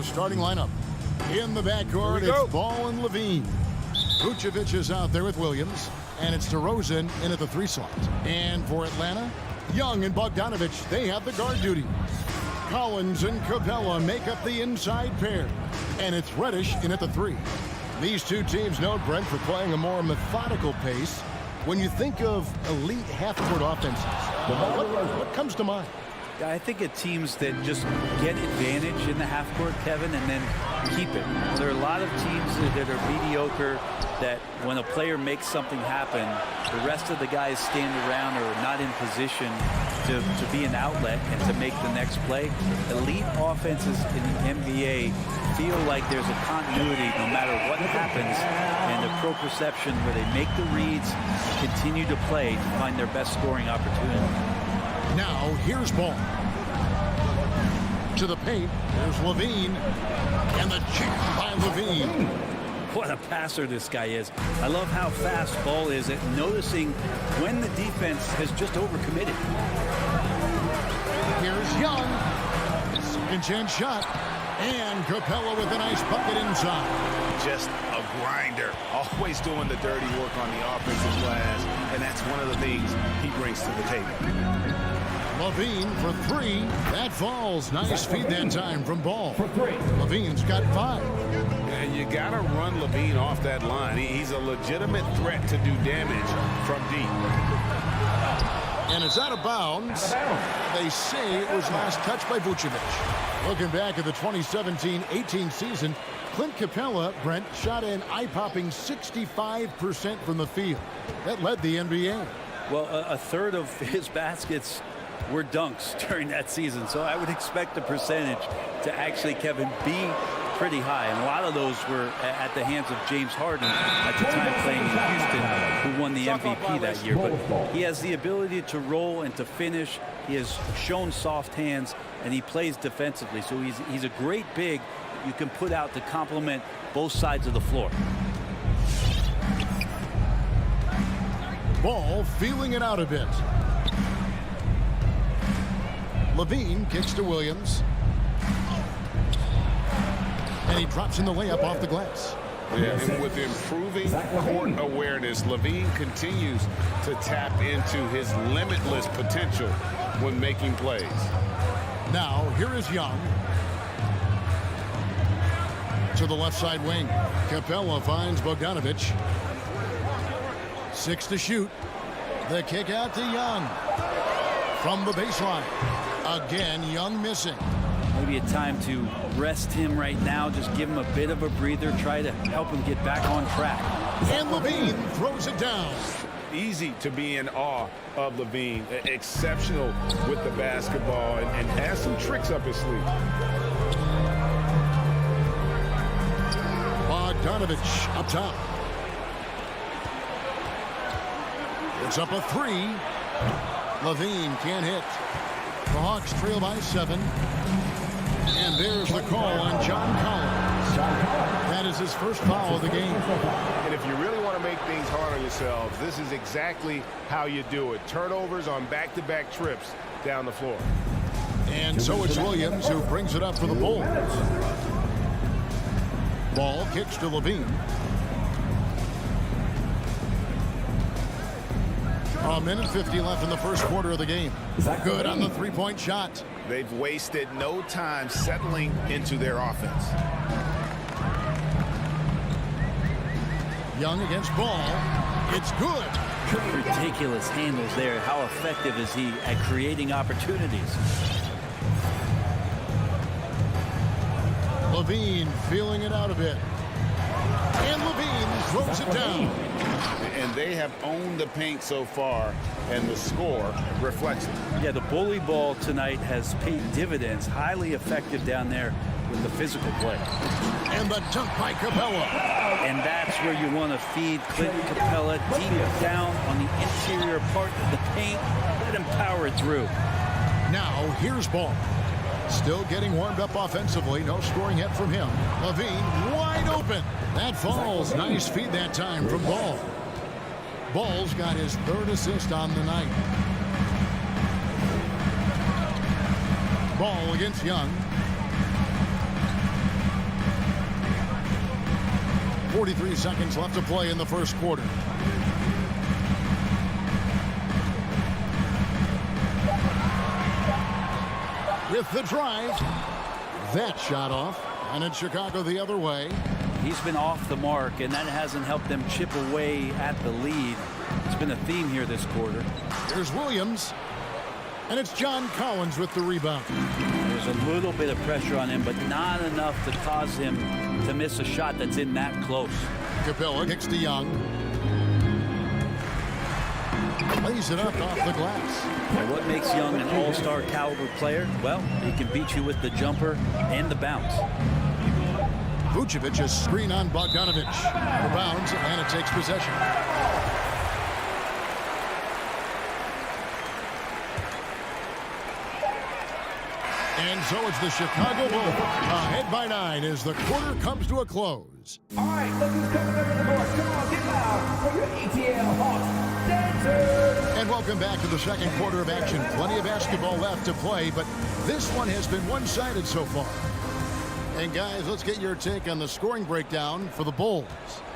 Starting lineup. In the backcourt, it's Ball and Levine. Vucevic is out there with Williams. And it's DeRozan in at the 3 slot. And for Atlanta, Young and Bogdanovich, they have the guard duty. Collins and Capella make up the inside pair. And it's Reddish in at the 3. These two teams know Brent for playing a more methodical pace. When you think of elite half-court offenses, what comes to mind? I think of teams that just get advantage in the half-court, Kevin, and then keep it. There are a lot of teams that are mediocre that when a player makes something happen, the rest of the guys stand around or are not in position to be an outlet and to make the next play. Elite offenses in the NBA feel like there's a continuity no matter what happens, and the pro perception where they make the reads, continue to play to find their best scoring opportunity. Now, here's Ball. To the paint, there's Levine. And the jam by Levine. What a passer this guy is. I love how fast Ball is at noticing when the defense has just overcommitted. Here's Young. Second chance shot. And Capella with a nice bucket inside. Just a grinder. Always doing the dirty work on the offensive glass. And that's one of the things he brings to the table. Levine for 3. That falls. Nice feed that time from Ball. Levine's got 5. And you got to run Levine off that line. He's a legitimate threat to do damage from deep. And it's out of bounds. They say it was last touched by Vucevic. Looking back at the 2017-18 season, Clint Capella, Brent, shot an eye-popping 65% from the field. That led the NBA. Well, a third of his baskets were dunks during that season, so I would expect the percentage to actually, Kevin, be pretty high, and a lot of those were at the hands of James Harden at the time playing in Houston, who won the MVP that year. But he has the ability to roll and to finish. He has shown soft hands, and he plays defensively, so he's a great big you can put out to complement both sides of the floor. Ball feeling it out a bit. Levine kicks to Williams. And he drops in the layup off the glass. Yeah, and with improving court awareness, Levine continues to tap into his limitless potential when making plays. Now, here is Young. To the left side wing. Capella finds Bogdanovich. 6 to shoot. The kick out to Young. From the baseline. Again, Young missing. Maybe a time to rest him right now. Just give him a bit of a breather. Try to help him get back on track. And Levine throws it down. Easy to be in awe of Levine. Exceptional with the basketball and has some tricks up his sleeve. Bogdanovich up top. It's up a 3. Levine can't hit. The Hawks trail by 7. And there's the call on John Collins. That is his first foul of the game. And if you really want to make things hard on yourselves, this is exactly how you do it. Turnovers on back-to-back trips down the floor. And so it's Williams who brings it up for the Bulls. Ball kicks to Levine. A minute 50 left in the first quarter of the game. Good on the three-point shot. They've wasted no time settling into their offense. Young against Ball. It's good. Ridiculous handles there. How effective is he at creating opportunities? Levine feeling it out a bit. And Levine throws it down. And they have owned the paint so far, and the score reflects it. Yeah, the bully ball tonight has paid dividends. Highly effective down there with the physical play. And the dunk by Capella. And that's where you want to feed Clint Capella deep down on the interior part of the paint. Let him power it through. Now, here's Ball. Still getting warmed up offensively. No scoring yet from him. Levine wide open. That falls. Nice feed that time from Ball. Ball's got his 3rd assist on the night. Ball against Young. 43 seconds left to play in the first quarter. With the drive, that shot off, and it's Chicago the other way. He's been off the mark, and that hasn't helped them chip away at the lead. It's been a theme here this quarter. Here's Williams, and it's John Collins with the rebound. There's a little bit of pressure on him, but not enough to cause him to miss a shot that's in that close. Capella kicks to Young. Lays it up off the glass. And what makes Young an all-star caliber player? Well, he can beat you with the jumper and the bounce. Vucevic is screen on Bogdanovic. The bounds, Atlanta takes possession. And so it's the Chicago Bulls ahead by 9 as the quarter comes to a close. All right, look who's coming up in the north. Come on, get loud for your ETL Hawks dancers. And welcome back to the second quarter of action. Plenty of basketball left to play, but this one has been one-sided so far. And guys, let's get your take on the scoring breakdown for the Bulls.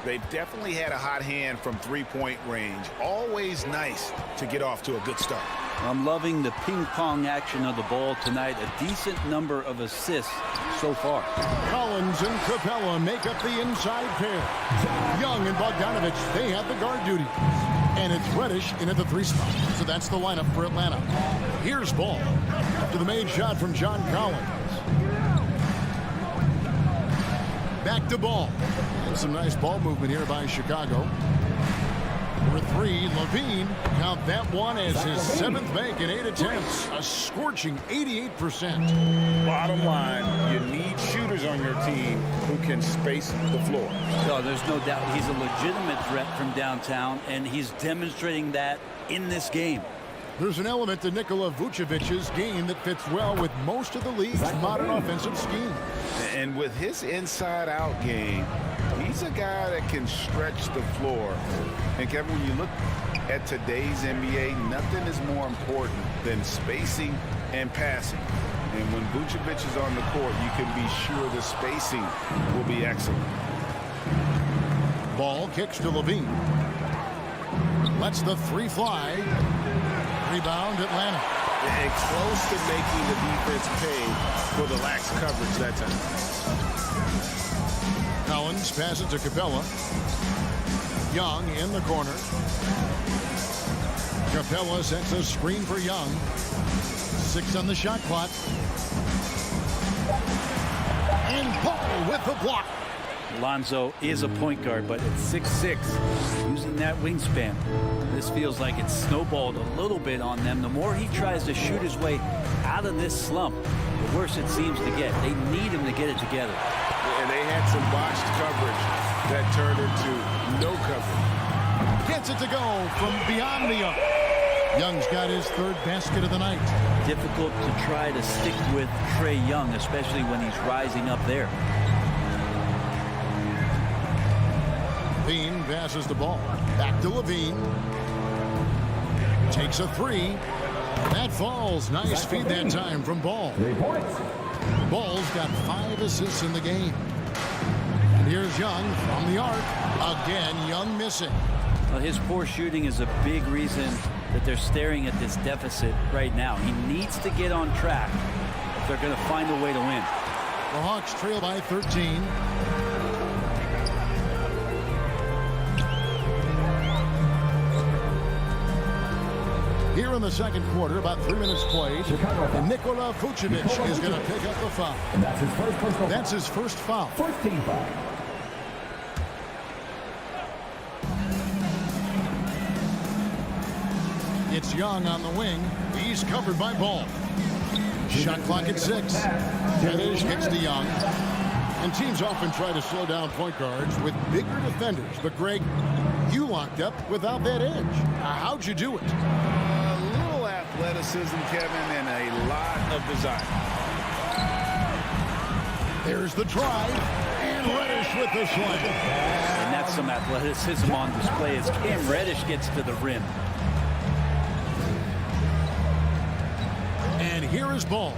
They've definitely had a hot hand from three-point range. Always nice to get off to a good start. I'm loving the ping-pong action of the ball tonight. A decent number of assists so far. Collins and Capella make up the inside pair. Young and Bogdanovic, they have the guard duties. And it's Reddish in at the 3 spot. So that's the lineup for Atlanta. Here's Ball after the made shot from John Collins. Back to Ball. And some nice ball movement here by Chicago. Number 3, Levine. Count that one as his 7th make in 8 attempts. A scorching 88%. Bottom line, you need shooters on your team who can space the floor. No, there's no doubt he's a legitimate threat from downtown, and he's demonstrating that in this game. There's an element to Nikola Vucevic's game that fits well with most of the league's modern offensive scheme. And with his inside-out game, he's a guy that can stretch the floor. And Kevin, when you look at today's NBA, nothing is more important than spacing and passing. And when Vucevic is on the court, you can be sure the spacing will be excellent. Ball kicks to Levine. Lets the 3 fly. Rebound Atlanta. And close to making the defense pay for the lax coverage that time. Collins passes to Capella. Young in the corner. Capella sets a screen for Young. 6 on the shot clock. And Ball with the block. Lonzo is a point guard, but at 6'6", using that wingspan, this feels like it's snowballed a little bit on them. The more he tries to shoot his way out of this slump, the worse it seems to get. They need him to get it together. And they had some botched coverage that turned into no coverage. Gets it to go from beyond the arc. Young's got his 3rd basket of the night. Difficult to try to stick with Trae Young, especially when he's rising up there. Levine passes the ball. Back to Levine. Takes a 3. That falls. Nice feed that time from Ball. 3 points. Ball's got 5 assists in the game. And here's Young from the arc. Again, Young missing. Well, his poor shooting is a big reason that they're staring at this deficit right now. He needs to get on track if they're going to find a way to win. The Hawks trail by 13. Here in the second quarter, about 3 minutes played, and Nikola Vucevic is going to pick up the foul. And that's his first personal That's his first foul. First team foul. It's Young on the wing. He's covered by Ball. Shot clock at 6. Reddish kicks to Young. And teams often try to slow down point guards with bigger defenders. But, Greg, you locked up without that edge. How'd you do it? Athleticism, Kevin, and a lot of desire. There's the drive, and And Reddish with the slam. And that's some athleticism on display as Cam Reddish gets to the rim. And here is Ball.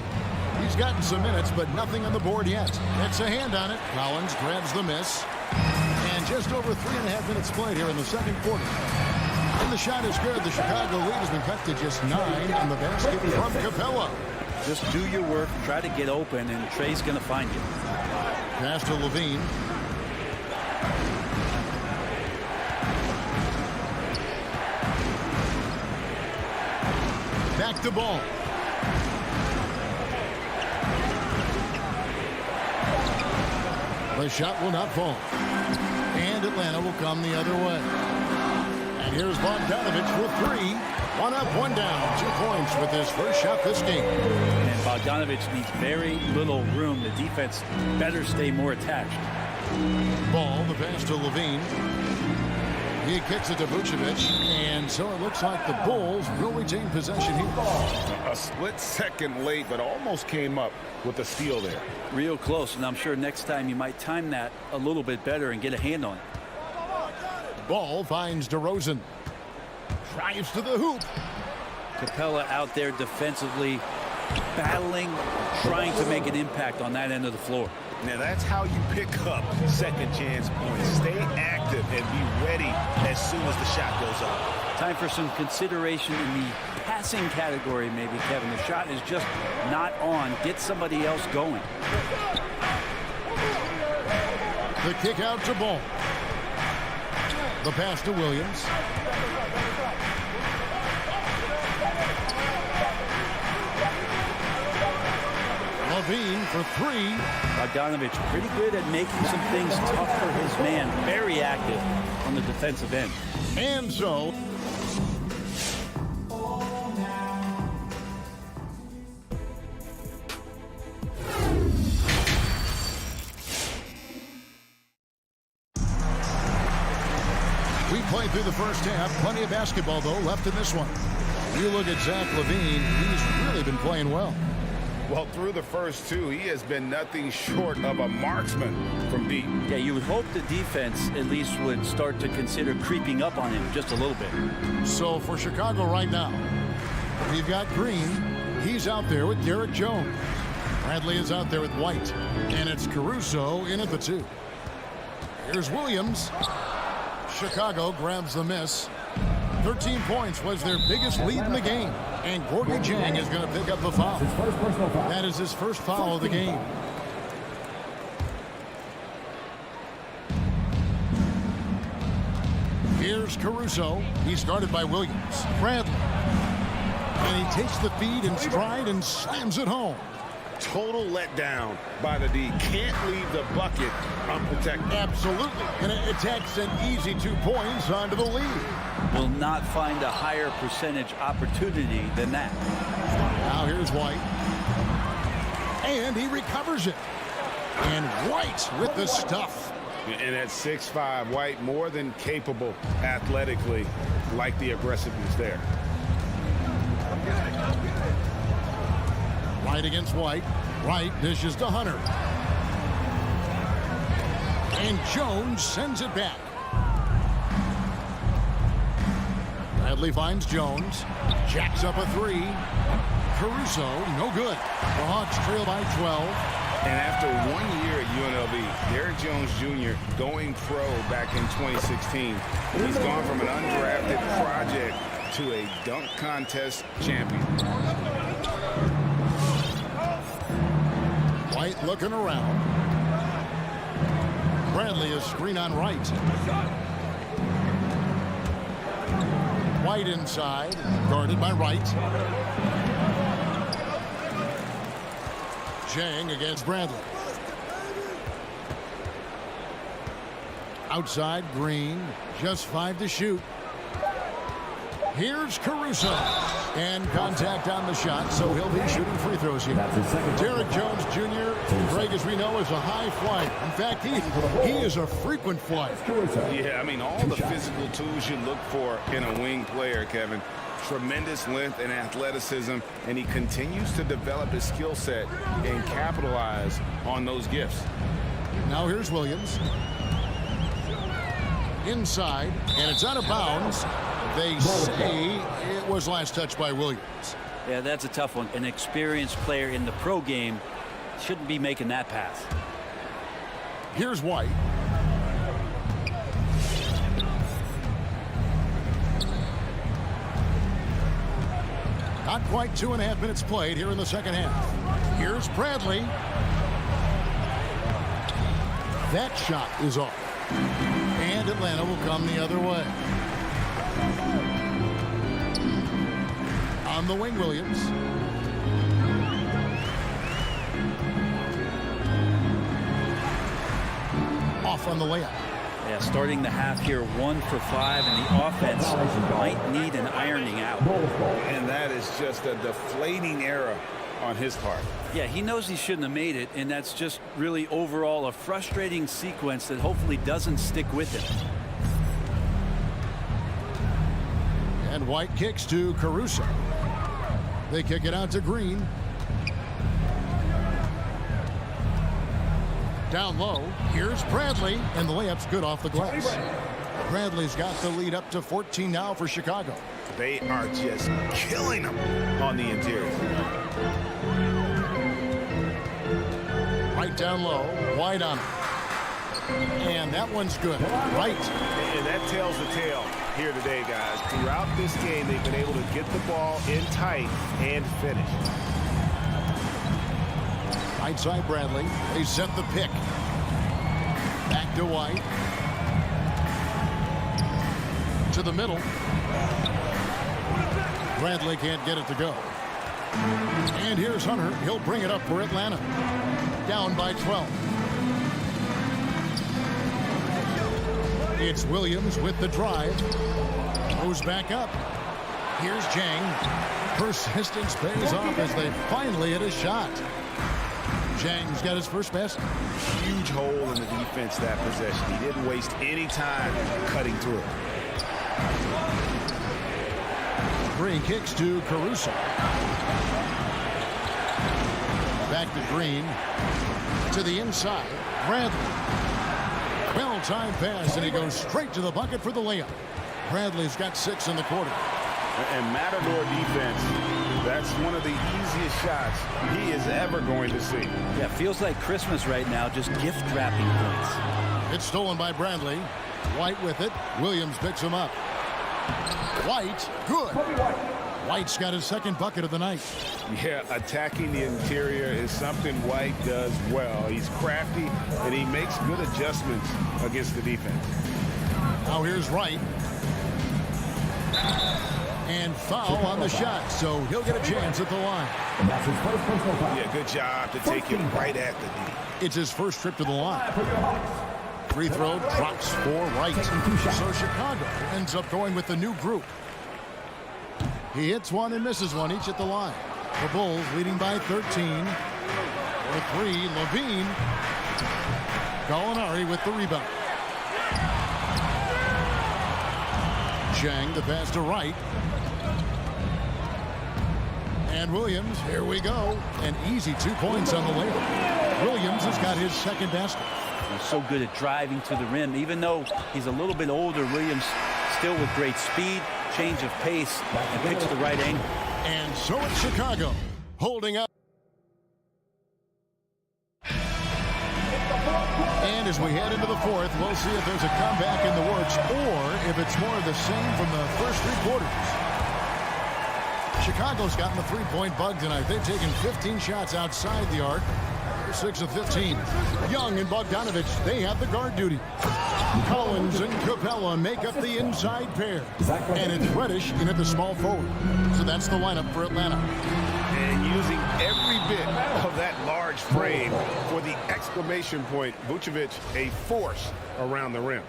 He's gotten some minutes, but nothing on the board yet. Gets a hand on it. Collins grabs the miss. And just over 3.5 minutes played here in the second quarter. And the shot is good. The Chicago lead has been cut to just 9 on the basket from Capella. Just do your work, try to get open, and Trey's going to find you. Pass to Levine. Back to Ball. The shot will not fall. And Atlanta will come the other way. And here's Bogdanovich for 3. 1 up, 1 down. 2 points with his first shot this game. And Bogdanovich needs very little room. The defense better stay more attached. Ball, the pass to Levine. He kicks it to Vucevic. And so it looks like the Bulls will retain possession here. A split second late, but almost came up with a steal there. Real close, and I'm sure next time you might time that a little bit better and get a hand on it. Ball finds DeRozan. Drives to the hoop. Capella out there defensively, battling, trying to make an impact on that end of the floor. Now that's how you pick up second chance points. Stay active and be ready as soon as the shot goes up. Time for some consideration in the passing category, maybe, Kevin. The shot is just not on. Get somebody else going. The kick out to Ball. The pass to Williams. Levine for 3. Bogdanovich pretty good at making some things tough for his man. Very active on the defensive end. And so we played through the first half. Plenty of basketball, though, left in this one. You look at Zach Levine. He's really been playing well. Well, through the first 2, he has been nothing short of a marksman from deep. Yeah, you would hope the defense at least would start to consider creeping up on him just a little bit. So for Chicago right now, we've got Green. He's out there with Derek Jones. Bradley is out there with White. And it's Caruso in at the 2. Here's Williams. Chicago grabs the miss. 13 points was their biggest lead in the game. And Gorgui Dieng is going to pick up the foul. That is his first foul of the game. Here's Caruso. He's guarded by Williams. Bradley. And he takes the feed in stride and slams it home. Total letdown by the D. Can't leave the bucket unprotected. Absolutely. And it takes an easy 2 points onto the lead. Will not find a higher percentage opportunity than that. Now here's White. And he recovers it. And White with the stuff. And at 6'5", White more than capable athletically, like the aggressiveness there. White against White. White dishes to Hunter. And Jones sends it back. Bradley finds Jones. Jacks up a 3. Caruso, no good. The Hawks trail by 12. And after 1 year at UNLV, Derek Jones Jr. going pro back in 2016, he's gone from an undrafted project to a dunk contest champion. White looking around. Bradley is screen on right. White inside, guarded by Wright. Dieng against Bradley. Outside, Green, just 5 to shoot. Here's Caruso. And contact on the shot, so he'll be shooting free throws here. Derek Jones Jr., Greg, as we know, is a high flight. In fact, he is a frequent flight. Yeah, I mean, all the physical tools you look for in a wing player, Kevin. Tremendous length and athleticism, and he continues to develop his skill set and capitalize on those gifts. Now here's Williams. Inside, and it's out of bounds. They say it was last touched by Williams. Yeah, that's a tough one. An experienced player in the pro game shouldn't be making that pass. Here's White. Not quite 2.5 minutes played here in the second half. Here's Bradley. That shot is off. And Atlanta will come the other way. On the wing, Williams. Off on the layup. Yeah, starting the half here 1 for 5, and the offense might need an ironing out. And that is just a deflating error on his part. Yeah, he knows he shouldn't have made it, and that's just really overall a frustrating sequence that hopefully doesn't stick with him. And White kicks to Caruso. They kick it out to Green. Down low, here's Bradley, and the layup's good off the glass. Bradley's got the lead up to 14 now for Chicago. They are just killing them on the interior. Right down low, White on it. And that one's good. Right. And that tells the tale here today, guys. Throughout this game, they've been able to get the ball in tight and finish. Right side Bradley. They set the pick. Back to White. To the middle. Bradley can't get it to go. And here's Hunter. He'll bring it up for Atlanta. Down by 12. It's Williams with the drive. Goes back up. Here's Jang. Persistence pays off as they finally hit a shot. Jang's got his first basket. Huge hole in the defense that possession. He didn't waste any time cutting through. Green kicks to Caruso. Back to Green. To the inside. Bradley. Well-timed pass, and he goes straight to the bucket for the layup. Bradley's got 6 in the quarter. And Matador defense, that's one of the easiest shots he is ever going to see. Yeah, feels like Christmas right now, just gift wrapping points. It's stolen by Bradley. White with it. Williams picks him up. White, good. White's got his second bucket of the night. Yeah, attacking the interior is something White does well. He's crafty, and he makes good adjustments against the defense. Now here's Wright. And foul on the shot, so he'll get a chance at the line. Yeah, good job to take him right at the D. It's his first trip to the line. Free throw drops for Wright. So Chicago ends up going with the new group. He hits one and misses one, each at the line. The Bulls leading by 13. For 3, Levine. Gallinari with the rebound. Chang, the pass to Wright. And Williams, here we go. An easy 2 points on the layup. Williams has got his second basket. He's so good at driving to the rim. Even though he's a little bit older, Williams still with great speed, change of pace, and picks the right angle. And so it's Chicago holding up. And as we head into the fourth, we'll see if there's a comeback in the works or if it's more of the same from the first 3 quarters. Chicago's gotten the three-point bug tonight. They've taken 15 shots outside the arc. 6 of 15. Young and Bogdanovich, they have the guard duty. Collins and Capella make up the inside pair. And it's Reddish in at the small forward. So that's the lineup for Atlanta. And using every bit of that large frame for the exclamation point, Vucevic, a force around the rim.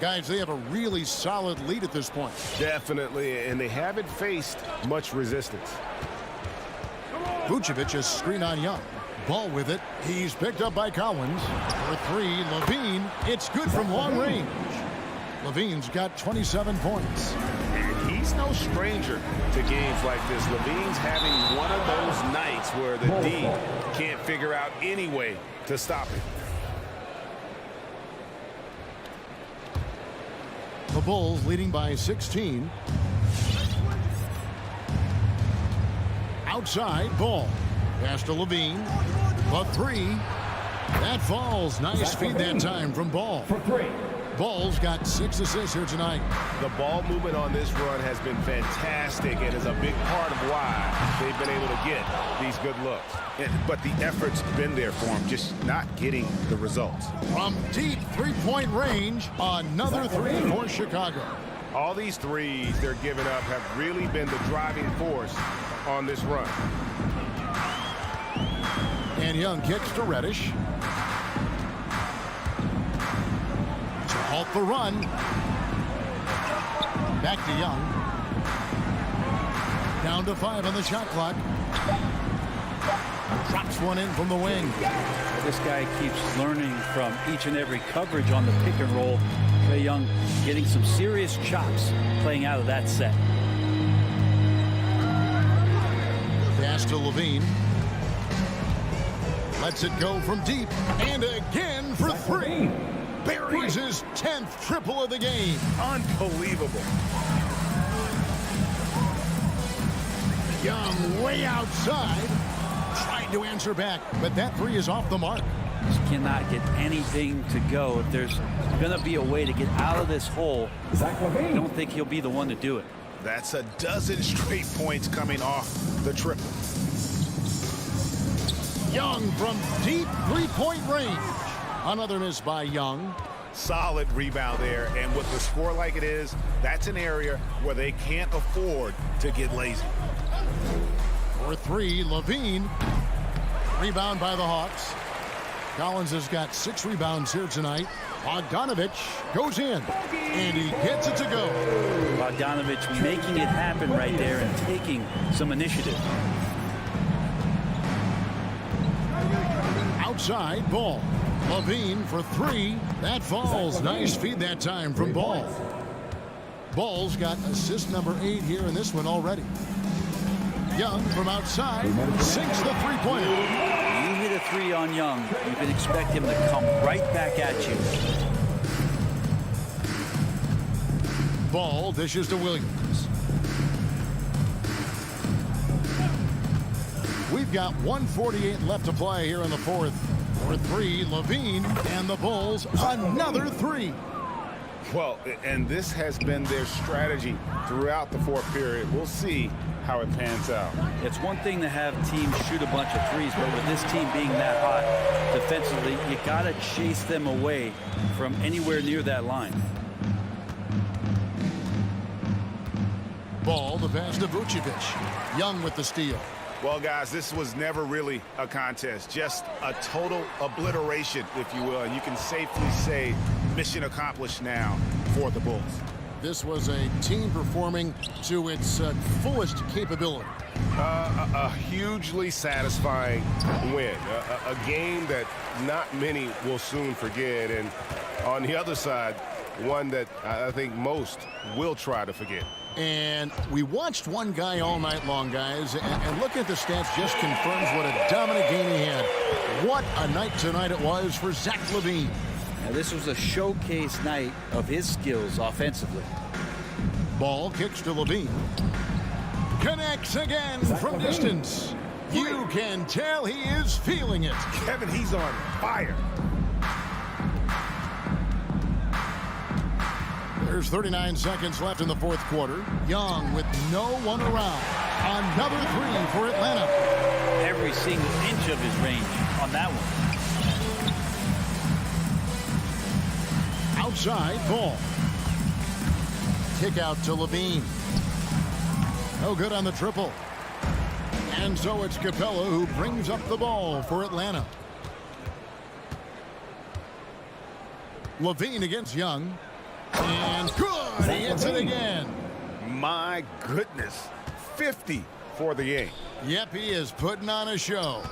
Guys, they have a really solid lead at this point. Definitely, and they haven't faced much resistance. Vucevic is screen on Young. Ball with it. He's picked up by Collins. For 3, Levine. It's good from long range. Levine's got 27 points. And he's no stranger to games like this. Levine's having one of those nights where the D can't figure out any way to stop it. The Bulls leading by 16. Outside, Ball. Pass to Levine. The three. That falls. Nice feed that time from Ball. For three. Ball's got 6 assists here tonight. The ball movement on this run has been fantastic and is a big part of why they've been able to get these good looks. But the effort's been there for them, just not getting the results. From deep three-point range, another three for Chicago. All these threes they're giving up have really been the driving force on this run. And Young kicks to Reddish. To halt the run. Back to Young. Down to 5 on the shot clock. Drops one in from the wing. This guy keeps learning from each and every coverage on the pick and roll. Trae Young getting some serious chops playing out of that set. Pass to Levine. Lets it go from deep. And again for three. Buries his 10th triple of the game. Unbelievable. Young way outside. Tried to answer back, but that three is off the mark. Just cannot get anything to go. If there's going to be a way to get out of this hole, I don't think he'll be the one to do it. That's a dozen straight points coming off the triple. Young from deep three-point range. Another miss by Young. Solid rebound there, and with the score like it is, that's an area where they can't afford to get lazy. For three, Levine. Rebound by the Hawks. Collins has got 6 rebounds here tonight. Bogdanovich goes in, and he gets it to go. Bogdanovich making it happen right there and taking some initiative. Outside, Ball. Levine for 3. That falls. Nice feed that time from Ball. Ball's got assist number 8 here in this one already. Young from outside sinks the three-pointer. You hit a 3 on Young, you can expect him to come right back at you. Ball dishes to Williams. We've got 1:48 left to play here in the fourth. For 3, Levine, and the Bulls another 3. Well, and this has been their strategy throughout the fourth period. We'll see how it pans out. It's one thing to have teams shoot a bunch of threes, but with this team being that hot defensively, you got to chase them away from anywhere near that line. Ball the pass to Vucevic. Young with the steal. Well, guys, this was never really a contest, just a total obliteration, if you will. And you can safely say mission accomplished now for the Bulls. This was a team performing to its fullest capability. A hugely satisfying win. A game that not many will soon forget. And on the other side, one that I think most will try to forget. And we watched one guy all night long, guys, and look at the stats, just confirms what a dominant game he had. What a night tonight it was for Zach Levine. Now, this was a showcase night of his skills offensively. Ball kicks to Levine. Connects again from distance. You can tell he is feeling it. Kevin, he's on fire. There's 39 seconds left in the fourth quarter. Young with no one around. Another 3 for Atlanta. Every single inch of his range on that one. Outside, Ball. Kick out to Levine. No good on the triple. And so it's Capella who brings up the ball for Atlanta. Levine against Young. And good! He hits it again. My goodness. 50 for the game. Yep, he is putting on a show.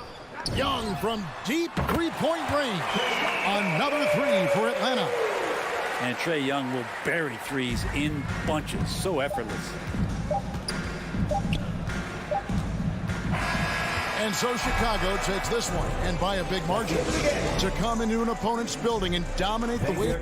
Young from deep three-point range. Another 3 for Atlanta. And Trae Young will bury threes in bunches. So effortless. And so Chicago takes this one, and by a big margin, to come into an opponent's building and dominate the way